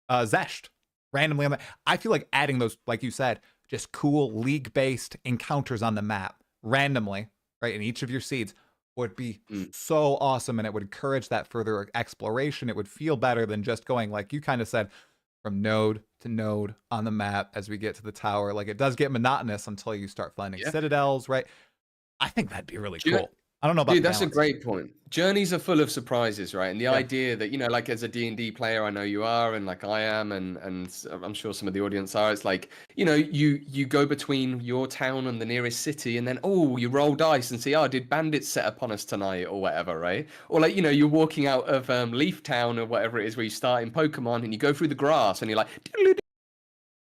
Zesht, randomly on the. I feel like adding those, like you said, just cool league-based encounters on the map randomly, right, in each of your seeds would be so awesome, and it would encourage that further exploration. It would feel better than just going, like you kind of said, from node to node on the map as we get to the tower. Like, it does get monotonous until you start finding citadels, right? I think that'd be really cool. I don't know about Dude, that's balance. a great point. Journeys are full of surprises, right? And the idea that, you know, like as a D&D player, I know you are, and like I am, and I'm sure some of the audience are. It's like, you know, you go between your town and the nearest city, and then, oh, you roll dice and see, oh, did bandits set upon us tonight or whatever, right? Or like, you know, you're walking out of Leaf Town or whatever it is where you start in Pokemon, and you go through the grass, and you're like,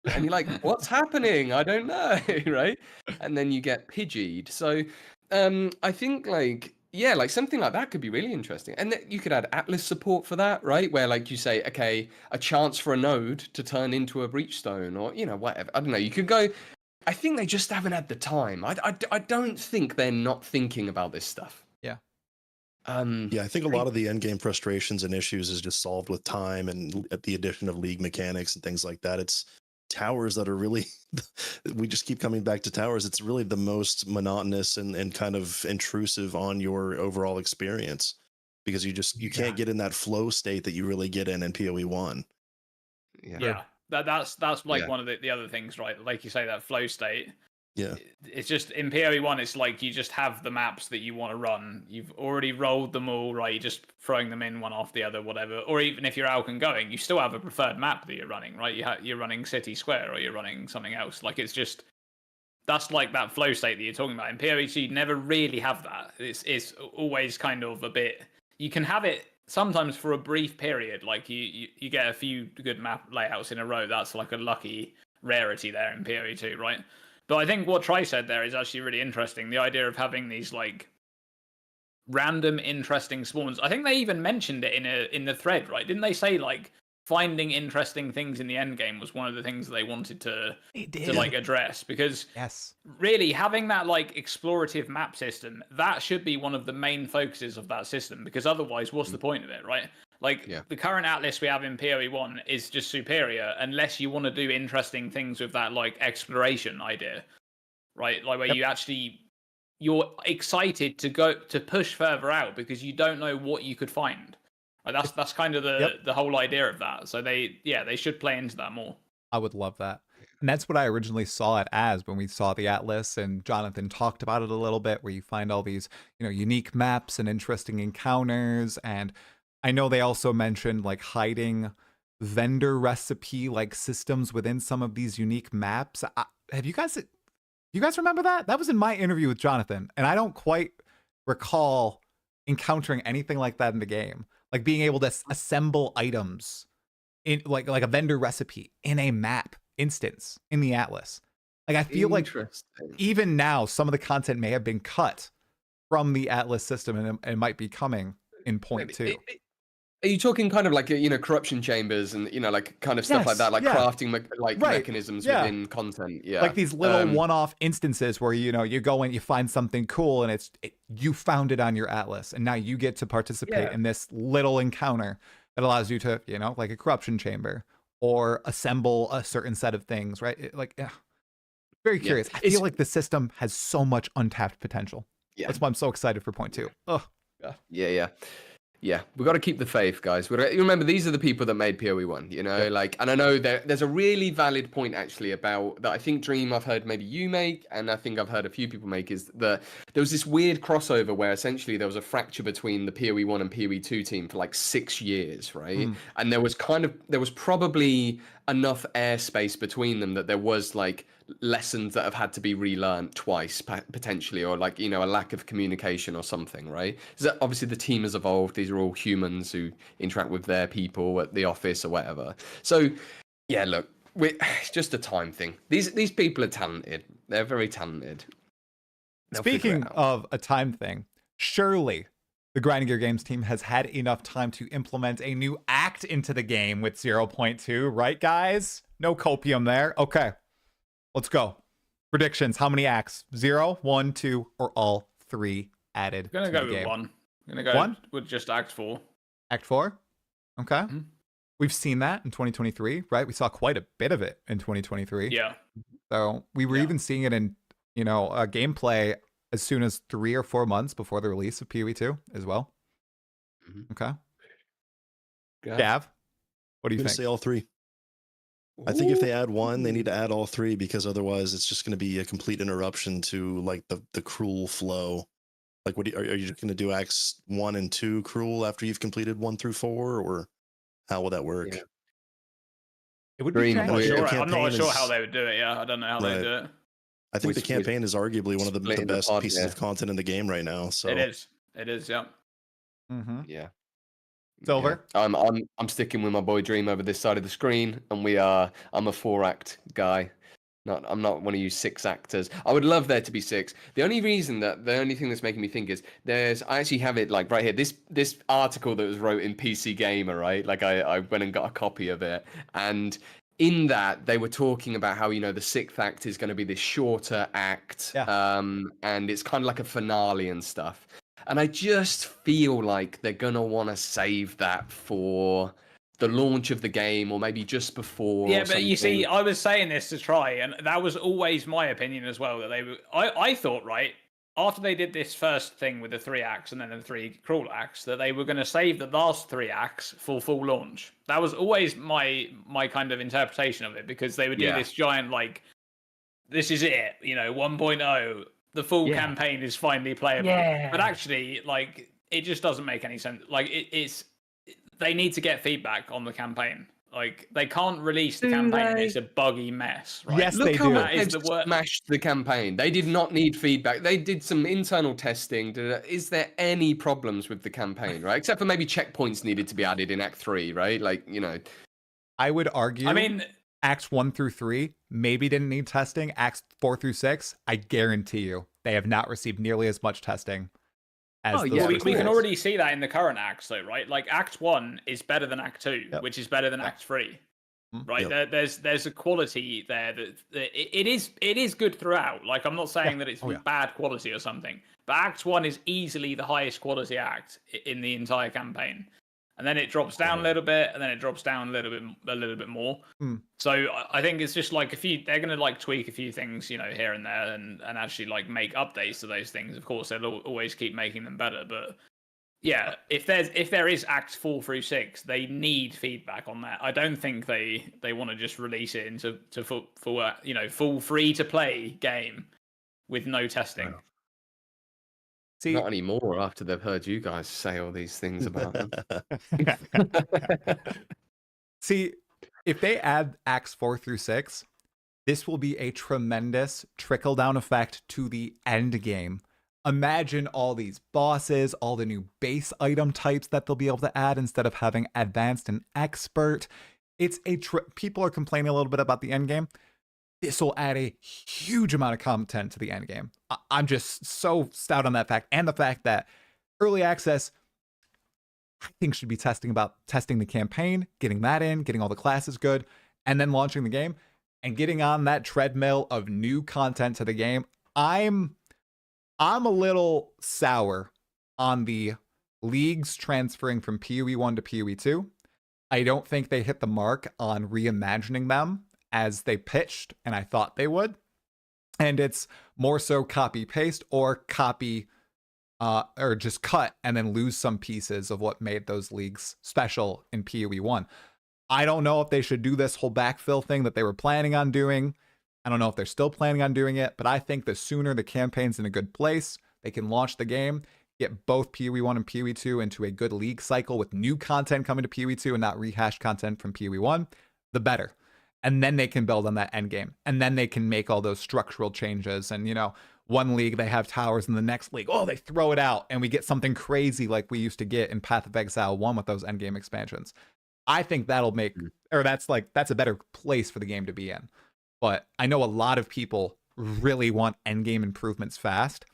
and you're like, what's happening? I don't know, right? And then you get Pidgey'd. So I think like, yeah, like something like that could be really interesting. And you could add Atlas support for that, right? Where like you say, okay, a chance for a node to turn into a breachstone or, you know, whatever. I don't know. You could go, I think they just haven't had the time. I don't think they're not thinking about this stuff. Yeah. Yeah, I think a lot of the end game frustrations and issues is just solved with time and at the addition of league mechanics and things like that. It's towers that are really, we just keep coming back to towers. It's really the most monotonous and kind of intrusive on your overall experience because you can't get in that flow state that you really get in PoE 1. Yeah. That's like one of the other things, right? Like you say, that flow state. Yeah. It's just in PoE 1, it's like you just have the maps that you want to run. You've already rolled them all, right? You're just throwing them in one off the other, whatever. Or even if you're out and going, you still have a preferred map that you're running, right? You're running City Square or you're running something else. Like, it's just, that's like that flow state that you're talking about. In PoE 2, you never really have that. It's always kind of a bit, you can have it sometimes for a brief period. Like you get a few good map layouts in a row. That's like a lucky rarity there in PoE 2, right? But I think what Tri said there is actually really interesting. The idea of having these like random interesting spawns. I think they even mentioned it in the thread, right? Didn't they say like finding interesting things in the end game was one of the things that they wanted to like address? Because really having that like explorative map system, that should be one of the main focuses of that system, because otherwise what's the point of it, right? Like the current Atlas we have in PoE 1 is just superior unless you want to do interesting things with that like exploration idea, right? Like where you're excited to go to push further out because you don't know what you could find. Like that's kind of the whole idea of that. So they should play into that more. I would love that. And that's what I originally saw it as when we saw the Atlas, and Jonathan talked about it a little bit, where you find all these, you know, unique maps and interesting encounters. And I know they also mentioned like hiding vendor recipe like systems within some of these unique maps. You guys remember that? That was in my interview with Jonathan, and I don't quite recall encountering anything like that in the game. Like being able to assemble items in like a vendor recipe in a map instance in the Atlas. Like I feel like even now some of the content may have been cut from the Atlas system, and it might be coming in point 2. Are you talking kind of like, you know, corruption chambers and, you know, like kind of stuff like that, like crafting mechanisms within content? Yeah. Like these little one-off instances where, you know, you go and you find something cool and you found it on your Atlas, and now you get to participate in this little encounter that allows you to, you know, like a corruption chamber or assemble a certain set of things, right? Very curious. I feel like the system has so much untapped potential. Yeah. That's why I'm so excited for point 2. Ugh. Yeah, we got to keep the faith, guys. You remember, these are the people that made PoE1, you know, like, and I know there's a really valid point actually about that. I think Dream, I've heard maybe you make, and I think I've heard a few people make, is that there was this weird crossover where essentially there was a fracture between the PoE1 and PoE2 team for like 6 years, right? And there was probably enough airspace between them that there was like lessons that have had to be relearned twice potentially, or like, you know, a lack of communication or something, right? So obviously the team has evolved. These are all humans who interact with their people at the office or whatever. So yeah, look, it's just a time thing. These people are talented. They're very talented. Speaking of a time thing, surely the Grinding Gear Games team has had enough time to implement a new act into the game with 0.2, right, guys? No copium there. Okay. Let's go. Predictions. How many acts? 0, 1, 2, or all 3 added? I'm gonna go with 1. I'm gonna go with just Act 4. Act 4? Okay. We've seen that in 2023, right? We saw quite a bit of it in 2023. Yeah. So we were even seeing it in, you know, gameplay as soon as 3 or 4 months before the release of PoE2 as well. Okay. Gav, what do you think? Say all 3. I think if they add 1, they need to add all 3, because otherwise it's just going to be a complete interruption to like the cruel flow. Like, what are you just going to do acts 1 and 2 cruel after you've completed 1 through 4, or how will that work? Yeah. It would be I'm not sure how they would do it. Yeah, I don't know how they would do it. I think the campaign is arguably one of the best pieces of content in the game right now. So it is. Yeah. Yeah. Sylver? Yeah. I'm sticking with my boy Dream over this side of the screen, and I'm a 4-act guy. I'm not one of you 6 actors. I would love there to be 6. The only thing that's making me think is I actually have it like right here. This article that was wrote in PC Gamer, right? Like I went and got a copy of it, and in that they were talking about how, you know, the 6th act is going to be this shorter act, and it's kind of like a finale and stuff. And I just feel like they're going to want to save that for the launch of the game, or maybe just before. Yeah, but you see, I was saying this to try, and that was always my opinion as well, that they were, I thought, right, after they did this first thing with the 3 acts and then the 3 cruel acts, that they were going to save the last 3 acts for full launch. That was always my kind of interpretation of it, because they would do this giant, like, this is it, you know, 1.0, the full campaign is finally playable. But actually, like, it just doesn't make any sense. Like, they need to get feedback on the campaign. Like, they can't release the campaign and it's a buggy mess, right? Yes, Look they how do. much they've smashed the campaign. They did not need feedback. They did some internal testing. Is there any problems with the campaign, right? Except for maybe checkpoints needed to be added in Act 3, right? Like, you know. I would argue, I mean, Acts 1 through 3 maybe didn't need testing. Acts 4 through 6, I guarantee you, they have not received nearly as much testing. We can already see that in the current acts, though, right? Like, Act 1 is better than Act 2, which is better than Act 3, right? There's a quality there that it is good throughout. Like, I'm not saying that it's bad quality or something, but Act 1 is easily the highest quality act in the entire campaign, and then it drops down a little bit, and then it drops down a little bit more. So I think it's just like they're gonna like tweak a few things, you know, here and there, and actually like make updates to those things. Of course, they'll always keep making them better, but yeah, if there is Acts 4 through 6, they need feedback on that. I don't think they want to just release it into full free to play game with no testing. See, not anymore after they've heard you guys say all these things about them. See, if they add Acts 4 through 6, this will be a tremendous trickle-down effect to the end game. Imagine all these bosses, all the new base item types that they'll be able to add instead of having advanced and expert. It's people are complaining a little bit about the end game. This will add a huge amount of content to the end game. I'm just so stout on that fact, and the fact that early access, I think, should be testing the campaign, getting that in, getting all the classes good, and then launching the game and getting on that treadmill of new content to the game. I'm a little sour on the leagues transferring from PoE1 to PoE2. I don't think they hit the mark on reimagining them as they pitched, and I thought they would. And it's more so copy paste or copy or just cut and then lose some pieces of what made those leagues special in PoE 1. I don't know if they should do this whole backfill thing that they were planning on doing. I don't know if they're still planning on doing it, but I think the sooner the campaign's in a good place, they can launch the game, get both PoE 1 and PoE 2 into a good league cycle with new content coming to PoE 2 and not rehashed content from PoE 1, the better. And then they can build on that end game. And then they can make all those structural changes. And, one league, they have towers, in the next league, they throw it out, and we get something crazy like we used to get in Path of Exile 1 with those endgame expansions. I think that'll make, or that's a better place for the game to be in. But I know a lot of people really want endgame improvements fast.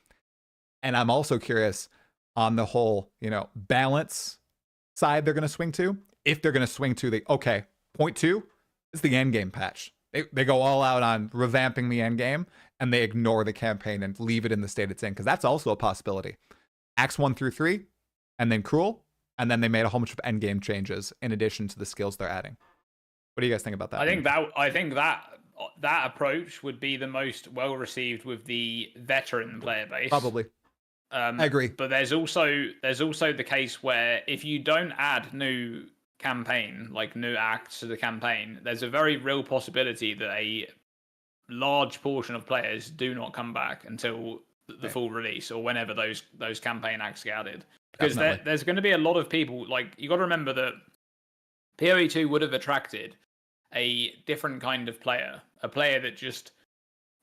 And I'm also curious on the whole, balance side they're going to swing to. If they're going to swing to point 2 is the endgame patch. They go all out on revamping the endgame, and they ignore the campaign and leave it in the state it's in, because that's also a possibility. Acts 1 through 3, and then Cruel, and then they made a whole bunch of endgame changes in addition to the skills they're adding. What do you guys think about that? I think that approach would be the most well received with the veteran player base. Probably. I agree. But there's also the case where if you don't add new campaign, like new acts to the campaign, there's a very real possibility that a large portion of players do not come back until the full release or whenever those campaign acts get added. Because there's going to be a lot of people, you got to remember that PoE 2 would have attracted a different kind of player, a player that just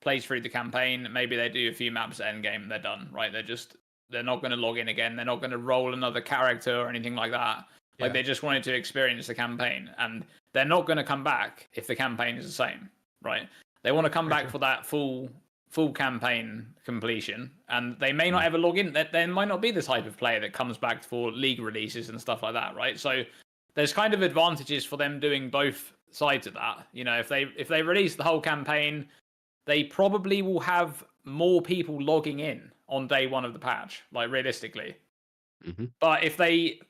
plays through the campaign. Maybe they do a few maps at endgame, they're done, right? They're not going to log in again. They're not going to roll another character or anything like that. They just wanted to experience the campaign, and they're not going to come back if the campaign is the same, right? They want to come back for that full campaign completion, and they may not ever log in. There might not be the type of player that comes back for league releases and stuff like that, right? So there's kind of advantages for them doing both sides of that. If they release the whole campaign, they probably will have more people logging in on day one of the patch, realistically. Mm-hmm. But if they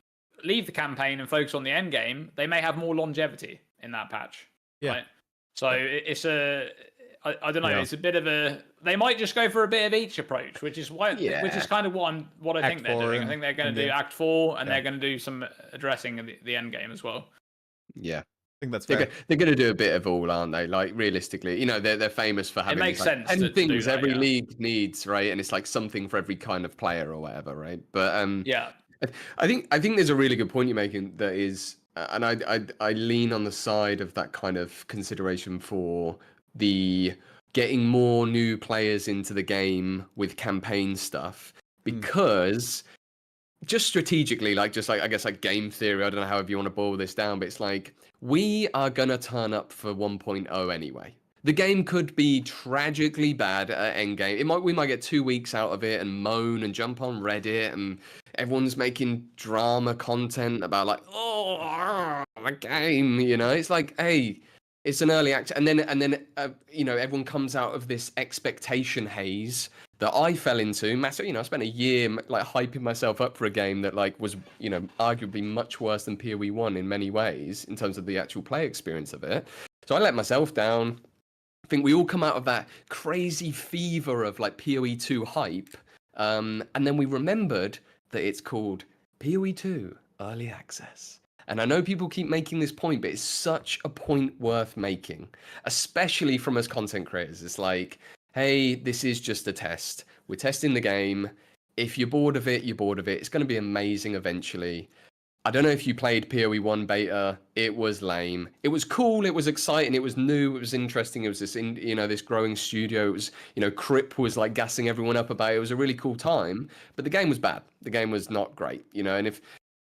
leave the campaign and focus on the end game, they may have more longevity in that patch. Yeah. Right? So it's I don't know. Yeah. It's a bit of they might just go for a bit of each approach, which is kind of what I think they're doing. I think they're going to do Act 4, and they're going to do some addressing the end game as well. Yeah. I think that's fair. They're going to do a bit of all, aren't they? Realistically, they're famous for having it makes sense 10 things that, every league needs, right? And it's something for every kind of player or whatever, right? But yeah, I think there's a really good point you're making. That is, and I lean on the side of that kind of consideration for the getting more new players into the game with campaign stuff, because just strategically, I guess game theory, I don't know however you want to boil this down, but it's we are gonna turn up for 1.0 anyway. The game could be tragically bad at endgame. We might get 2 weeks out of it and moan and jump on Reddit, and everyone's making drama content about the game. It's hey, it's an early act, and then everyone comes out of this expectation haze that I fell into. Massive, I spent a year hyping myself up for a game that was arguably much worse than PoE 1 in many ways in terms of the actual play experience of it. So I let myself down. I think we all come out of that crazy fever of PoE 2 hype, and then we remembered that it's called PoE 2 Early Access. And I know people keep making this point, but it's such a point worth making, especially from us content creators. It's hey, this is just a test. We're testing the game. If you're bored of it, you're bored of it. It's going to be amazing eventually. I don't know if you played PoE 1 beta. It was lame. It was cool. It was exciting. It was new. It was interesting. It was this growing studio. It was, Crip was gassing everyone up about it. It was a really cool time, but the game was bad. The game was not great,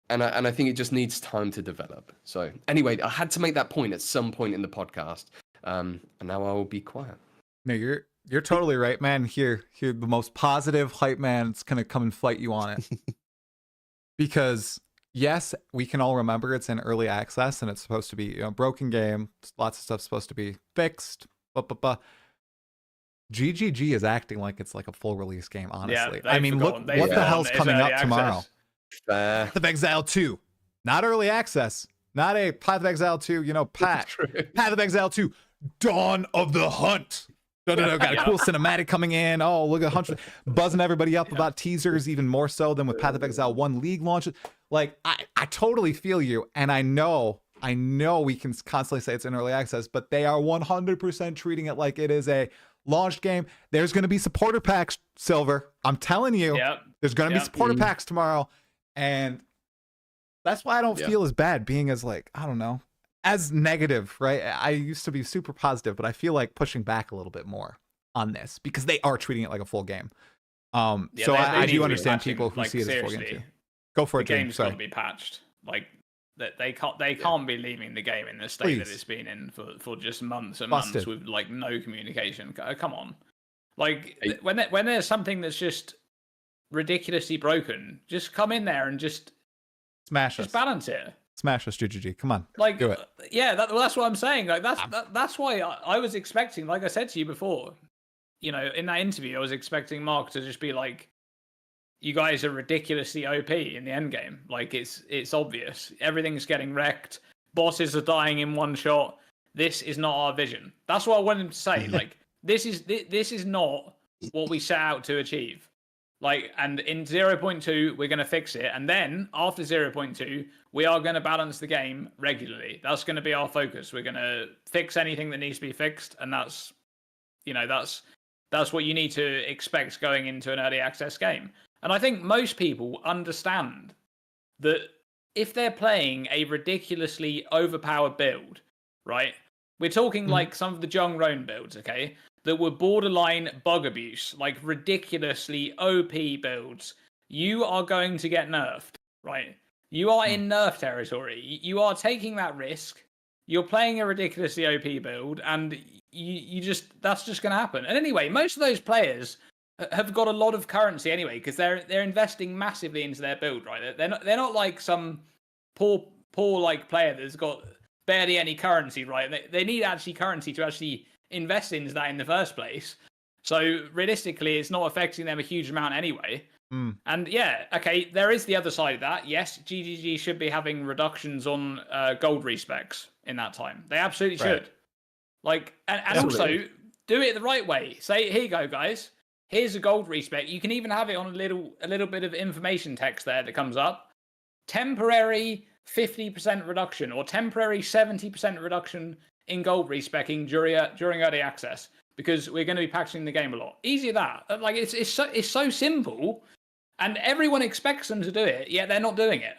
and I think it just needs time to develop. So anyway, I had to make that point at some point in the podcast. And now I will be quiet. No, you're totally right, man. Here, the most positive hype man is gonna come and fight you on it. Because yes, we can all remember it's in early access and it's supposed to be broken game. Lots of stuff's supposed to be fixed. GGG is acting like it's a full release game, honestly. Yeah, look what the hell's coming up tomorrow. Path of Exile 2. Not early access. Not a Path of Exile 2, Path of Exile 2. Dawn of the Hunt. No, got a cool cinematic coming in. Oh, look at Hunter buzzing everybody up about teasers, even more so than with Path of Exile 1 League launches. Like, I totally feel you, and I know we can constantly say it's in early access, but they are 100% treating it like it is a launched game. There's going to be supporter packs, Sylver. I'm telling you, there's going to be supporter packs tomorrow, and that's why I don't feel as bad being as, like, I don't know, as negative, right? I used to be super positive, but I feel like pushing back a little bit more on this because they are treating it like a full game. So I do understand people who see it as full game too. Go for it. The game's got to be patched. Like they can't be leaving the game in the state that it's been in for just months and months with like no communication. Come on, like when there's something that's just ridiculously broken, just come in there and just smash us. Just balance it. Smash us, GGG. Come on, like do it. Yeah, that's what I'm saying. Like that's why I was expecting, like I said to you before, you know, in that interview, I was expecting Mark to just be like, "You guys are ridiculously OP in the end game. Like it's obvious. Everything's getting wrecked. Bosses are dying in one shot. This is not our vision." That's what I wanted him to say. Like this is not what we set out to achieve. Like, and in 0.2, we're going to fix it. And then after 0.2, we are going to balance the game regularly. That's going to be our focus. We're going to fix anything that needs to be fixed. And that's, you know, that's what you need to expect going into an early access game. And I think most people understand that if they're playing a ridiculously overpowered build, right? We're talking like some of the Jung Roan builds, okay? That were borderline bug abuse, like ridiculously OP builds. You are going to get nerfed, right? You are in nerf territory. You are taking that risk. You're playing a ridiculously OP build, and you just that's just going to happen. And anyway, most of those players have got a lot of currency anyway because they're investing massively into their build, right? They're not like some poor like player that's got barely any currency, right? They need actually currency to actually invest into that in the first place. So realistically, it's not affecting them a huge amount anyway. And yeah, okay, there is the other side of that. Yes, GGG should be having reductions on gold respecs in that time. They absolutely should. Like, and also do it the right way. Say, here you go, guys. Here's a gold respec. You can even have it on a little bit of information text there that comes up. Temporary 50% reduction or temporary 70% reduction in gold respecking during early access because we're going to be patching the game a lot. Easy that. Like it's so simple, and everyone expects them to do it, yet they're not doing it.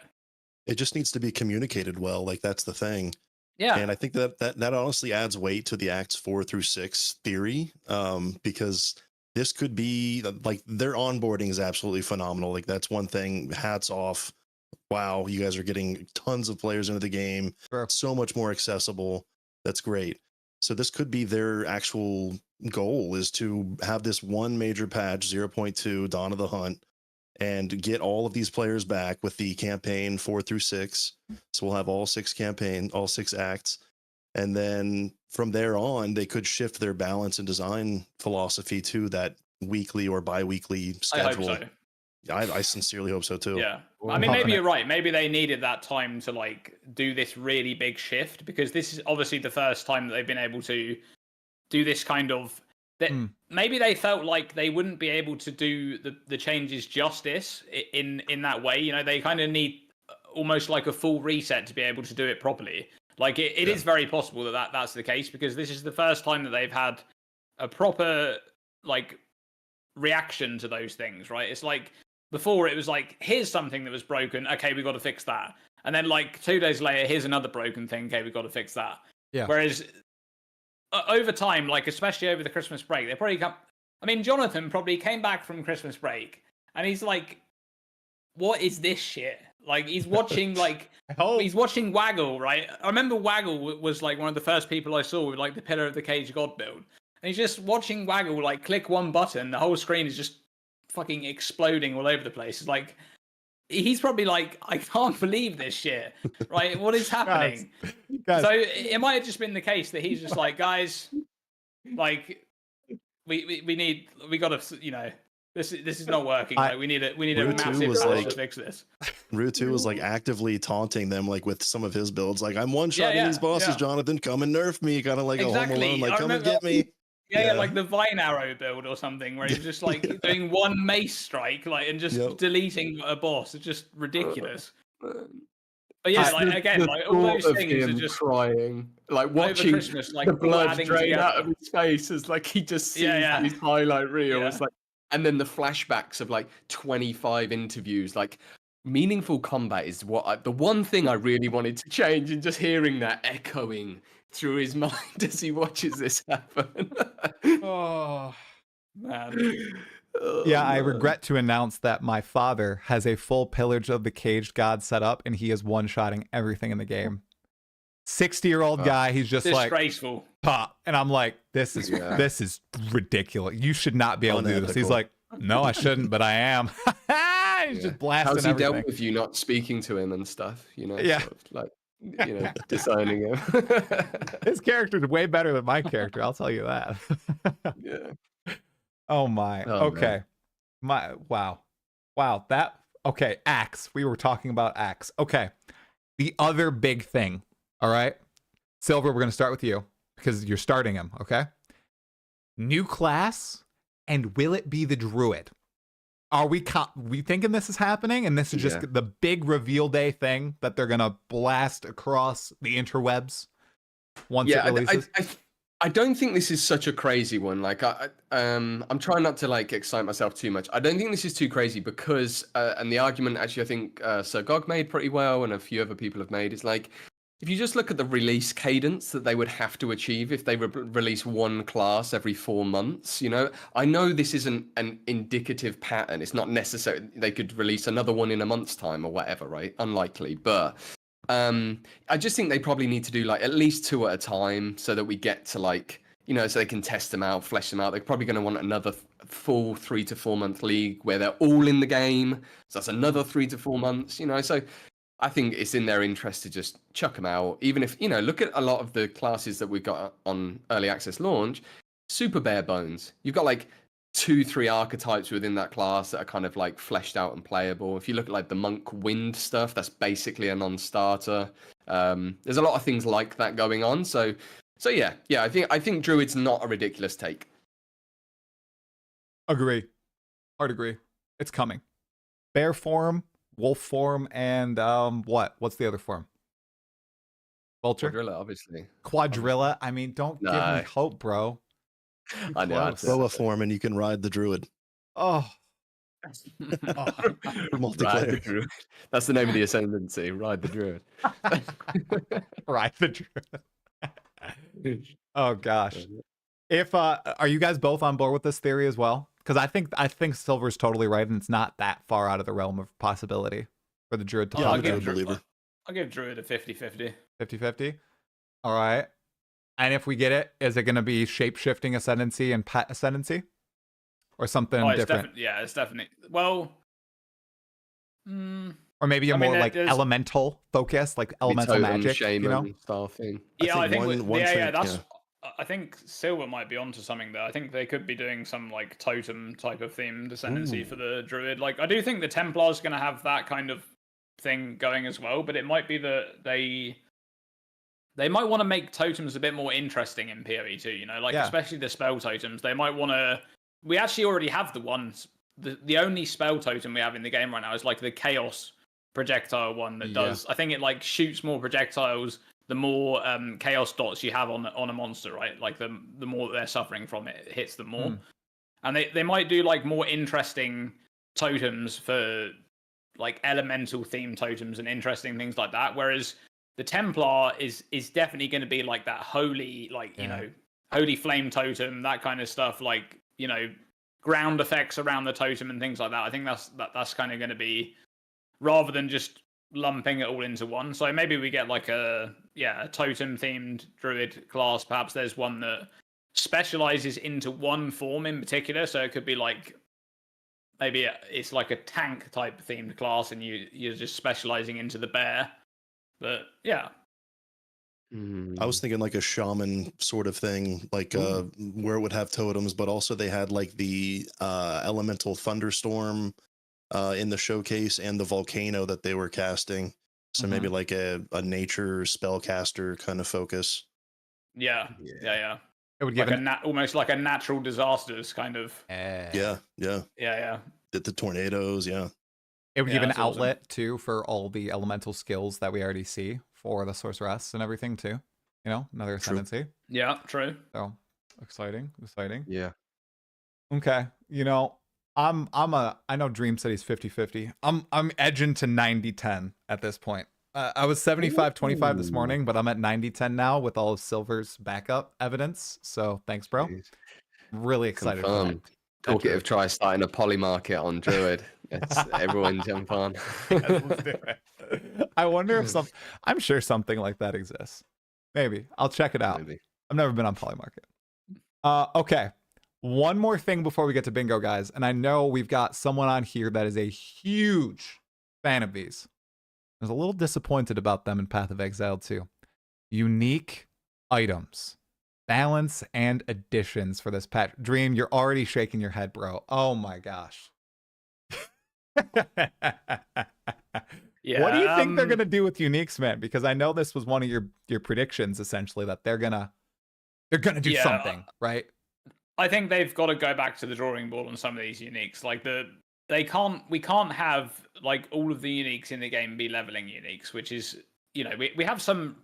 It just needs to be communicated well. Like that's the thing. Yeah. And I think that honestly adds weight to the acts 4 through 6 theory, because this could be like their onboarding is absolutely phenomenal. Like that's one thing. Hats off. Wow, you guys are getting tons of players into the game. Sure. So much more accessible. That's great. So this could be their actual goal is to have this one major patch, 0.2, Dawn of the Hunt, and get all of these players back with the campaign 4 through 6. So we'll have all 6 acts. And then from there on, they could shift their balance and design philosophy to that weekly or bi-weekly schedule. I hope so. I sincerely hope so too. Yeah. I mean, maybe you're right. Maybe they needed that time to like do this really big shift because this is obviously the first time that they've been able to do this kind of maybe they felt like they wouldn't be able to do the changes justice in that way. You know, they kind of need almost like a full reset to be able to do it properly. Like it is very possible that's the case because this is the first time that they've had a proper like reaction to those things, right? It's like before it was like, here's something that was broken. Okay, we got to fix that. And then like 2 days later, here's another broken thing. Okay, we got to fix that. Yeah. Whereas over time, like especially over the Christmas break, they probably come. I mean, Jonathan probably came back from Christmas break and he's like, "What is this shit?" Like he's watching he's watching Waggle, right? I remember Waggle was like one of the first people I saw with like the Pillar of the Cage God build. And he's just watching Waggle like click one button, the whole screen is just fucking exploding all over the place. It's like he's probably like, I can't believe this shit, right? What is happening? Guys. So it might have just been the case that he's just like, guys, like we gotta, you know, this is not working. Like, we need a massive patch to fix this. Rutu was like actively taunting them like with some of his builds, like I'm one-shotting these bosses, Jonathan, come and nerf me, kind of like a Home Alone, like come and get me. Yeah, like the Vine Arrow build or something, where he's just like doing one mace strike, like, and just deleting a boss. It's just ridiculous. But yeah, like again, like all those things are just crying, like over watching Christmas, like the all blood adding drain out together. of his face as like he just sees Yeah. these highlight reels, Yeah. like, and then the flashbacks of like 25 interviews, like meaningful combat is the one thing I really wanted to change, and just hearing that echoing through his mind as he watches this happen. Oh man. Yeah, I regret to announce that my father has a full Pillage of the Caged God set up, and he is one-shotting everything in the game. 60-year-old guy, he's just disgraceful. Like, pop, and I'm like, this is ridiculous. You should not be able to do this. He's like, no, I shouldn't, but I am. He's just blasting How's he everything. dealt with you not speaking to him and stuff? You know, Yeah. sort of like, you know, disowning him. His character's way better than my character. I'll tell you that. Yeah. Oh my. Okay. Man. Wow. That okay. Axe. We were talking about Axe. Okay. The other big thing. All right. Sylver, we're gonna start with you because you're starting him. Okay. New class, and will it be the druid? Are we thinking this is happening, and this is just the big reveal day thing that they're gonna blast across the interwebs once it releases? I don't think this is such a crazy one. Like I'm trying not to like excite myself too much. I don't think this is too crazy because and the argument actually I think Sir Gog made pretty well, and a few other people have made, is like, if you just look at the release cadence that they would have to achieve if they release one class every 4 months, you know, I know this isn't an indicative pattern. It's not necessary. They could release another one in a month's time or whatever, right? Unlikely, but I just think they probably need to do like at least 2 at a time so that we get to like, you know, so they can test them out, flesh them out. They're probably going to want another full 3 to 4 month league where they're all in the game. So that's another 3 to 4 months, you know. So I think it's in their interest to just chuck them out. Even if, you know, look at a lot of the classes that we've got on early access launch, super bare bones. You've got like 2-3 archetypes within that class that are kind of like fleshed out and playable. If you look at like the monk wind stuff, that's basically a non-starter. There's a lot of things like that going on. So yeah, I think druid's not a ridiculous take. Agree. Hard agree. It's coming. Bear form, wolf form, and what's the other form? Vulture? Quadrilla, obviously. Quadrilla. I mean, don't give me hope, bro. I know. Throw a form and you can ride the druid. Oh. Multiplayer. Ride the druid. That's the name of the ascendancy. Ride the druid. Ride the druid. Oh gosh. If are you guys both on board with this theory as well? Because I think Sylver's totally right, and it's not that far out of the realm of possibility for the druid to I'm a plug in. believer. I'll give druid a 50-50. 50-50. All right. And if we get it, is it going to be shape-shifting ascendancy and pet ascendancy? Or something different? It's definitely. Well... Or maybe more like elemental focus, like elemental magic, shaman, you know? Style thing. Yeah, I think I think Sylver might be onto something there. I think they could be doing some like totem type of themed ascendancy for the druid. Like, I do think the Templar's going to have that kind of thing going as well, but it might be that they might want to make totems a bit more interesting in PoE too, you know, like especially the spell totems. They might want to. We actually already have the ones. The only spell totem we have in the game right now is like the chaos projectile one that does. I think it like shoots more projectiles the more chaos dots you have on a monster, right? Like the more that they're suffering from it, it hits them more. And they might do like more interesting totems for like elemental themed totems and interesting things like that. Whereas the Templar is definitely going to be like that holy, like, you know, holy flame totem, that kind of stuff, like, you know, ground effects around the totem and things like that. I think that's kind of going to be, rather than just lumping it all into one. So maybe we get like a totem themed druid class. Perhaps there's one that specializes into one form in particular. So it could be like, maybe it's like a tank type themed class and you're just specializing into the bear. But yeah. I was thinking like a shaman sort of thing, like where it would have totems, but also they had like the elemental thunderstorm in the showcase and the volcano that they were casting. So maybe like a nature spellcaster kind of focus. Yeah. It would give like almost like a natural disasters kind of. Yeah. Yeah. The tornadoes, yeah. It would give an that's awesome. outlet too for all the elemental skills that we already see for the sorceress and everything too. You know, another ascendancy. Yeah, true. So exciting. Yeah. Okay. You know, I know Dream said he's 50-50. I'm edging to 90-10 at this point. I was 75-25 this morning, but I'm at 90-10 now with all of Sylver's backup evidence. So thanks, bro. Jeez. Really excited for that. Confirmed. Talkative try starting a poly market on Druid. It's everyone jump on. Yes, let's do it. I wonder if I'm sure something like that exists. Maybe. I'll check it out. Maybe. I've never been on Polymarket. Okay. One more thing before we get to bingo, guys. And I know we've got someone on here that is a huge fan of these. I was a little disappointed about them in Path of Exile too. Unique items. Balance and additions for this patch. Dream, you're already shaking your head, bro. Oh my gosh. Yeah. What do you think they're gonna do with uniques, man? Because I know this was one of your predictions, essentially, that they're gonna do something, right? I think they've got to go back to the drawing board on some of these uniques. Like we can't have like all of the uniques in the game be leveling uniques, which is, you know, we have some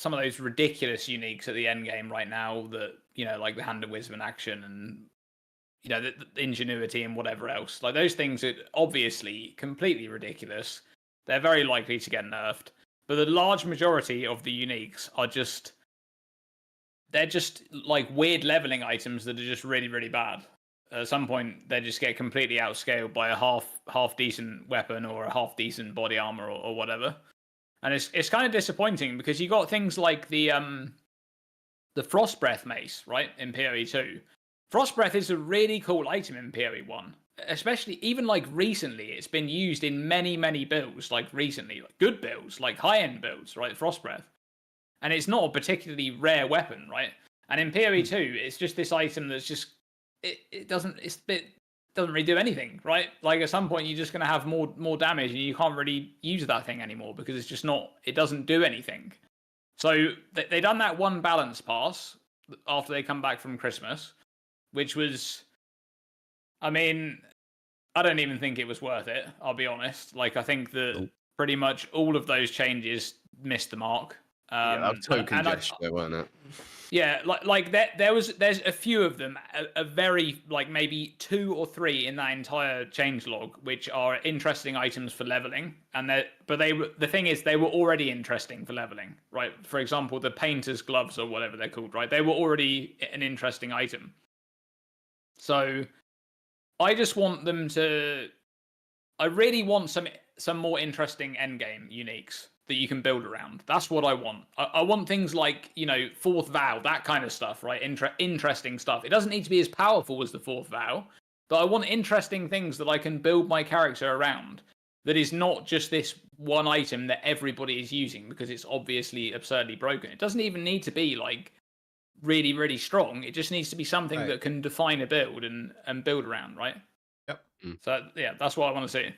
of those ridiculous uniques at the end game right now that, you know, like the Hand of Wisdom and Action and, you know, the ingenuity and whatever else. Like those things are obviously completely ridiculous. They're very likely to get nerfed. But the large majority of the uniques are they're just like weird leveling items that are just really, really bad. At some point, they just get completely outscaled by a half decent weapon or a half decent body armor or whatever. And it's kind of disappointing because you got things like the Frost Breath mace, right, in PoE 2. Frost Breath is a really cool item in PoE 1. Especially even like recently, it's been used in many builds, like recently, like good builds, like high-end builds, right? Frost Breath. And it's not a particularly rare weapon, right? And in PoE 2, it's just this item that's just it doesn't really do anything, right? Like at some point you're just gonna have more damage and you can't really use that thing anymore because it's just it doesn't do anything. So they done that one balance pass after they come back from Christmas, which was, I mean, I don't even think it was worth it, I'll be honest. Like I think that pretty much all of those changes missed the mark. That was token gesture, wasn't it? Yeah, there's a few of them, a very like maybe 2 or 3 in that entire changelog, which are interesting items for leveling, and the thing is they were already interesting for leveling, right? For example, the painter's gloves or whatever they're called, right? They were already an interesting item. So I just want them to. I really want some more interesting endgame uniques that you can build around. That's what I want. I want things like, you know, Fourth Vow, that kind of stuff, right? Interesting stuff. It doesn't need to be as powerful as the Fourth Vow, but I want interesting things that I can build my character around. That is not just this one item that everybody is using because it's obviously absurdly broken. It doesn't even need to be like really, really strong. It just needs to be something that can define a build and build around, right? Yep. So yeah, that's what I want to see.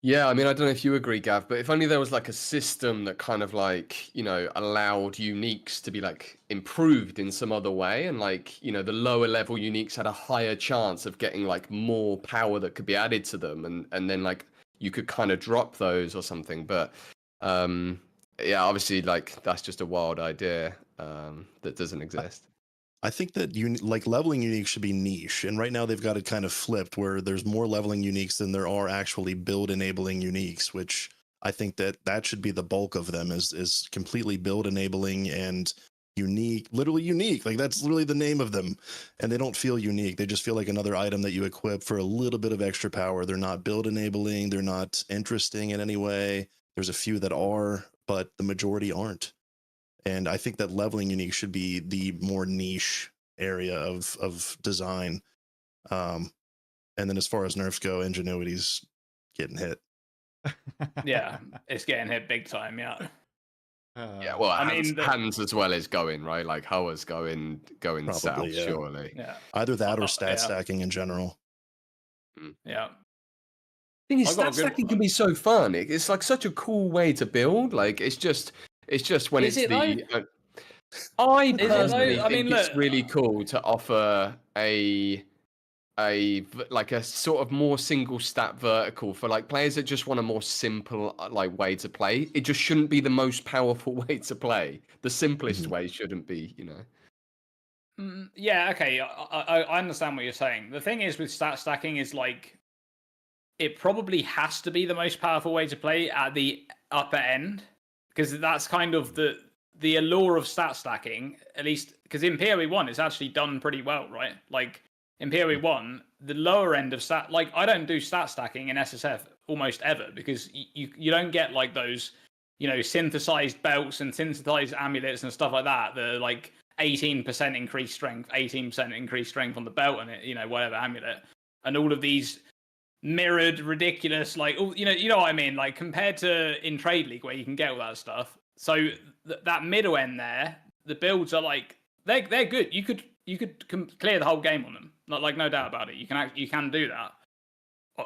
Yeah, I mean, I don't know if you agree, Gav, but if only there was like a system that kind of like, you know, allowed uniques to be like improved in some other way, and like, you know, the lower level uniques had a higher chance of getting like more power that could be added to them, and then like you could kind of drop those or something. But yeah, obviously like that's just a wild idea that doesn't exist. I think that like leveling uniques should be niche, and right now they've got it kind of flipped where there's more leveling uniques than there are actually build enabling uniques, which I think that should be the bulk of them is completely build enabling and unique, literally unique. Like that's literally the name of them, and they don't feel unique. They just feel like another item that you equip for a little bit of extra power. They're not build enabling. They're not interesting in any way. There's a few that are, but the majority aren't. And I think that leveling unique should be the more niche area of design. And then as far as nerfs go, ingenuity's getting hit. Yeah, it's getting hit big time. Yeah. Yeah, well, hands as well is going, right? Like Hoa's going probably, south, yeah. Surely. Yeah. Either that or stat stacking in general. Yeah. Thing is, stat stacking can be so fun. It's like such a cool way to build. Like it's just when is it's I Is it though? personally I think mean, it's look, really cool to offer like a sort of more single stat vertical for like players that just want a more simple like way to play. It just shouldn't be the most powerful way to play. The simplest way shouldn't be, you know. Yeah, okay, I understand what you're saying. The thing is with stat stacking is like it probably has to be the most powerful way to play at the upper end, because that's kind of the allure of stat stacking, at least because in PoE 1 it's actually done pretty well, right? Like in PoE 1, the lower end of stat, like I don't do stat stacking in SSF almost ever, because you don't get like those, you know, synthesized belts and synthesized amulets and stuff like that. The like 18% increased strength, 18% increased strength on the belt and it, you know, whatever amulet, and all of these mirrored ridiculous, like, you know what I mean, like compared to in Trade League where you can get all that stuff. So that middle end there, the builds are like they're good. You could clear the whole game on them, not like, no doubt about it. You can do that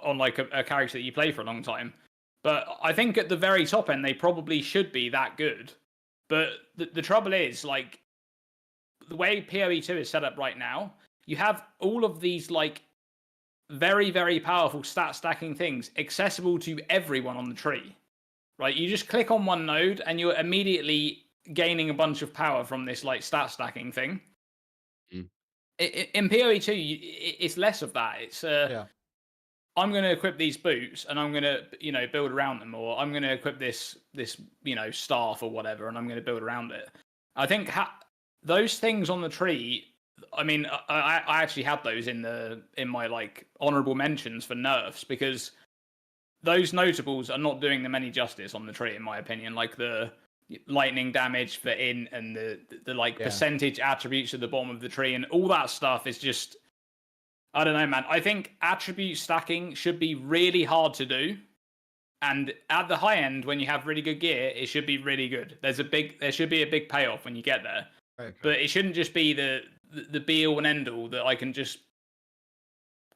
on like a character that you play for a long time. But I think at the very top end they probably should be that good. But the trouble is, like, the way PoE 2 is set up right now, you have all of these like very, very powerful stat stacking things accessible to everyone on the tree, right? You just click on one node and you're immediately gaining a bunch of power from this like stat stacking thing. In PoE 2, it's less of that. It's I'm going to equip these boots and I'm going to, you know, build around them, or I'm going to equip this you know, staff or whatever, and I'm going to build around it. I think those things on the tree, I mean, I actually had those in my like honorable mentions for nerfs, because those notables are not doing them any justice on the tree, in my opinion. Like the lightning damage for in and the like percentage attributes at the bottom of the tree and all that stuff is just, I don't know, man. I think attribute stacking should be really hard to do, and at the high end, when you have really good gear, it should be really good. There should be a big payoff when you get there. Right. But it shouldn't just be the be all and end all that I can just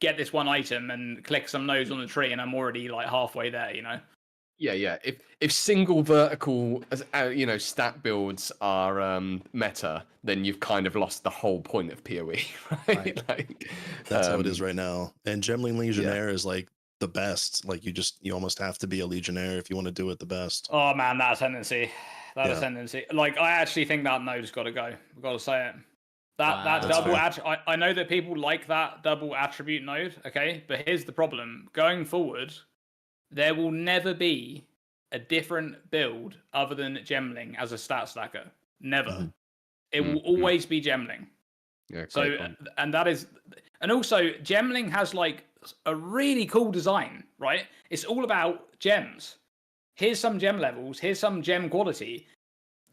get this one item and click some nodes on the tree and I'm already like halfway there, you know? Yeah. If single vertical, you know, stat builds are meta, then you've kind of lost the whole point of PoE, right? Like, that's how it is right now. And Gemling Legionnaire is like the best. Like you almost have to be a Legionnaire if you want to do it the best. Oh man, that ascendancy. Like, I actually think that node's got to go. I've got to say it. That double I know that people like that double attribute node, okay? But here's the problem. Going forward, there will never be a different build other than Gemling as a stat stacker. Never. It will always be Gemling. Yeah. So, and also Gemling has like a really cool design, right? It's all about gems. Here's some gem levels. Here's some gem quality.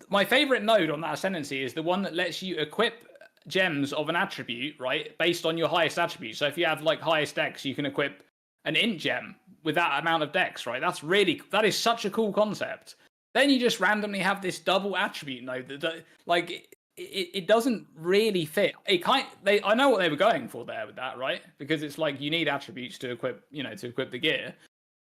My favorite node on that ascendancy is the one that lets you equip gems of an attribute, right, based on your highest attribute. So if you have like highest dex, you can equip an int gem with that amount of dex, right? That is such a cool concept. Then you just randomly have this double attribute node that like it doesn't really fit. I know what they were going for there with that, right? Because it's like you need attributes to equip, you know, to equip the gear.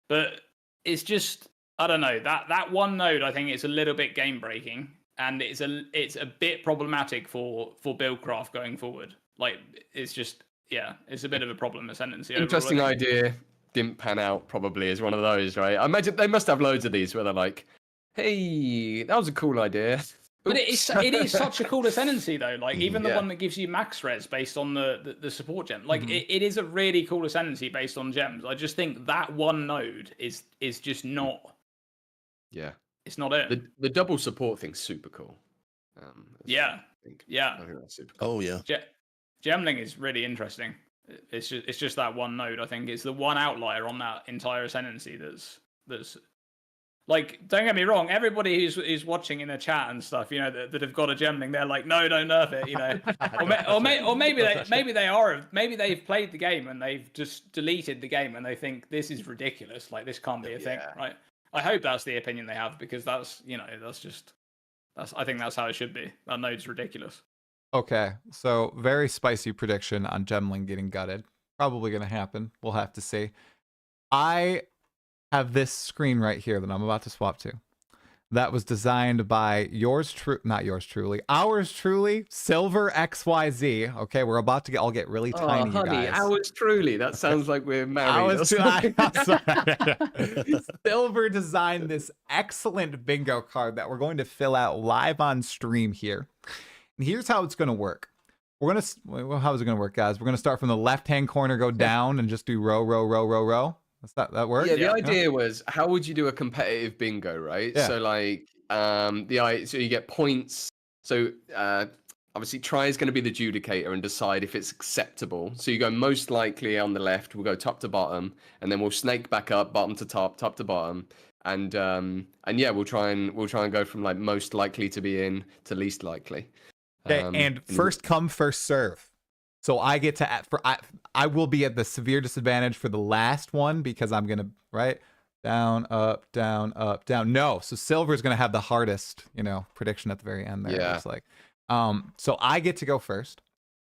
But it's just, I don't know, that one node, I think it's a little bit game breaking, and it's a bit problematic for Buildcraft going forward. Like, it's just, yeah, it's a bit of a problem, ascendancy. Interesting idea. Didn't pan out, probably, is one of those, right? I imagine they must have loads of these where they're like, hey, that was a cool idea. But it is such a cool ascendancy, though. Like, even the one that gives you max res based on the support gem. Like, it is a really cool ascendancy based on gems. I just think that one node is just not... Yeah. It's not it. The double support thing's super cool. Yeah. I think that's super cool. Oh, yeah. Gemling is really interesting. It's just that one node. I think it's the one outlier on that entire ascendancy that's like, don't get me wrong, everybody who's watching in the chat and stuff, you know, that have got a Gemling, they're like, no, don't nerf it, you know. or maybe they've played the game and they've just deleted the game and they think this is ridiculous, like this can't be a thing, right? I hope that's the opinion they have, because that's, you know, I think that's how it should be. That node's ridiculous. Okay, so very spicy prediction on Gemling getting gutted. Probably going to happen. We'll have to see. I have this screen right here that I'm about to swap to. that was designed by not yours truly, ours truly, Sylver XYZ. Okay, we're about to all get really tiny, honey, you guys. ours truly. That sounds like we're married. Sylver designed this excellent bingo card that we're going to fill out live on stream here. And here's how it's going to work. How is it going to work, guys? We're going to start from the left-hand corner, go down, and just do row, row, row, row, row. That work? Yeah, the idea was, how would you do a competitive bingo, right? Yeah. So like, so you get points. So obviously, Try is going to be the judicator and decide if it's acceptable. So you go most likely on the left. We'll go top to bottom, and then we'll snake back up, bottom to top, top to bottom, and yeah, we'll try and go from like most likely to be in to least likely. Okay, and first come, first serve. So I get to I will be at the severe disadvantage for the last one because I'm gonna down, up, down, up, down. No, so Sylver's gonna have the hardest, prediction at the very end there. Yeah. It's like, so I get to go first.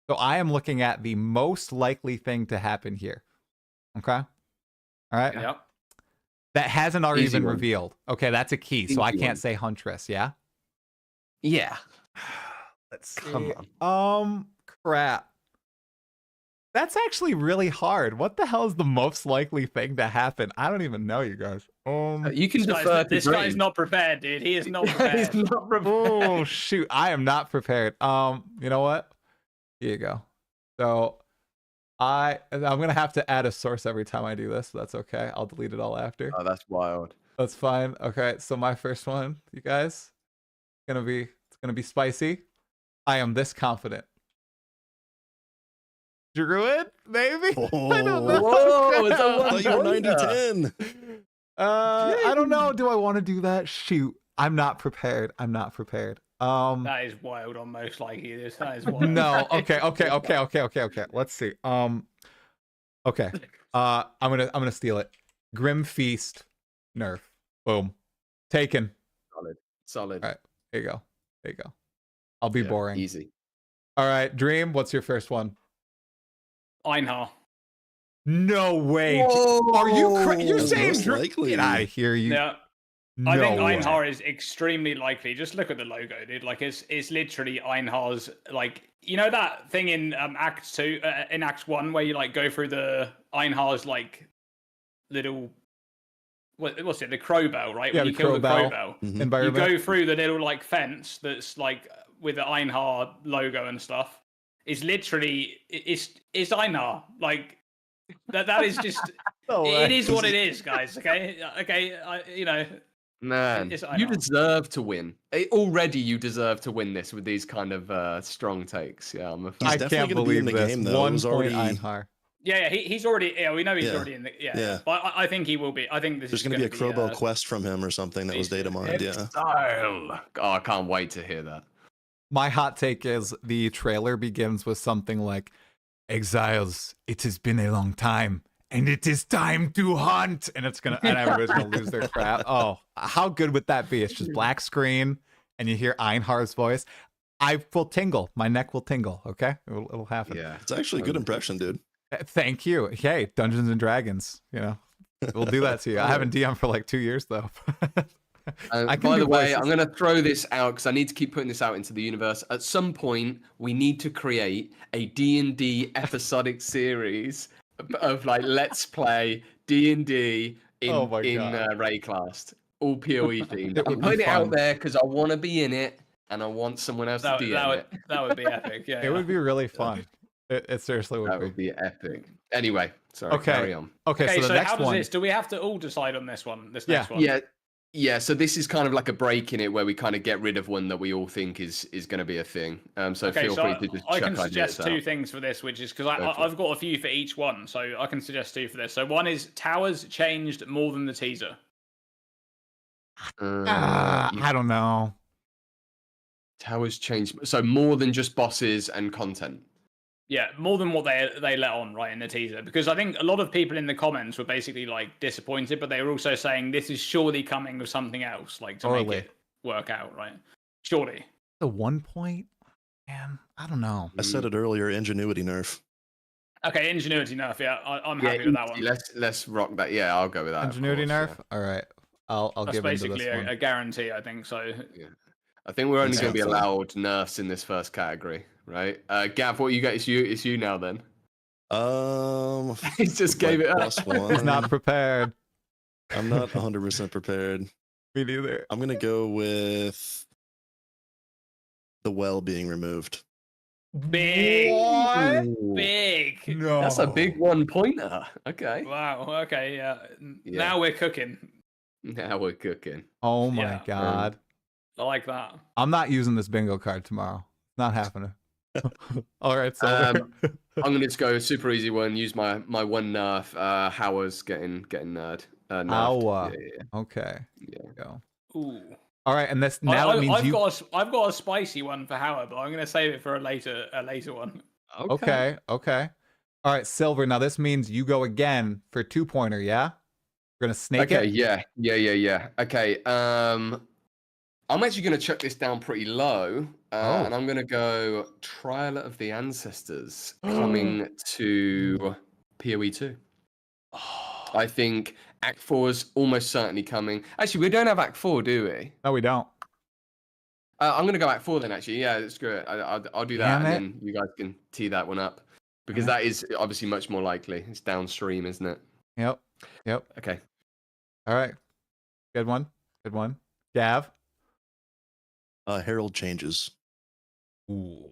So I am looking at the most likely thing to happen here. Okay. All right. Yep. That hasn't already Easy been one. revealed. Okay, that's a key. So Easy I can't one. say Huntress. Yeah. Yeah. Let's see. Come on. Crap. That's actually really hard. What the hell is the most likely thing to happen? I don't even know, you guys. You can defer to This guy's Dream. not prepared, dude. He is not prepared. He's not prepared. Oh shoot, I am not prepared. You know what? Here you go. So I'm gonna have to add a source every time I do this. So that's okay. I'll delete it all after. Oh, that's wild. That's fine. Okay, so my first one, you guys, it's gonna be spicy. I am this confident. Druid, maybe? I don't know. Whoa, it's a Oh, one you were pointer. 90-10. I don't know. Do I want to do that? Shoot. I'm not prepared. That is wild on most likely. That is wild. No. Okay. Let's see. Okay. I'm gonna steal it. Grim Feast, nerf. Boom. Taken. Solid. All right. There you go. I'll be boring. Easy. All right, Dream. What's your first one? Einhar. No way. Whoa. Are you? You're That's saying most Dream? likely. Get out of here, you. Yeah. No I think way. Einhar is extremely likely. Just look at the logo, dude. Like it's literally Einhar's, like, that thing in Act 2, in Act 1 where you like go through the Einhar's like little what's it, the crowbell, right? Yeah, when you the kill the crowbell. crowbell. Mhm. You Environment. go through the little like fence that's like with the Einhar logo and stuff. It's literally it's Einhar. Like that is just No it way. is what it is, guys. Okay, Man, It's you Einhar. deserve to win. Already, you deserve to win this with these kind of strong takes. Yeah, I'm a fan. He's I definitely can't gonna be in believe the this. game, though. It 1 was point already- Einhar. Yeah, he's already. Yeah, we know he's Yeah. already in the. Yeah, Yeah. but I think he will be. I think this There's is going to be a crowbell be, quest from him or something that was data mined. Yeah. Exile. Oh, I can't wait to hear that. My hot take is the trailer begins with something like, "Exiles, it has been a long time, and it is time to hunt," and everybody's gonna lose their crap. Oh, how good would that be? It's just black screen, and you hear Einhar's voice. I will tingle. My neck will tingle. Okay, it'll happen. Yeah. It's actually a good impression, dude. Thank you. Hey, Dungeons and Dragons. We'll do that to you. I haven't DM'd for like 2 years though. I can By do the way, voices. I'm going to throw this out because I need to keep putting this out into the universe. At some point, we need to create a D&D episodic series of like let's play D&D in Oh my God. Raycast, all PoE themed. It would I'm be putting it out fun. there because I want to be in it and I want someone else to DM it. that would be epic. Yeah, It would be really fun. It seriously would That be. would be epic. Anyway, sorry, Okay. carry on. Okay, Okay, so so the next how does one. this? Do we have to all decide on this one? This Yeah. next one. Yeah, so this is kind of like a break in it where we kind of get rid of one that we all think is going to be a thing. So Okay, feel so free to just I chuck can suggest ideas two out. things for this, which is because Go for it. I've got a few for each one, so I can suggest two for this. So one is towers changed more than the teaser. I don't know. Towers changed, so more than just bosses and content. Yeah, more than what they let on right in the teaser, because I think a lot of people in the comments were basically like disappointed, but they were also saying this is surely coming with something else, like to make Totally. it work out, right? Surely. The 1 point? Man, I don't know. I said it earlier, ingenuity nerf. Okay, ingenuity nerf. Yeah, I'm Yeah, happy with that one. let's rock that. Yeah, I'll go with that. of Ingenuity course, nerf? All right. I'll That's give into basically this one. a guarantee, I think. So Yeah. I think we're only That going to be sounds fun. allowed nerfs in this first category, right? Gav, what you got? It's you now then. He just gave it up. +1. He's not prepared. I'm not 100% prepared. Me neither. I'm gonna go with the well being removed. big, What? big. No. That's a big 1-pointer. Okay. Wow. Okay. Yeah. Yeah. Now we're cooking. Now we're cooking. Oh my Yeah. god. I like that. I'm not using this bingo card tomorrow. Not happening. All right, so I'm gonna just go super easy one. Use my one nerf. Howard's getting nerfed. Nerfed. Hour. Yeah. Okay. Yeah. Go. Ooh. All right, and this now it means I've got a spicy one for Howard, but I'm gonna save it for a later one. Okay. All right, Sylver. Now this means you go again for 2-pointer. Yeah. We're gonna snake Okay. it. Yeah. Okay. I'm actually gonna chuck this down pretty low, and I'm gonna go Trial of the Ancestors coming to PoE 2. I think Act 4 is almost certainly coming. Actually, we don't have Act 4, do we? No, we don't. I'm gonna go Act 4 then. Actually, yeah, let's go. I'll do that, Damn and it. then you guys can tee that one up because that is obviously much more likely. It's downstream, isn't it? Yep. Okay. All right. Good one. Gav. Herald changes. Ooh.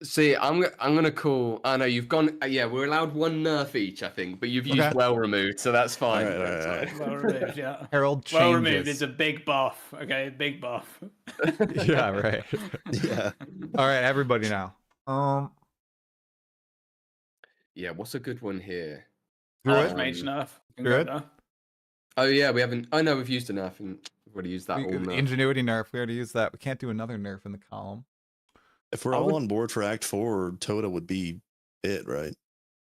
See, I'm gonna call. Oh no, you've gone. Yeah, we're allowed one nerf each, I think, but you've used well removed, so that's fine. All right. That's fine. Well removed, yeah. Herald changes. Well removed is a big buff. Okay, big buff. Yeah. Right. Yeah. All right, everybody now. Yeah, what's a good one here? Druid. Mage nerf. Druid. Oh yeah, we haven't. Oh no, we've used a nerf, and we've already used that all nerf. Ingenuity nerf. We already used that. We can't do another nerf in the column. If we're all on board for Act 4, Toda would be it, right?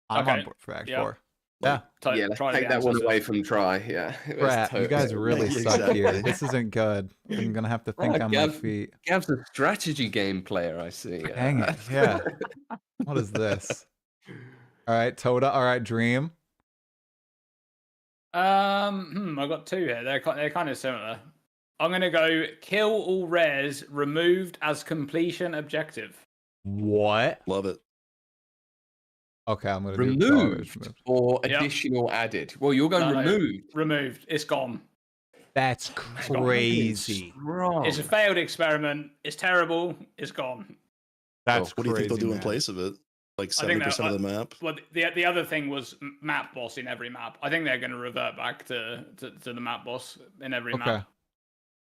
I'm Okay. on board for Act Yeah. 4. Yeah. Yeah, let's take that one away from try. Yeah. Brad, you guys really suck Exactly. here. This isn't good. I'm gonna have to think on my Gav- feet. Gav's a strategy game player, I see. Dang it. Yeah. What is this? All right, Toda. All right, Dream. I got two here. They're kind of similar. I'm gonna go kill all rares removed as completion objective. What? Love it. Okay, I'm gonna Removed do or Yep. additional added. Well, you're going No, no. removed. Removed. It's gone. That's crazy. Strong. It's a failed experiment. It's terrible. It's gone. That's What do you think they'll crazy, do in man. place of it? Like I think 70% of the map? Well, the other thing was map boss in every map. I think they're going to revert back to the map boss in every Okay. map.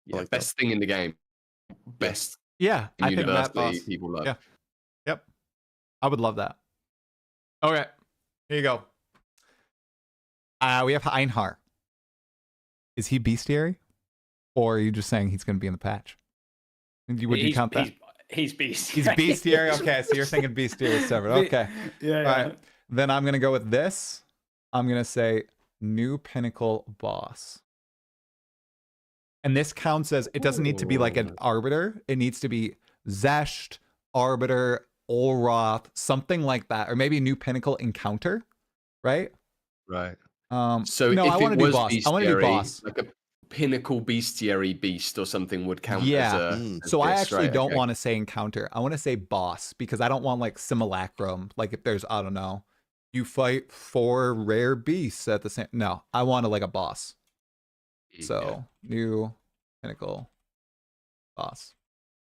Yeah, like best thing in the game. Best Yeah, I think Matt universally Boss. people love. Yeah. Yep. I would love that. Okay. Here you go. We have Einhar. Is he bestiary? Or are you just saying he's going to be in the patch? Would you count that? He's beast. He's bestiary? Okay, so you're thinking bestiary is severed. Okay. Yeah. All right. Then I'm going to go with this. I'm going to say new pinnacle boss. And this counts as, it doesn't need to be like an arbiter. It needs to be Zesht, arbiter, Olroth, something like that. Or maybe new pinnacle encounter, right? Right. So So no, if I want it to do was boss. I want to do bestiary, boss. like a pinnacle bestiary beast or something would count Yeah. as a. as So I this, actually right? don't Okay. want to say encounter. I want to say boss because I don't want like simulacrum. Like if there's, I don't know, you fight 4 rare beasts at the same. No, I want to like a boss. So new pinnacle boss.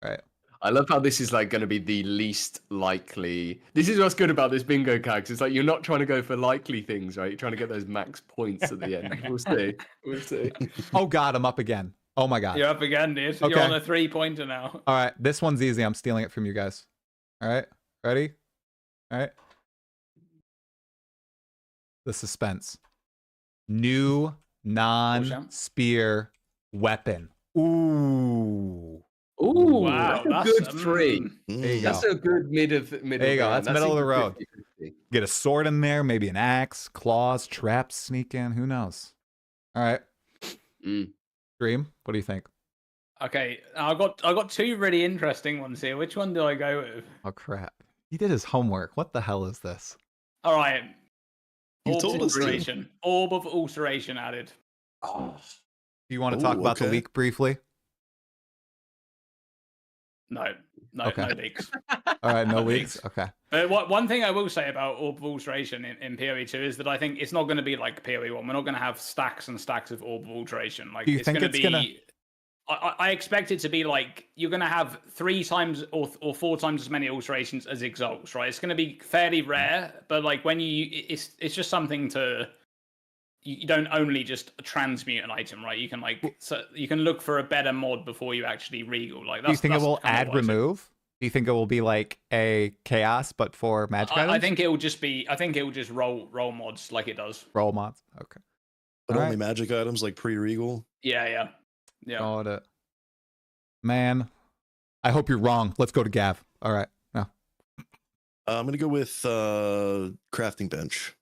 Right. I love how this is like going to be the least likely. This is what's good about this bingo card. 'Cause it's like you're not trying to go for likely things, right? You're trying to get those max points at the end. We'll see. We'll see. Oh God, I'm up again. Oh my God. You're up again, dude. You're Okay. on a 3-pointer now. All right, this one's easy. I'm stealing it from you guys. All right, ready? All right. The suspense. New non-spear weapon. Ooh. Ooh, Wow, that's a good 3. There you That's go. a good mid of There you go. ground. That's middle of the road. 50-50. Get a sword in there, maybe an axe, claws, traps, sneak in. Who knows? All right. Mm. Dream, what do you think? Okay, I got 2 really interesting ones here. Which one do I go with? Oh crap. He did his homework. What the hell is this? All right. You Orb told of us to. alteration. Orb of alteration added. Do you want to talk about the leak briefly? No Okay. no leaks. All right, no leaks. Okay. But one thing I will say about orb of alteration in PoE 2 is that I think it's not going to be like PoE 1. We're not going to have stacks and stacks of orb of alteration. Like, Do you it's think going to it's be. I expect it to be like you're going to have 3 times or 4 times as many alterations as exiles, right? It's going to be fairly rare, but like when it's just something to. You don't only just transmute an item, right? You can you can look for a better mod before you actually regal. Like, do you think it will add remove? Do you think it will be like a chaos but for magic items? I think it will just be. I think it will just roll mods like it does. Roll mods. Okay. But only magic items like pre-regal. Yeah. Got it. Man, I hope you're wrong. Let's go to Gav. All right. No. I'm gonna go with crafting bench.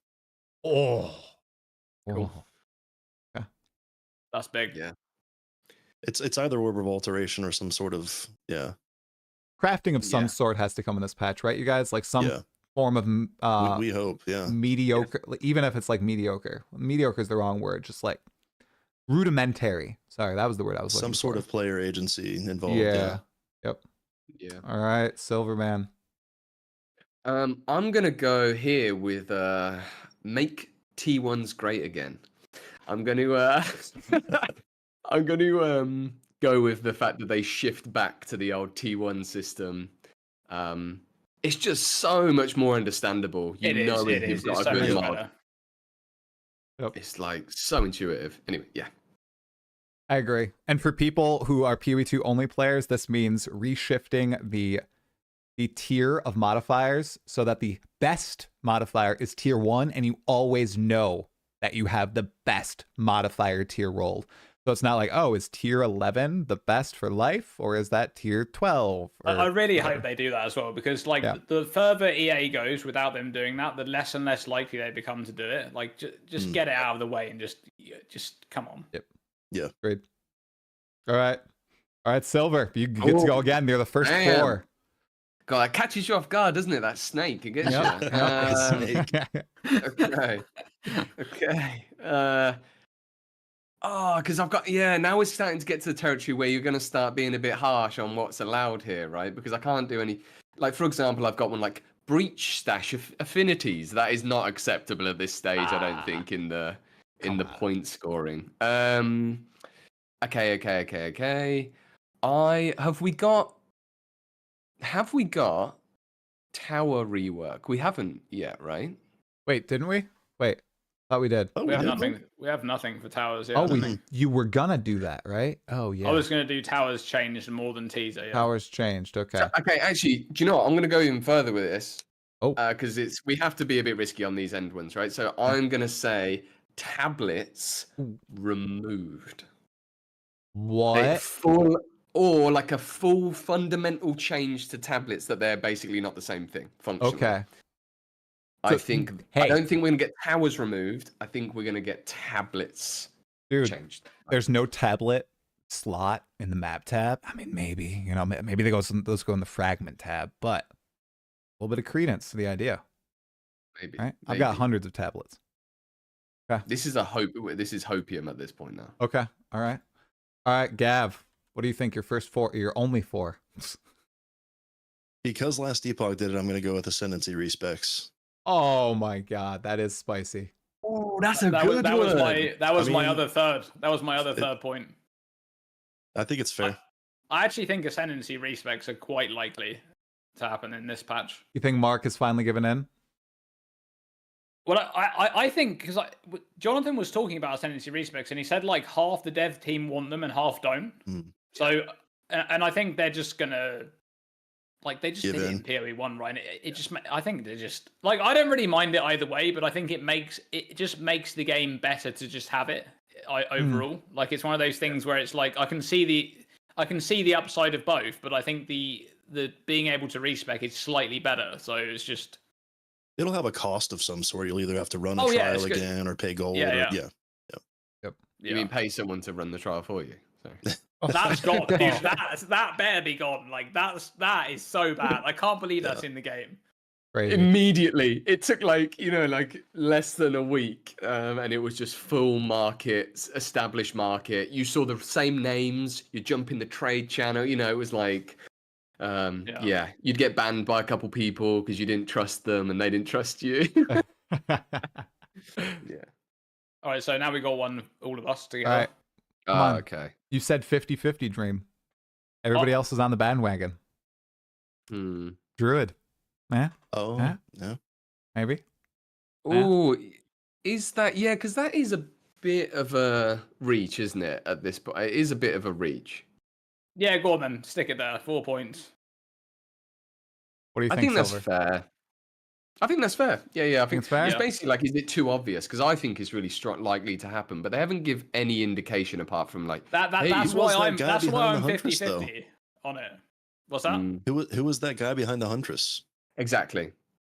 Oh. Cool. Okay. That's big. Yeah. It's either orb of alteration or some sort of crafting of some sort has to come in this patch, right? You guys, like some form of we hope, mediocre, even if it's like mediocre. Mediocre is the wrong word. Just like rudimentary. Sorry, that was the word I was looking for. Some sort of player agency involved. Yeah. Yep. Yeah. All right, Sylver man. I'm gonna go here with make T1s great again. I'm going to go with the fact that they shift back to the old T1 system. It's just so much more understandable. You've got a good mod. Yep. It's like so intuitive. Anyway, yeah. I agree. And for people who are PoE2 only players, this means reshifting the tier of modifiers so that the best modifier is tier 1 and you always know that you have the best modifier tier rolled. So it's not like, oh, is tier 11 the best for life or is that tier 12? I really hope they do that as well, because like the further EA goes without them doing that, the less and less likely they become to do it. Like just get it out of the way and just come on. Yep. Yeah. Great. All right, Sylver, you get to go again. They're the first 4. God, that catches you off guard, doesn't it? That snake, it gets you. Snake. Okay. Because I've got, now we're starting to get to the territory where you're going to start being a bit harsh on what's allowed here, right? Because I can't do any, like, for example, I've got one like breach stash of affinities. That is not acceptable at this stage, I don't think, in the point scoring. Okay. Have we got tower rework? We haven't yet, right? Wait, didn't we? Wait, thought we did. We have nothing. We have nothing for towers. Yeah. Oh, you were gonna do that, right? Oh yeah. I was gonna do towers changed more than teaser. Yeah. Towers changed. Okay. So, okay, actually, do you know what? I'm gonna go even further with this. Oh. Because we have to be a bit risky on these end ones, right? So I'm gonna say tablets removed. What? Or like a full fundamental change to tablets that they're basically not the same thing functionally. Okay. I don't think we're gonna get towers removed. I think we're gonna get tablets changed. There's no tablet slot in the map tab. I mean, maybe maybe those go in the fragment tab, but a little bit of credence to the idea. Maybe. Right? I've got hundreds of tablets. Okay. This is hopium at this point now. Okay. All right, Gav. What do you think? Your first 4, your only 4? Because last Epoch did it, I'm going to go with Ascendancy Respecs. Oh my god, that is spicy. Oh, that's a good one. That was my other third. That was my other third point. I think it's fair. I actually think Ascendancy Respecs are quite likely to happen in this patch. You think Mark has finally given in? Well, I think, because Jonathan was talking about Ascendancy Respecs, and he said like half the dev team want them and half don't. So, and I think they're just gonna, like, they just did it in PoE 1, right? It just, I think they're just, like, I don't really mind it either way, but I think it just makes the game better to just have it overall. Like, it's one of those things where it's like, I can see the upside of both, but I think the being able to respec is slightly better. So it's just, it'll have a cost of some sort. You'll either have to run a trial again or pay gold. Yep. You mean pay someone to run the trial for you? Sorry. That's gone, dude. That better be gone. Like that is so bad. I can't believe that's in the game. Crazy. Immediately, it took like less than a week, and it was just full market, established market. You saw the same names. You jump in the trade channel. It was like, yeah, you'd get banned by a couple people because you didn't trust them and they didn't trust you. Yeah. All right, so now we got one, all of us together. All right. Come on. Okay. You said 50-50, Dream. Everybody else is on the bandwagon. Druid. Yeah. Oh, yeah. Maybe. Oh, is that? Yeah, because that is a bit of a reach, isn't it? At this point, it is a bit of a reach. Yeah, go on then. Stick it there. 4 points. What do you think? I think that's Sylver? fair. I think that's fair. Yeah. I think it's fair. It's basically like, is it too obvious? Because I think it's really likely to happen, but they haven't give any indication apart from like that's why I'm 50-50 on it. What's that? Who was that guy behind the Huntress? Exactly.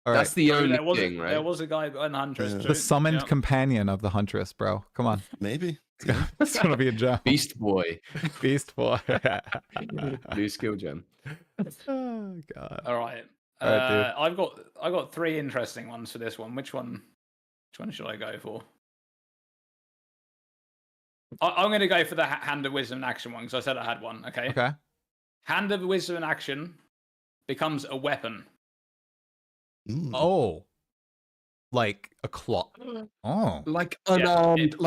All That's right. the only thing, right? There was a guy behind the Huntress. The summoned companion of the Huntress, bro. Come on. Maybe. It's gonna be a gem. Beast Boy. Beast Boy. New skill gem. Oh god. All right. All right, I've got 3 interesting ones for this one. Which one should I go for? I'm going to go for the Hand of Wisdom and Action one because I said I had one. Okay. Okay. Hand of Wisdom and Action becomes a weapon. Oh. Like a claw. Oh. Like unarmed,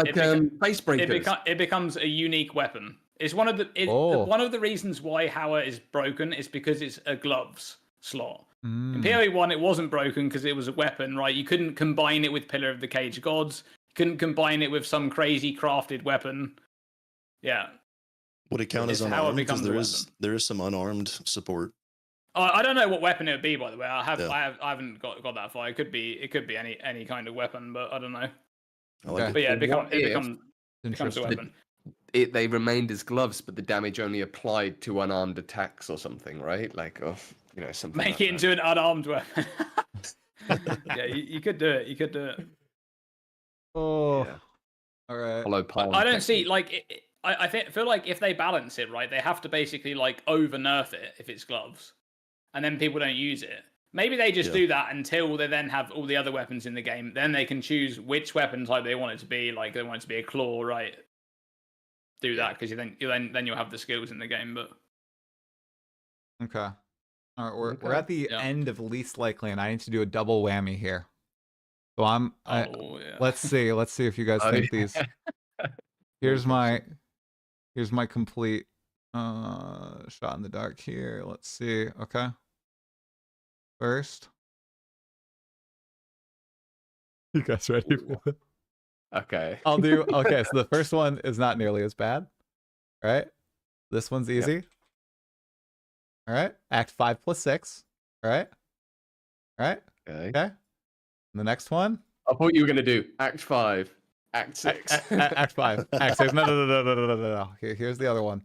base breakers. It becomes a unique weapon. It's one of the reasons why Hauer is broken is because it's a gloves slot. In PoE 1, it wasn't broken because it was a weapon, right? You couldn't combine it with Pillar of the Cage Gods. You couldn't combine it with some crazy crafted weapon. Yeah. Would it count as unarmed? Because there is some unarmed support. I don't know what weapon it would be, by the way. I haven't got that far. It could be any kind of weapon, but I don't know. Okay. But yeah, it becomes a weapon. They remained as gloves, but the damage only applied to unarmed attacks or something, right? Like, something. Make it into an unarmed weapon. Yeah, you could do it. You could do it. Oh. Yeah. All right. I don't see I feel like if they balance it right, they have to basically like over nerf it if it's gloves, and then people don't use it. Maybe they just do that until they then have all the other weapons in the game. Then they can choose which weapon type they want it to be. Like they want it to be a claw, right? Do that because then you'll have the skills in the game. But okay, all right, we're at the end of least likely, and I need to do a double whammy here. So let's see if you guys think these. Here's my complete shot in the dark here. Let's see. Okay. First. You guys ready for this? Okay. Okay, so the first one is not nearly as bad. All right. This one's easy. Yep. All right. Act 5 plus 6. All right. All right. Okay. And the next one. I thought you were going to do Act 5. Act 6. Act 5. Act 6. No. Here's the other one.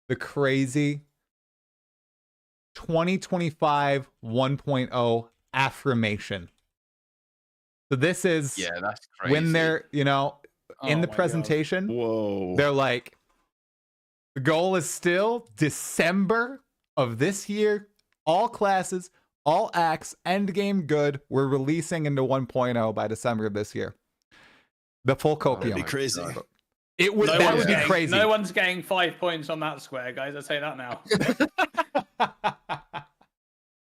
The crazy 2025 1.0 affirmation. So this is that's crazy. When they're, in the presentation, they're like, the goal is still December of this year, all classes, all acts, end game good. We're releasing into 1.0 by December of this year. The full copium. That'd be crazy. That would be crazy. No one's getting 5 points on that square, guys. I'll say that now.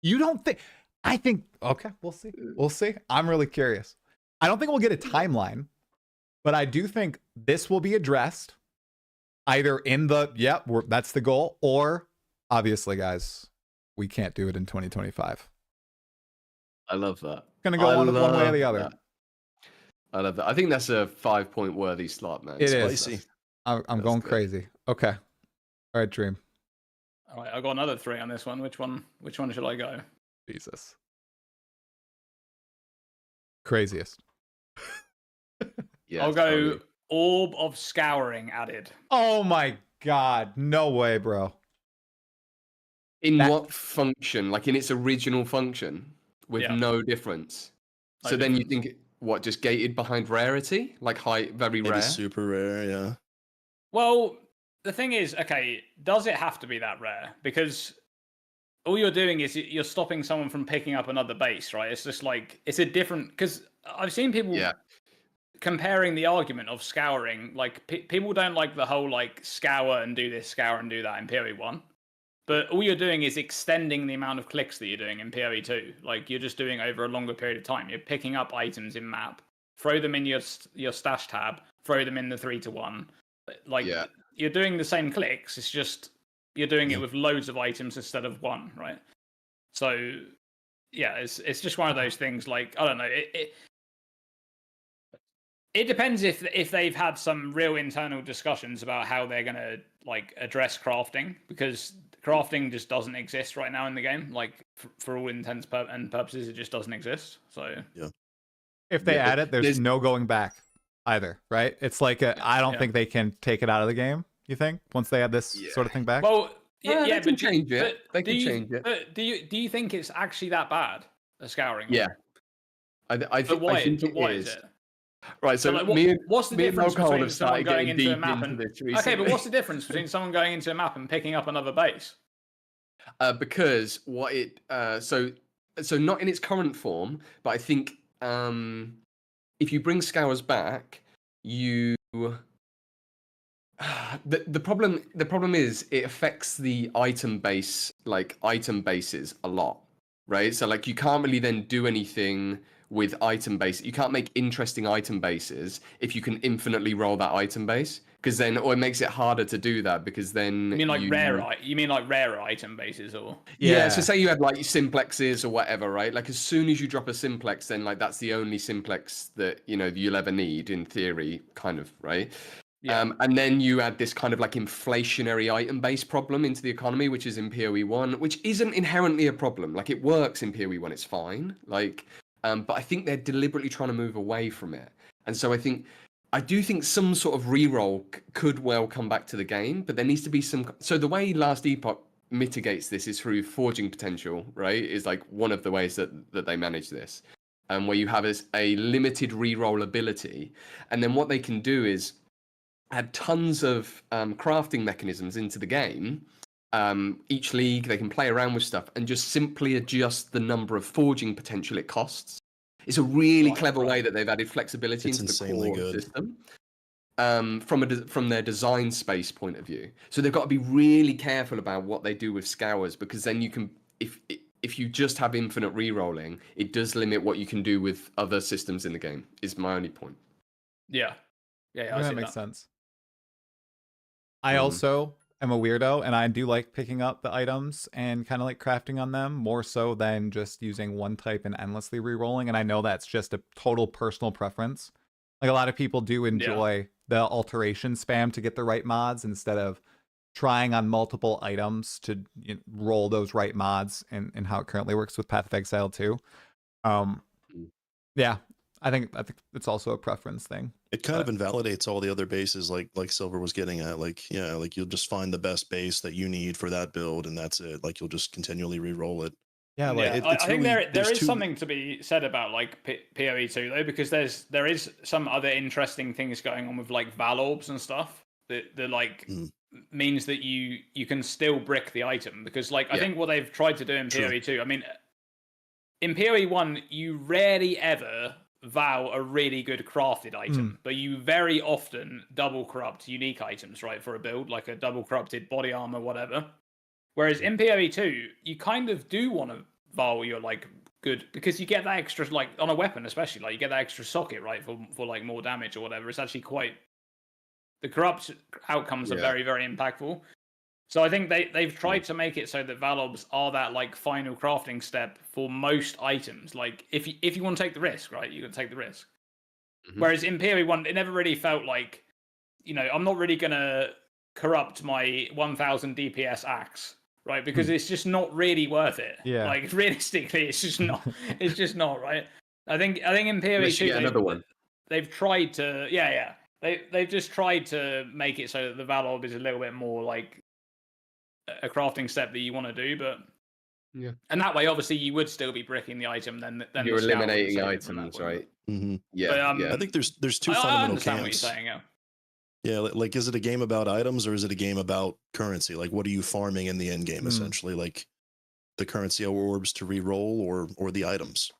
You don't think? I think. Okay, we'll see. We'll see. I'm really curious. I don't think we'll get a timeline, but I do think this will be addressed either in the that's the goal, or obviously, guys, we can't do it in 2025. I love that. It's gonna go one way or the other. I love that. I think that's a 5-point worthy slot, man. It Spicy. is. I'm going crazy. Okay. All right, Dream. All right, I got another 3 on this one. Which one should I go? Jesus. Craziest. I'll go Orb of Scouring added. Oh my god. No way, bro. What function? Like in its original function with no difference. So then you think, just gated behind rarity? Like very rare? Super rare, yeah. Well, the thing is, okay, does it have to be that rare? Because all you're doing is you're stopping someone from picking up another base, right? It's just like it's a different because I've seen people comparing the argument of scouring. Like people don't like the whole like scour and do this, scour and do that in PoE 1. But all you're doing is extending the amount of clicks that you're doing in PoE 2. Like you're just doing over a longer period of time. You're picking up items in map, throw them in your stash tab, throw them in the 3-to-1. Like you're doing the same clicks. It's just you're doing it with loads of items instead of one, right? So yeah, it's just one of those things. Like I don't know. It depends if they've had some real internal discussions about how they're gonna like address crafting, because crafting just doesn't exist right now in the game. Like for all intents and purposes, it just doesn't exist. So if they add it, there's no going back either, right? It's like I don't think they can take it out of the game. You think once they add this sort of thing back? Well, they can change it. They can change it. But do you think it's actually that bad? A scouring? Yeah, I think why it is. Is it? Right, so like, what's the difference between someone going into a map and okay, but what's the difference between someone going into a map and picking up another base? Because what it so not in its current form, but I think if you bring scours back, you the problem is it affects the item bases a lot, right? So like you can't really then do anything with item base. You can't make interesting item bases if you can infinitely roll that item base, because then it makes it harder to do that, because then you mean like rarer item bases, or so say you had like simplexes or whatever, right? Like as soon as you drop a simplex, then like that's the only simplex that you'll ever need in theory, kind of, right? And then you add this kind of like inflationary item base problem into the economy, which is in PoE 1, which isn't inherently a problem. Like it works in PoE 1, it's fine. Like but I think they're deliberately trying to move away from it. And so I do think some sort of reroll could well come back to the game, but there needs to be some. So the way Last Epoch mitigates this is through forging potential, right? Is like one of the ways that they manage this, where you have a limited reroll ability. And then what they can do is add tons of crafting mechanisms into the game. Each league, they can play around with stuff and just simply adjust the number of forging potential it costs. It's a really clever way that they've added flexibility into the core system from their design space point of view. So they've got to be really careful about what they do with scours, because then you can, if you just have infinite rerolling, it does limit what you can do with other systems in the game, is my only point. Yeah, that makes sense. I also am a weirdo, and I do like picking up the items and kind of like crafting on them more so than just using one type and endlessly rerolling. And I know that's just a total personal preference. Like a lot of people do enjoy the alteration spam to get the right mods instead of trying on multiple items to roll those right mods, and how it currently works with Path of Exile too. I think it's also a preference thing. It kind of invalidates all the other bases, like Sylver was getting at. Like, like you'll just find the best base that you need for that build, and that's it. Like you'll just continually re-roll it. I think there is something to be said about like PoE 2 though, because there is some other interesting things going on with like Val orbs and stuff that like means that you can still brick the item, because like I think what they've tried to do in PoE 2, I mean, in PoE 1 you rarely ever vow a really good crafted item, but you very often double corrupt unique items, right, for a build, like a double corrupted body armor, whatever. Whereas in PoE 2, you kind of do want to vow your like good, because you get that extra, like on a weapon especially, like you get that extra socket, right, for like more damage or whatever. It's actually quite, the corrupt outcomes are very, very impactful. So I think they've tried to make it so that Valobs are that like final crafting step for most items. Like if you want to take the risk, right, you can take the risk. Whereas in PoE 1, it never really felt like, I'm not really gonna corrupt my 1000 DPS axe, right? Because it's just not really worth it. Yeah. Like realistically, it's just not. It's just not, right. I think in PoE 2 they've tried to they've just tried to make it so that the Valob is a little bit more like a crafting step that you want to do, but and that way obviously you would still be bricking the item, then you're eliminating items, right? I think there's two fundamental camps. What you're saying, like is it a game about items or is it a game about currency? Like what are you farming in the end game essentially? Like the currency orbs to re-roll or the items.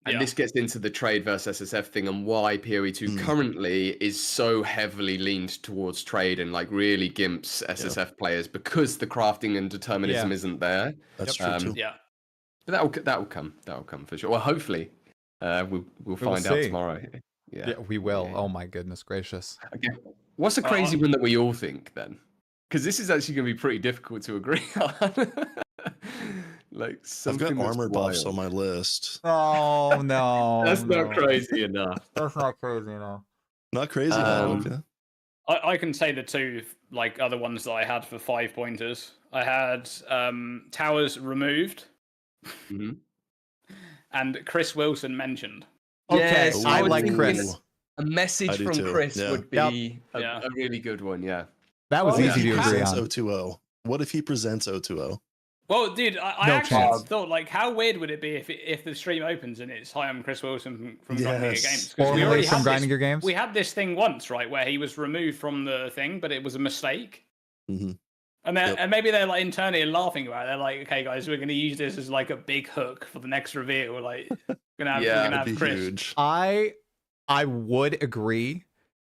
And this gets into the trade versus SSF thing and why PoE2 currently is so heavily leaned towards trade and like really gimps SSF players because the crafting and determinism isn't there. That's true too. Yeah. But that'll come for sure. Well, hopefully, we'll find out tomorrow. Yeah, we will. Oh my goodness gracious. Okay. What's the crazy one that we all think then? Because this is actually going to be pretty difficult to agree on. Like I've got armor buffs wild. on my list. Oh no. That's not crazy enough. That's not crazy enough. Not crazy enough. Okay. I can say the two like other ones that I had for 5 pointers. I had towers removed, and Chris Wilson mentioned. Okay, Yes, I was like thinking Chris. A message from too. Chris Yeah. would be a really good one. Yeah. That was easy to agree Presents on. O2O. What if he presents O2O? Well, dude, I No actually chance. thought, like, how weird would it be if the stream opens and it's, hi, I'm Chris Wilson from Grinding Your Yes. Games? 'Cause we Formerly already from had Grinding this, Your Games? We had this thing once, right, where he was removed from the thing, but it was a mistake. Mm-hmm. And and maybe they're like internally laughing about it. They're like, okay, guys, we're going to use this as like a big hook for the next reveal. Like, we're gonna have Chris. Huge. I would agree,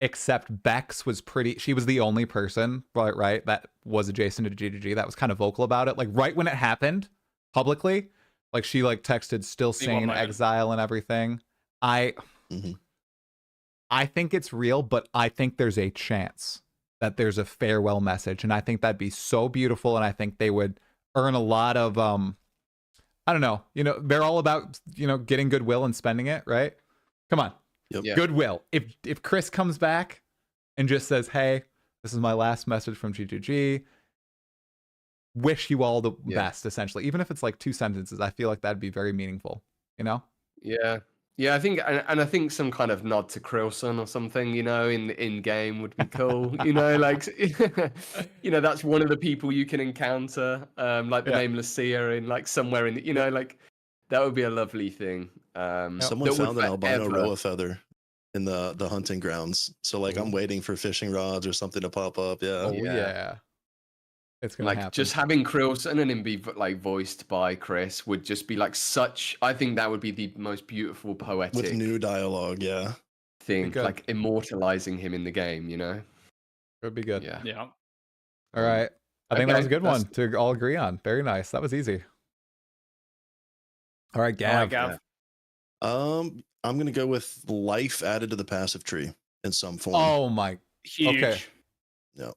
except Bex was she was the only person, right, that was adjacent to GGG that was kind of vocal about it. Like right when it happened publicly, like she like texted Still Sane, Exile and everything. I think it's real, but I think there's a chance that there's a farewell message, and I think that'd be so beautiful, and I think they would earn a lot of I don't know, they're all about getting goodwill and spending it, right? Come on. Yep. Yeah. Goodwill. If Chris comes back and just says, hey, this is my last message from GGG, wish you all the best, essentially, even if it's like 2 sentences, I feel like that'd be very meaningful, Yeah, I think some kind of nod to Krilson or something, in game would be cool. Like that's one of the people you can encounter, like the nameless seer in like somewhere in like that would be a lovely thing. Someone found an albino roa feather in the hunting grounds, so like I'm waiting for fishing rods or something to pop up. Yeah. It's gonna happen. Just having Krilson and him be like voiced by Chris would just be like I think that would be the most beautiful poetic with new dialogue. Thing, like immortalizing him in the game. It would be good. Yeah. All right. I think that was a good one to all agree on. Very nice. That was easy. All right, Gav. I'm gonna go with life added to the passive tree in some form. Oh my. Huge. Okay. Yeah.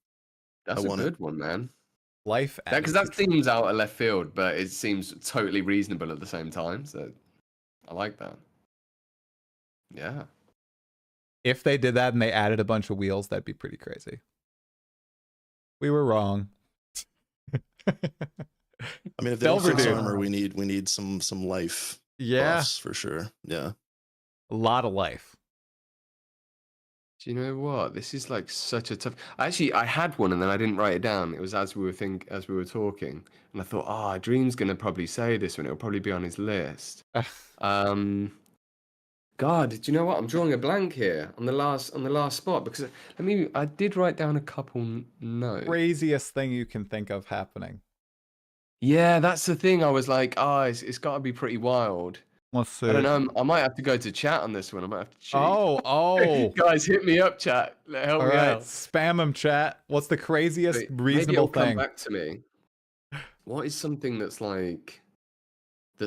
That's a good one, man. Life because that seems out of left field, but it seems totally reasonable at the same time. So I like that. Yeah. If they did that and they added a bunch of wheels, that'd be pretty crazy. We were wrong. I mean, if they don't fix armor, we need some life. Buffs for sure. Yeah. A lot of life. Do you know what? This is like such a tough. Actually, I had one and then I didn't write it down. It was as we were talking, and I thought, Dream's gonna probably say this one. It'll probably be on his list. God, do you know what? I'm drawing a blank here on the last spot because I did write down a couple notes. Craziest thing you can think of happening. Yeah, that's the thing. I was like, it's got to be pretty wild. Let's see. I don't know. I might have to go to chat on this one. I might have to cheat. Oh. Guys, hit me up, chat. Help me out. Spam them, chat. What's the craziest reasonable thing? Come back to me. What is something that's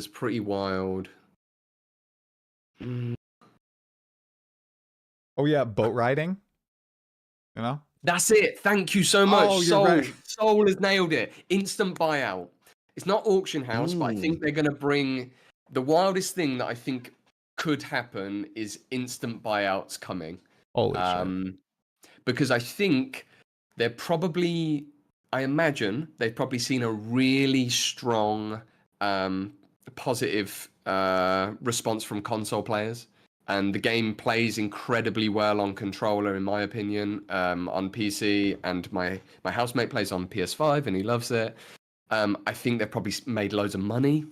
pretty wild? Oh yeah, boat riding. That's it. Thank you so much. Oh, you're right. Soul has nailed it. Instant buyout. It's not auction house, but I think they're going to bring the wildest thing that I think could happen is instant buyouts coming. Holy shit. Because I think I imagine they've probably seen a really strong positive response from console players. And the game plays incredibly well on controller, in my opinion, on PC. And my housemate plays on PS5 and he loves it. I think they've probably made loads of money.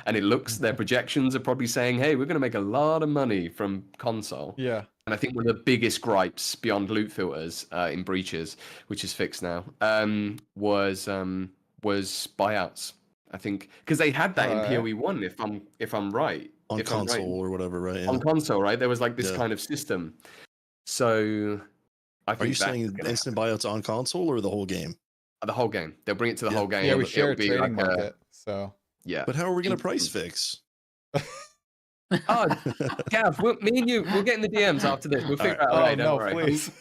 And their projections are probably saying, hey, we're going to make a lot of money from console. Yeah. And I think one of the biggest gripes beyond loot filters in breaches, which is fixed now, was buyouts. I think because they had that in PoE1. If I'm right, on if console I'm right. or whatever, right? Yeah. On console, right? There was like this Yeah. kind of system. So I Are think you saying instant buyouts on console or the whole game? the whole game. They'll bring it to the whole game. Yeah, we share a It'll be trading like market. So yeah. But how are we going to price fix? Oh, Gav, me and you, we'll get in the DMs after this. We'll figure out a Oh way. no, Don't worry. please.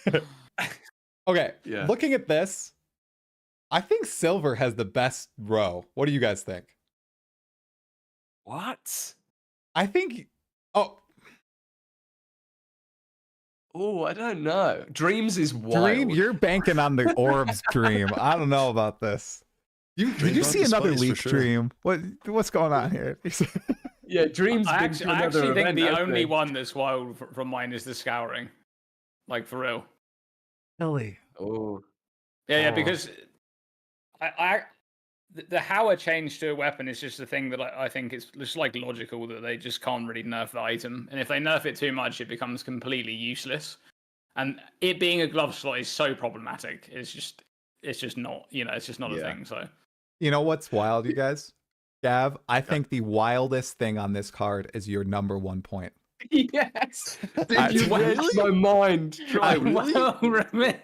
Okay, Yeah. looking at this, I think Sylver has the best row. What do you guys think? What? I think. Oh, I don't know. Dreams is wild. Dream, you're banking on the orbs, Dream. I don't know about this. Did you see another leak, sure. Dream? What's going on here? Yeah, Dreams. I been actually, to I another actually think event, the hasn't only he? one that's wild from mine is the scouring. Like, for real. Really? Oh, Yeah, Oh. because the how a change to a weapon is just a thing that I think it's just like logical that they just can't really nerf the item, and if they nerf it too much, it becomes completely useless. And it being a glove slot is so problematic. It's just not, it's just not a thing. So You know what's wild, you guys? Gav, I think the wildest thing on this card is your number 1 point. yes. Did you read my mind? Try well removed.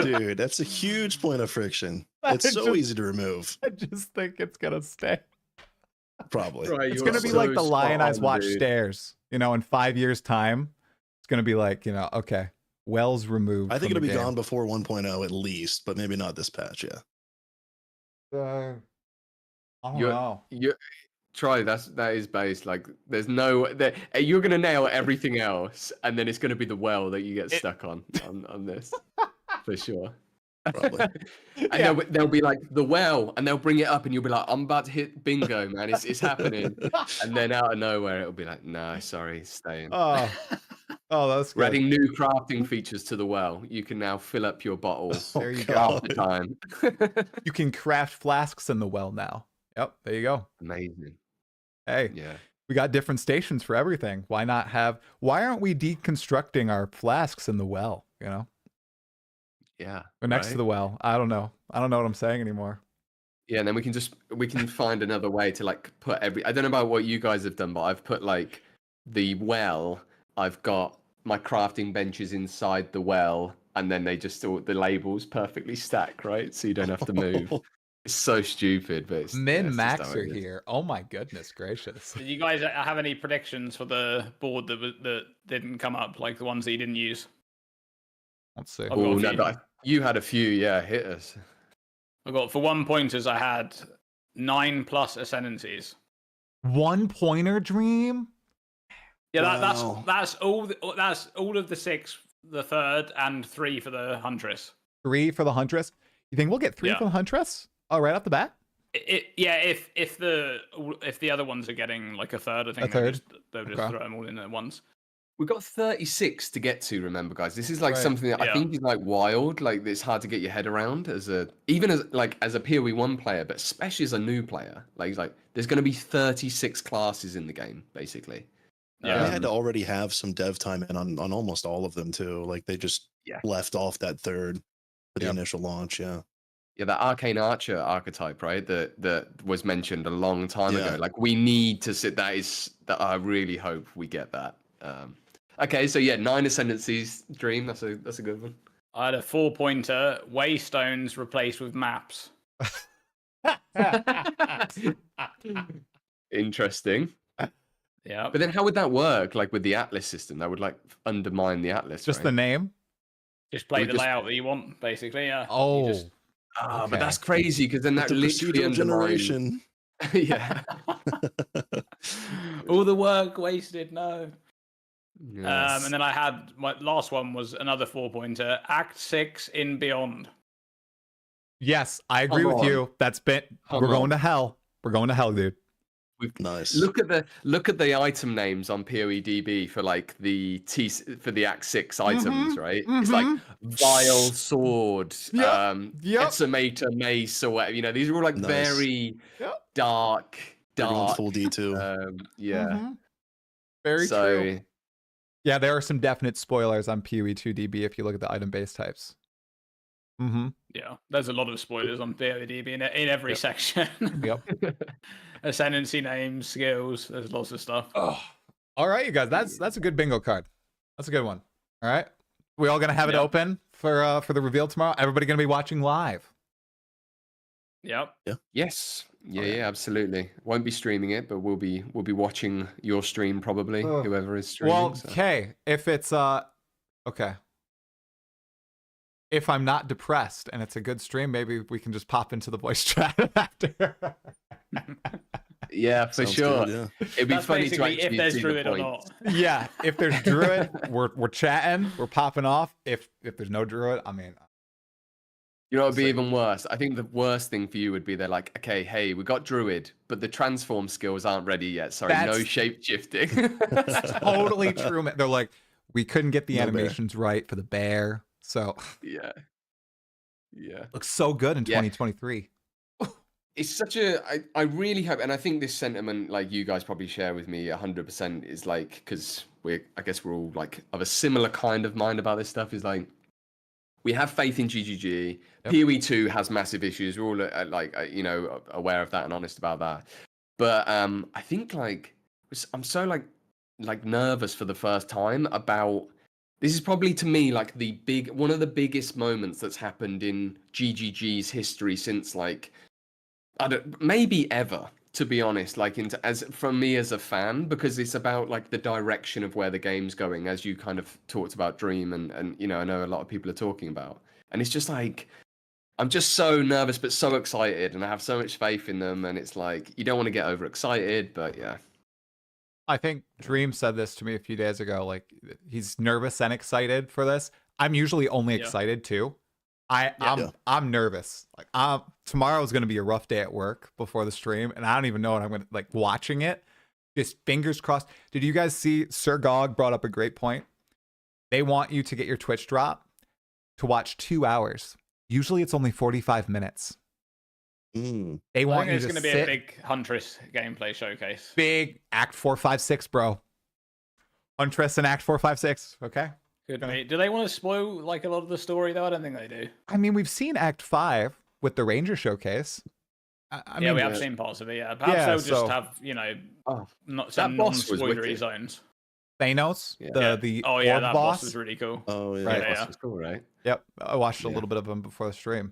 Dude, that's a huge point of friction. It's so easy to remove. I just think it's gonna stay. Probably. Right, It's you gonna are be so like the Lion spot Eyes on, Watch dude. stairs. In 5 years' time, it's gonna be like, okay, wells removed. I think from it'll the be game. gone before 1.0 at least, but maybe not this patch, yeah. I don't You're- know. Try that is based like there's no you're gonna nail everything else, and then it's gonna be the well that you get stuck on this for sure. Probably. And they'll be like the well, and they'll bring it up, and you'll be like, I'm about to hit bingo, man. It's happening. And then out of nowhere, it'll be like, no, sorry, it's staying. Oh, that's We're good. adding new crafting features to the well. You can now fill up your bottle There you half go. the time. You can craft flasks in the well now. Yep, there you go. Amazing. Hey, Yeah. we got different stations for everything. Why aren't we deconstructing our flasks in the well? Yeah. Or next to right? the well. I don't know what I'm saying anymore. Yeah, and then we can find another way to like put I don't know about what you guys have done, but I've put like the well, I've got my crafting benches inside the well, and then they just all the labels perfectly stack, right? So you don't have to move. It's so stupid, but it's Min it's just how Maxer it is. here. Oh my goodness gracious. did you guys have any predictions for the board that didn't come up, like the ones that you didn't use? Let's see. I've got Oh a no, few. but you had a few, yeah, hit us. I got for 1 pointers. I had 9+ ascendancies. 1 pointer Dream? Yeah, Wow. that's all. That's all of the 6, the 3rd, and 3 for the Huntress. 3 for the Huntress? You think we'll get 3 Yeah. for the Huntress? Oh, right off the bat? If the other ones are getting like a 3rd, I think they'll just Okay. throw them all in at once. We've got 36 to get to, remember, guys. This is like Right. something that I Yeah. think is like wild. Like it's hard to get your head around as a PoE1 player, but especially as a new player. Like there's going to be 36 classes in the game, basically. Yeah. They had to already have some dev time in on almost all of them too. Like they just Yeah. left off that third for the Yep. initial launch. Yeah. Yeah, that Arcane Archer archetype, right? That was mentioned a long time Yeah. ago. Like we need to sit. That I really hope we get that. Okay, so yeah, 9 ascendancies. Dream. That's a good one. I had a 4-pointer, waystones replaced with maps. Interesting. Yeah. But then how would that work? Like with the Atlas system, that would like undermine the Atlas. Just right? the name? Just play we the just- layout that you want, basically. Yeah. Oh. You just- Ah, Okay. but that's crazy because then that The literally procedural undermines. generation. Yeah. all the work wasted. No. Yes. And then I had my last one was another 4-pointer, Act 6 in Beyond. Yes, I agree Come with on. you. We're Come going on. to hell. We're going to hell, dude. Nice. Look at the item names on PoEDB for like the Act 6 items, right? It's like vile sword, Yep. decimator mace, or whatever. You know, these are all like Nice. very Yep. dark. They're going full D2. Yeah. Mhm. Very so true. Yeah, there are some definite spoilers on PoE2DB if you look at the item base types. Mm-hmm. Yeah, there's a lot of spoilers on BODB in every section. Yep. Ascendancy names, skills. There's lots of stuff. Oh. All right, you guys. That's a good bingo card. That's a good one. All right. We all gonna have it open for the reveal tomorrow. Everybody gonna be watching live. Yep. Yeah. Yes. Yeah, absolutely. Won't be streaming it, but we'll be watching your stream probably, whoever is streaming. Well, okay. If it's okay. If I'm not depressed and it's a good stream, maybe we can just pop into the voice chat after. Yeah, for Sounds sure. good, yeah. It'd be That's funny to basically actually if there's see druid the or points. not. Yeah, if there's druid, we're chatting, we're popping off. If there's no druid, I mean, You know, it'd be even worse. I think the worst thing for you would be they're like, okay, hey, we got druid, but the transform skills aren't ready yet. Sorry, no shape shifting. totally true. Man. They're like, we couldn't get the No animations right for the bear, so Yeah. looks so good in 2023. It's such a. I really hope, and I think this sentiment, like you guys probably share with me 100%, is like, because I guess we're all like of a similar kind of mind about this stuff. Is like, we have faith in GGG. Yep. PoE 2 has massive issues. We're all you know, aware of that and honest about that. But I think like I'm so like nervous for the first time about. This is probably to me like one of the biggest moments that's happened in GGG's history since like. Maybe ever, to be honest, like as from me as a fan, because it's about like the direction of where the game's going, as you kind of talked about Dream and you know, I know a lot of people are talking about. And it's just like I'm just so nervous but so excited, and I have so much faith in them, and it's like you don't want to get overexcited, but yeah. I think Dream said this to me a few days ago, like he's nervous and excited for this. I'm usually only excited too. I'm nervous. Like tomorrow is going to be a rough day at work before the stream, and I don't even know what I'm going to like watching it. Just fingers crossed. Did you guys see Sir Gog brought up a great point? They want you to get your Twitch drop to watch 2 hours. Usually it's only 45 minutes. They want you to it's going to be a big Huntress gameplay showcase. Big Act 4, 5, 6, bro. Huntress and Act 4, 5, 6. Okay. Could be. Do they want to spoil like a lot of the story though? I don't think they do. I mean, we've seen Act 5 with the Ranger showcase. I mean, we have seen parts of it. Yeah, perhaps they'll just have not some non-spoilery zones. Thanos, the that boss boss was really cool. Oh yeah, right. That was cool, right? Yep, I watched a little bit of him before the stream.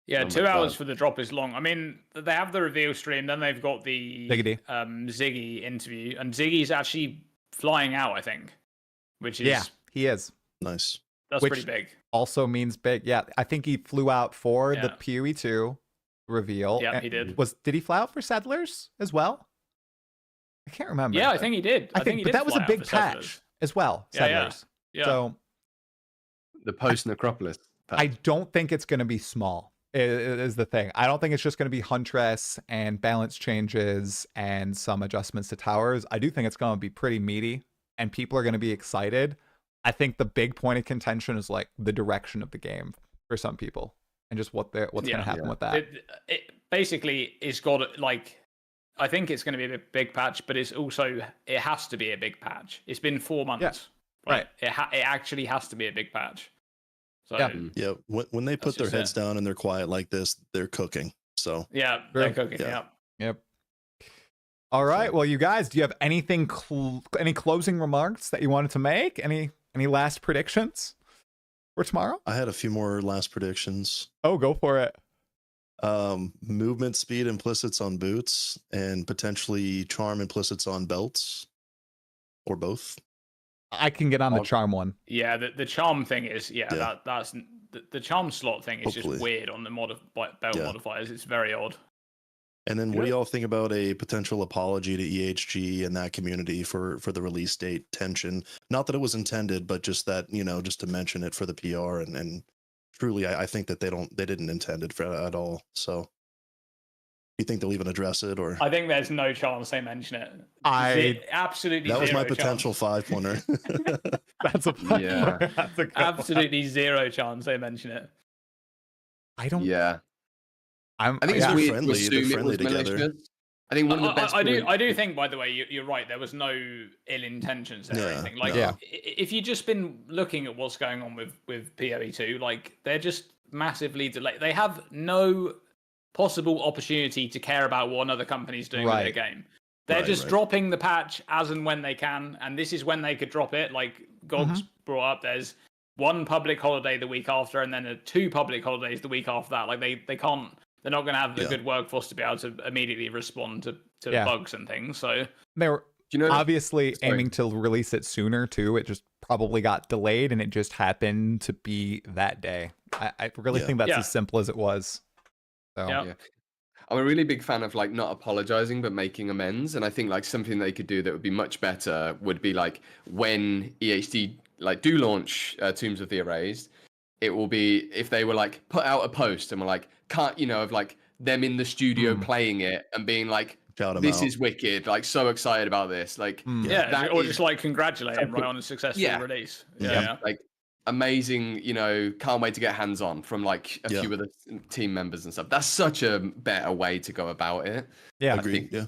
Yeah, 2 hours for the drop is long. I mean, they have the reveal stream, then they've got the Ziggy interview, and Ziggy's actually flying out, I think, which is he is nice. That's pretty big. Also means big. Yeah, I think he flew out for the PoE 2 reveal. Yeah, he did. Did he fly out for Settlers as well? I can't remember. Yeah, I think he did. I think he but did that was a big patch Settlers as well. Settlers. Yeah. So the post Necropolis patch. I don't think it's going to be small. Is the thing. I don't think it's just going to be Huntress and balance changes and some adjustments to towers. I do think it's going to be pretty meaty, and people are going to be excited. I think the big point of contention is like the direction of the game for some people, and just what's going to happen with that. It basically is got like, I think it's going to be a big patch, but it has to be a big patch. It's been 4 months, right? It actually has to be a big patch. So yeah, when they put their heads down and they're quiet like this, they're cooking. So yeah, they're cooking. Yep. All right. Well, you guys, do you have anything? Any closing remarks that you wanted to make? Any last predictions for tomorrow? I had a few more last predictions. Oh, go for it. Movement speed implicits on boots, and potentially charm implicits on belts, or both. I can get on the charm one. Yeah, the charm thing is that's the charm slot thing is Hopefully. just weird on the belt modifiers. It's very odd. And then what do y'all think about a potential apology to EHG and that community for the release date tension? Not that it was intended, but just that, just to mention it for the PR, and truly I think that they didn't intend it at all. So you think they'll even address it, or? I think there's no chance they mention it. Absolutely. That was my chance. potential 5-pointer. That's a That's a absolutely zero chance they mention it. I don't. Yeah. I think it's weird to assume it was together. Malicious. I think one of the best. I do think, by the way, you're right. There was no ill intentions there or anything. Like, if you've just been looking at what's going on with PoE2, like they're just massively delayed. They have no possible opportunity to care about what another company's doing with their game. They're just dropping the patch as and when they can, and this is when they could drop it. Like Gog's brought up, there's one public holiday the week after, and then 2 public holidays the week after that. Like they can't. They're not going to have the good workforce to be able to immediately respond to bugs and things. So they were obviously aiming to release it sooner too. It just probably got delayed, and it just happened to be that day. I really think that's as simple as it was. So. Yeah. I'm a really big fan of like not apologizing but making amends, and I think like something they could do that would be much better would be like when EHD like do launch Tombs of the Erased, it will be if they were like put out a post and were like of like them in the studio playing it and being like, this is wicked, like so excited about this, like or just like congratulate him on a successful release. Like amazing, can't wait to get hands on from like a few of the team members and stuff. That's such a better way to go about it. Yeah, agreed. Yeah,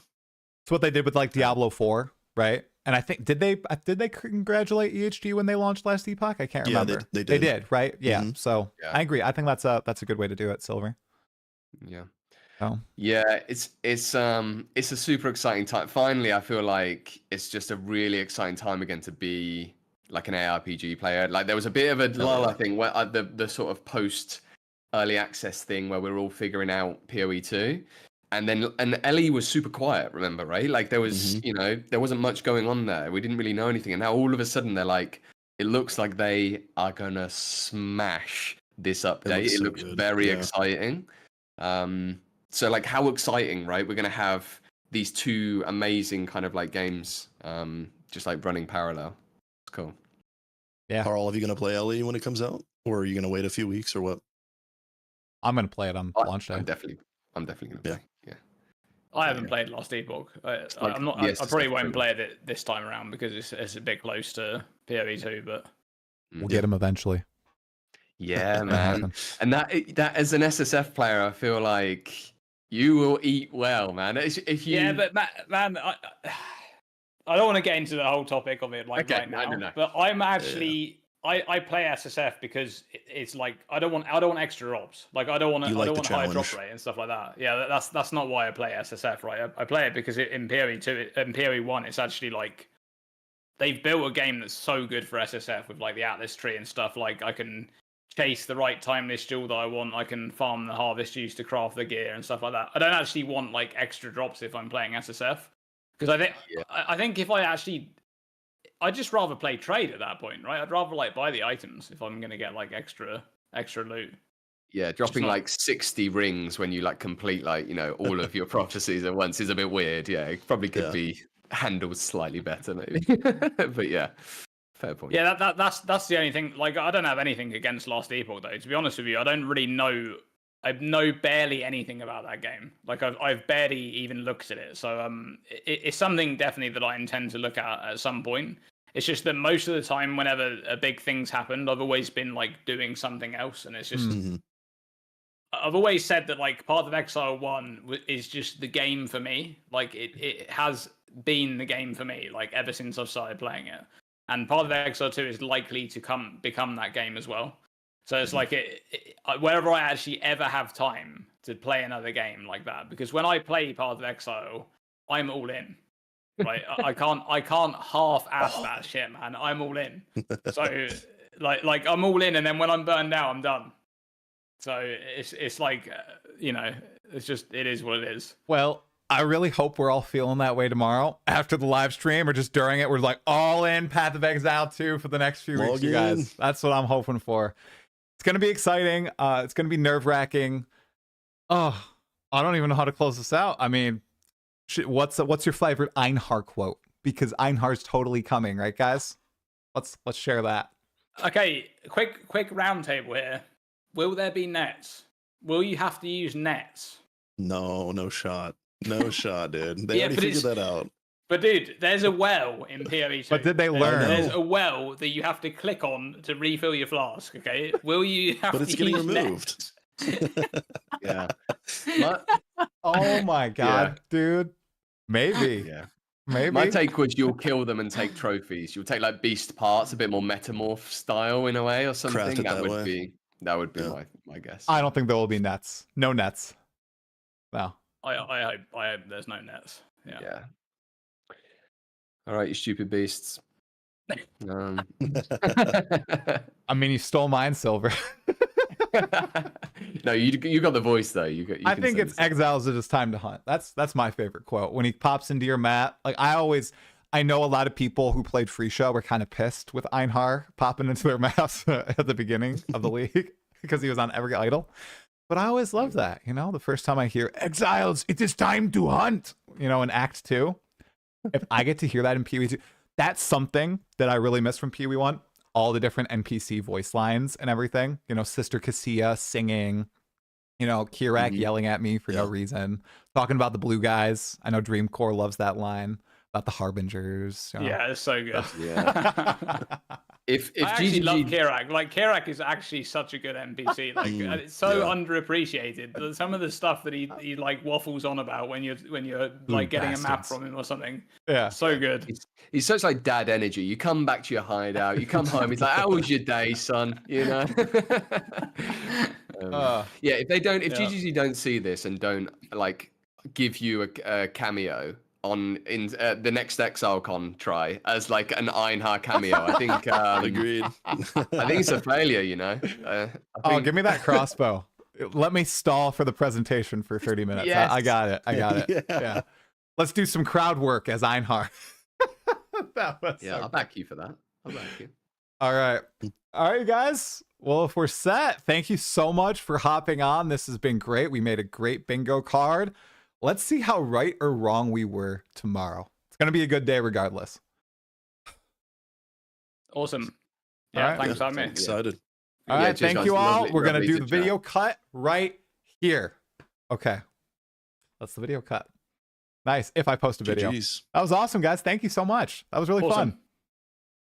it's what they did with like Diablo 4, right? And I think did they congratulate EHG when they launched last Epoch? I can't remember. Yeah, they did. They did, right? Yeah. So I agree. I think that's a good way to do it, Sylver. Yeah. Oh. Yeah, it's a super exciting time. Finally, I feel like it's just a really exciting time again to be like an ARPG player. Like there was a bit of a lull, I think, where the sort of post early access thing where we're all figuring out PoE2, and Ellie was super quiet. Remember, right? Like there was, there wasn't much going on there. We didn't really know anything, and now all of a sudden they're like, it looks like they are gonna smash this update. It looks very exciting. So like how exciting, right? We're gonna have these 2 amazing kind of like games, just like running parallel. It's cool. Yeah. Carl, are you gonna play Ellie when it comes out, or are you gonna wait a few weeks, or what? I'm gonna play it on launch day. I'm definitely gonna play. Yeah. I haven't played Lost Epoch. I'm not. I probably won't play it this time around because it's a bit close to PoE2, but we'll get him eventually. Yeah, man. And that as an SSF player, I feel like you will eat well, man. If you but man, I don't want to get into the whole topic of it right now. No. But I'm actually I play SSF because it's like I don't want extra drops. Like I don't want high drop rate and stuff like that. Yeah, that's not why I play SSF, right? I play it because in PoE2 and PoE1 it's actually like they've built a game that's so good for SSF with like the Atlas tree and stuff. Like I can chase the right timeless jewel that I want. I can farm the harvest juice to craft the gear and stuff like that. I don't actually want like extra drops if I'm playing SSF. Because I think if I'd just rather play trade at that point, right? I'd rather like buy the items if I'm gonna get like extra loot. Yeah, dropping like 60 rings when you like complete like all of your prophecies at once is a bit weird. Yeah, it probably could be handled slightly better maybe. But yeah, fair point. Yeah, that's the only thing. Like I don't have anything against Last Epoch though. To be honest with you, I don't really know. I know barely anything about that game. Like I've barely even looked at it. So it's something definitely that I intend to look at some point. It's just that most of the time, whenever a big thing's happened, I've always been like doing something else, and it's just. I've always said that like Path of Exile 1 is just the game for me. Like it has been the game for me like ever since I've started playing it. And Path of Exile 2 is likely to become that game as well. So it's like wherever I actually ever have time to play another game like that, because when I play Path of Exile, I'm all in. Right? I can't half-ass that shit, man. I'm all in. So like I'm all in, and then when I'm burned out, I'm done. So it's like it's just it is what it is. Well, I really hope we're all feeling that way tomorrow after the live stream or just during it. We're like all in Path of Exile 2 for the next few weeks, you guys. That's what I'm hoping for. It's going to be exciting. It's going to be nerve-wracking. Oh, I don't even know how to close this out. I mean, what's your favorite Einhar quote? Because Einhar's totally coming, right, guys? Let's share that. Okay, quick round table here. Will there be nets? Will you have to use nets? No shot. No shot, dude. They already figured that out. But dude, there's a well in PoE2. But did they learn? There's a well that you have to click on to refill your flask. Okay, will you have to use getting removed. Yeah. Oh my god, dude. Maybe. Yeah. Maybe. My take was you'll kill them and take trophies. You'll take like beast parts, a bit more metamorph style in a way or something. Craft it that that would way. be my guess. I don't think there will be nets. No nets. No. I hope there's no nets. Yeah. All right, you stupid beasts. I mean, you stole mine, Sylver. No, you got the voice though. I think it's exiles. It is time to hunt. That's my favorite quote. When he pops into your map, like I know a lot of people who played Free Show were kind of pissed with Einhar popping into their maps at the beginning of the league because he was on every idol. But I always love that, the first time I hear exiles, it is time to hunt, in Act 2. If I get to hear that in PoE 2, that's something that I really miss from PoE 1. All the different NPC voice lines and everything, Sister Cassia singing, Kirak yelling at me for no reason, talking about the blue guys. I know Dreamcore loves that line about the Harbingers. Yeah, it's so good. Yeah. If I actually GGG... love Kirak. Like Kirak is actually such a good NPC. Like it's so underappreciated. Some of the stuff that he like waffles on about when you're like getting a map from him or something. Yeah, so good. He's such like dad energy. You come back to your hideout. You come home. He's like, "How was your day, son?" Yeah. If GGG don't see this and don't like give you a cameo in the next ExileCon try as like an Einhar cameo, I think Agreed. I think it's a failure, give me that crossbow. Let me stall for the presentation for 30 minutes. Yes. I got it. Yeah. Let's do some crowd work as Einhar. That was I'll back you for that. I'll back you. All right, guys. Well, if we're set, thank you so much for hopping on. This has been great. We made a great bingo card. Let's see how right or wrong we were tomorrow. It's going to be a good day regardless. Awesome. Yeah, thanks for having me. Excited. All right, thank you all. We're going to do the video cut right here. Okay. That's the video cut. Nice. If I post a video. That was awesome, guys. Thank you so much. That was really fun.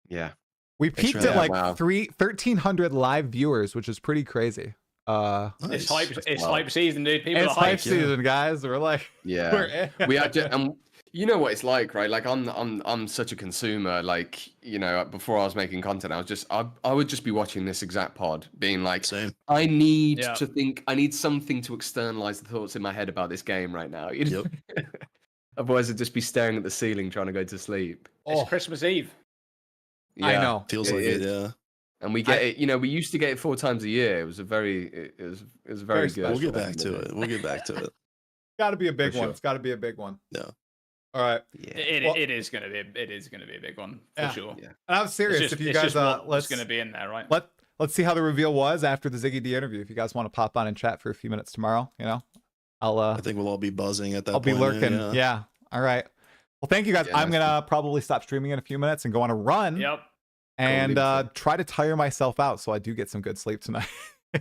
Yeah. We peaked at like 1,300 live viewers, which is pretty crazy. Nice. It's hype season, dude. People it's are hype season, guys. We're like, we have to, and you know what it's like, right? Like I'm such a consumer. Like before I was making content, I would just be watching this exact pod, being like, same. I need to think. I need something to externalize the thoughts in my head about this game right now. Yep. Otherwise, I'd just be staring at the ceiling trying to go to sleep. It's Christmas Eve. Yeah, I know. Feels like it, yeah. And we get it, we used to get it 4 times a year. It was very good. We'll get back to it. Gotta be a big one. Sure. It's gotta be a big one. Yeah. All right. Yeah. It is gonna be a big one for sure. Yeah. And I'm serious. If you guys what's gonna be in there, right? Let's see how the reveal was after the Ziggy D interview. If you guys want to pop on and chat for a few minutes tomorrow, I think we'll all be buzzing at that I'll point. I'll be lurking. Yeah. All right. Well, thank you guys. I'm gonna probably stop streaming in a few minutes and go on a run. Yep. And try to tire myself out so I do get some good sleep tonight. All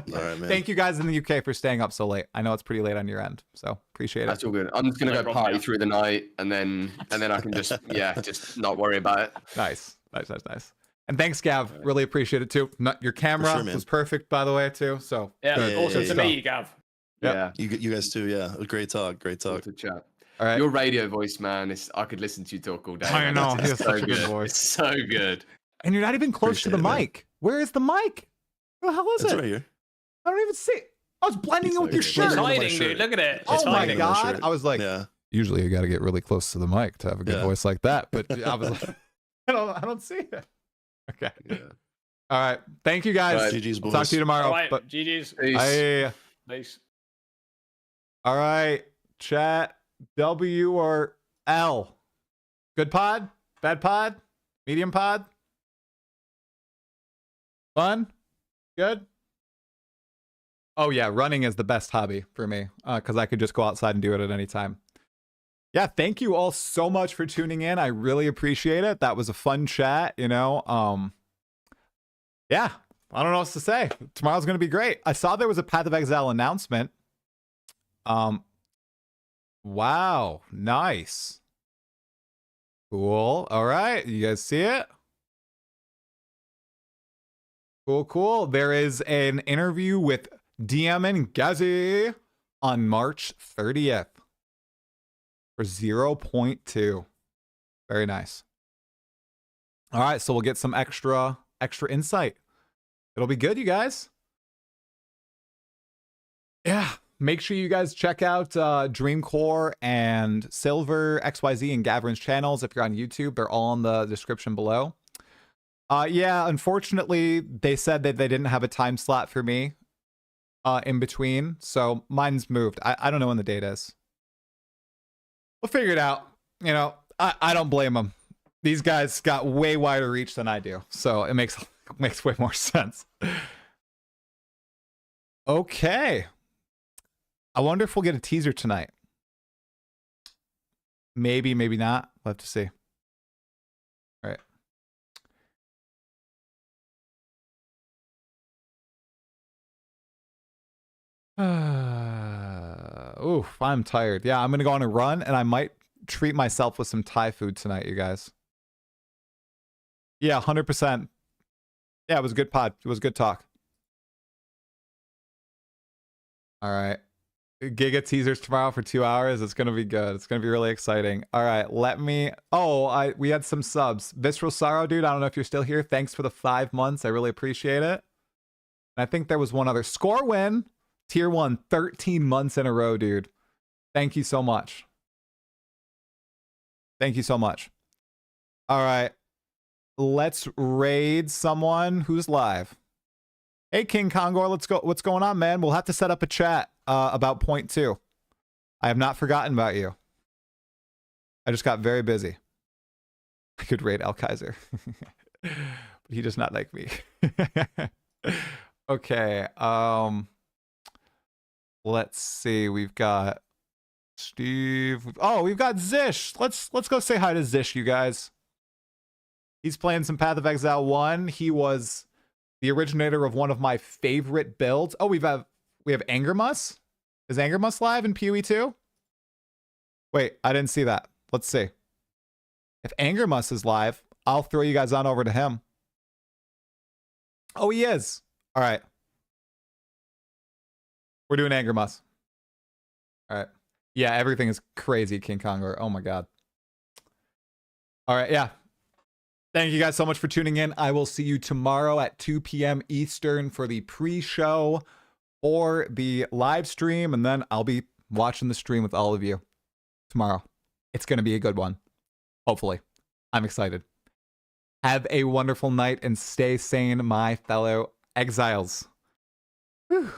right, man. Thank you guys in the UK for staying up so late. I know it's pretty late on your end, so appreciate it. That's all good. I'm just gonna go party through the night, and then I can just not worry about it. Nice. And thanks, Gav. Really appreciate it too. Your camera was perfect, by the way, too. So awesome to meet you, Gav. Yep. Yeah, you guys too. Yeah, great talk. Good to chat. All right. Your radio voice, man, I could listen to you talk all day. I know. He has such a good voice. It's so good. And you're not even close to the mic. Where is the mic? Where the hell is it's it? Right here. I don't even see it. I was blending in with your shirt. It's hiding, dude. Look at it. Oh my God. I was like, yeah. Usually you got to get really close to the mic to have a good voice like that. But I was like, I don't see it. Okay. Yeah. All right. Thank you guys. Right. GG's boys. Talk to you tomorrow. All right. But GG's. Peace. All right. Chat. W or L? Good pod? Bad pod? Medium pod? Fun? Good? Oh yeah, running is the best hobby for me because I could just go outside and do it at any time. Yeah, thank you all so much for tuning in. I really appreciate it. That was a fun chat, Yeah, I don't know what to say. Tomorrow's going to be great. I saw there was a Path of Exile announcement. Wow, nice. Cool. All right, you guys see it? Cool. There is an interview with DM and Gazi on March 30th. for 0.2. Very nice. All right, so we'll get some extra insight. It'll be good, you guys. Yeah, make sure you guys check out Dreamcore and Sylver, XYZ, and Gavryn's channels if you're on YouTube. They're all in the description below. Yeah, unfortunately, they said that they didn't have a time slot for me in between, so mine's moved. I don't know when the date is. We'll figure it out. You know, I don't blame them. These guys got way wider reach than I do, so it makes way more sense. Okay. I wonder if we'll get a teaser tonight. Maybe, maybe not. We'll have to see. All right. Oof, I'm tired. Yeah, I'm going to go on a run, and I might treat myself with some Thai food tonight, you guys. Yeah, 100%. Yeah, it was a good pod. It was a good talk. All right. Giga teasers tomorrow for 2 hours. It's gonna be good. It's gonna be really exciting. All right, let me. Oh, we had some subs. Visceral Sorrow, dude. I don't know if you're still here. Thanks for the 5 months. I really appreciate it. And I think there was one other score win. Tier 1, 13 months in a row, dude. Thank you so much. Thank you so much. All right, let's raid someone who's live. Hey, King Kongor, let's go. What's going on, man? We'll have to set up a chat about point 2. I have not forgotten about you. I just got very busy. I could raid Al Kaiser. But he does not like me. Okay. Let's see. We've got Steve. Oh, we've got Zish. Let's go say hi to Zish, you guys. He's playing some Path of Exile 1. He was the originator of one of my favorite builds. Oh, we have Angermus? Is Angermus live in PoE 2? Wait, I didn't see that. Let's see. If Angermus is live, I'll throw you guys on over to him. Oh, he is. All right. We're doing Angermus. All right. Yeah, everything is crazy, King Kongor. Oh my God. All right, yeah. Thank you guys so much for tuning in. I will see you tomorrow at 2 p.m. Eastern for the pre-show or the live stream, and then I'll be watching the stream with all of you tomorrow. It's going to be a good one. Hopefully. I'm excited. Have a wonderful night and stay sane, my fellow exiles. Whew.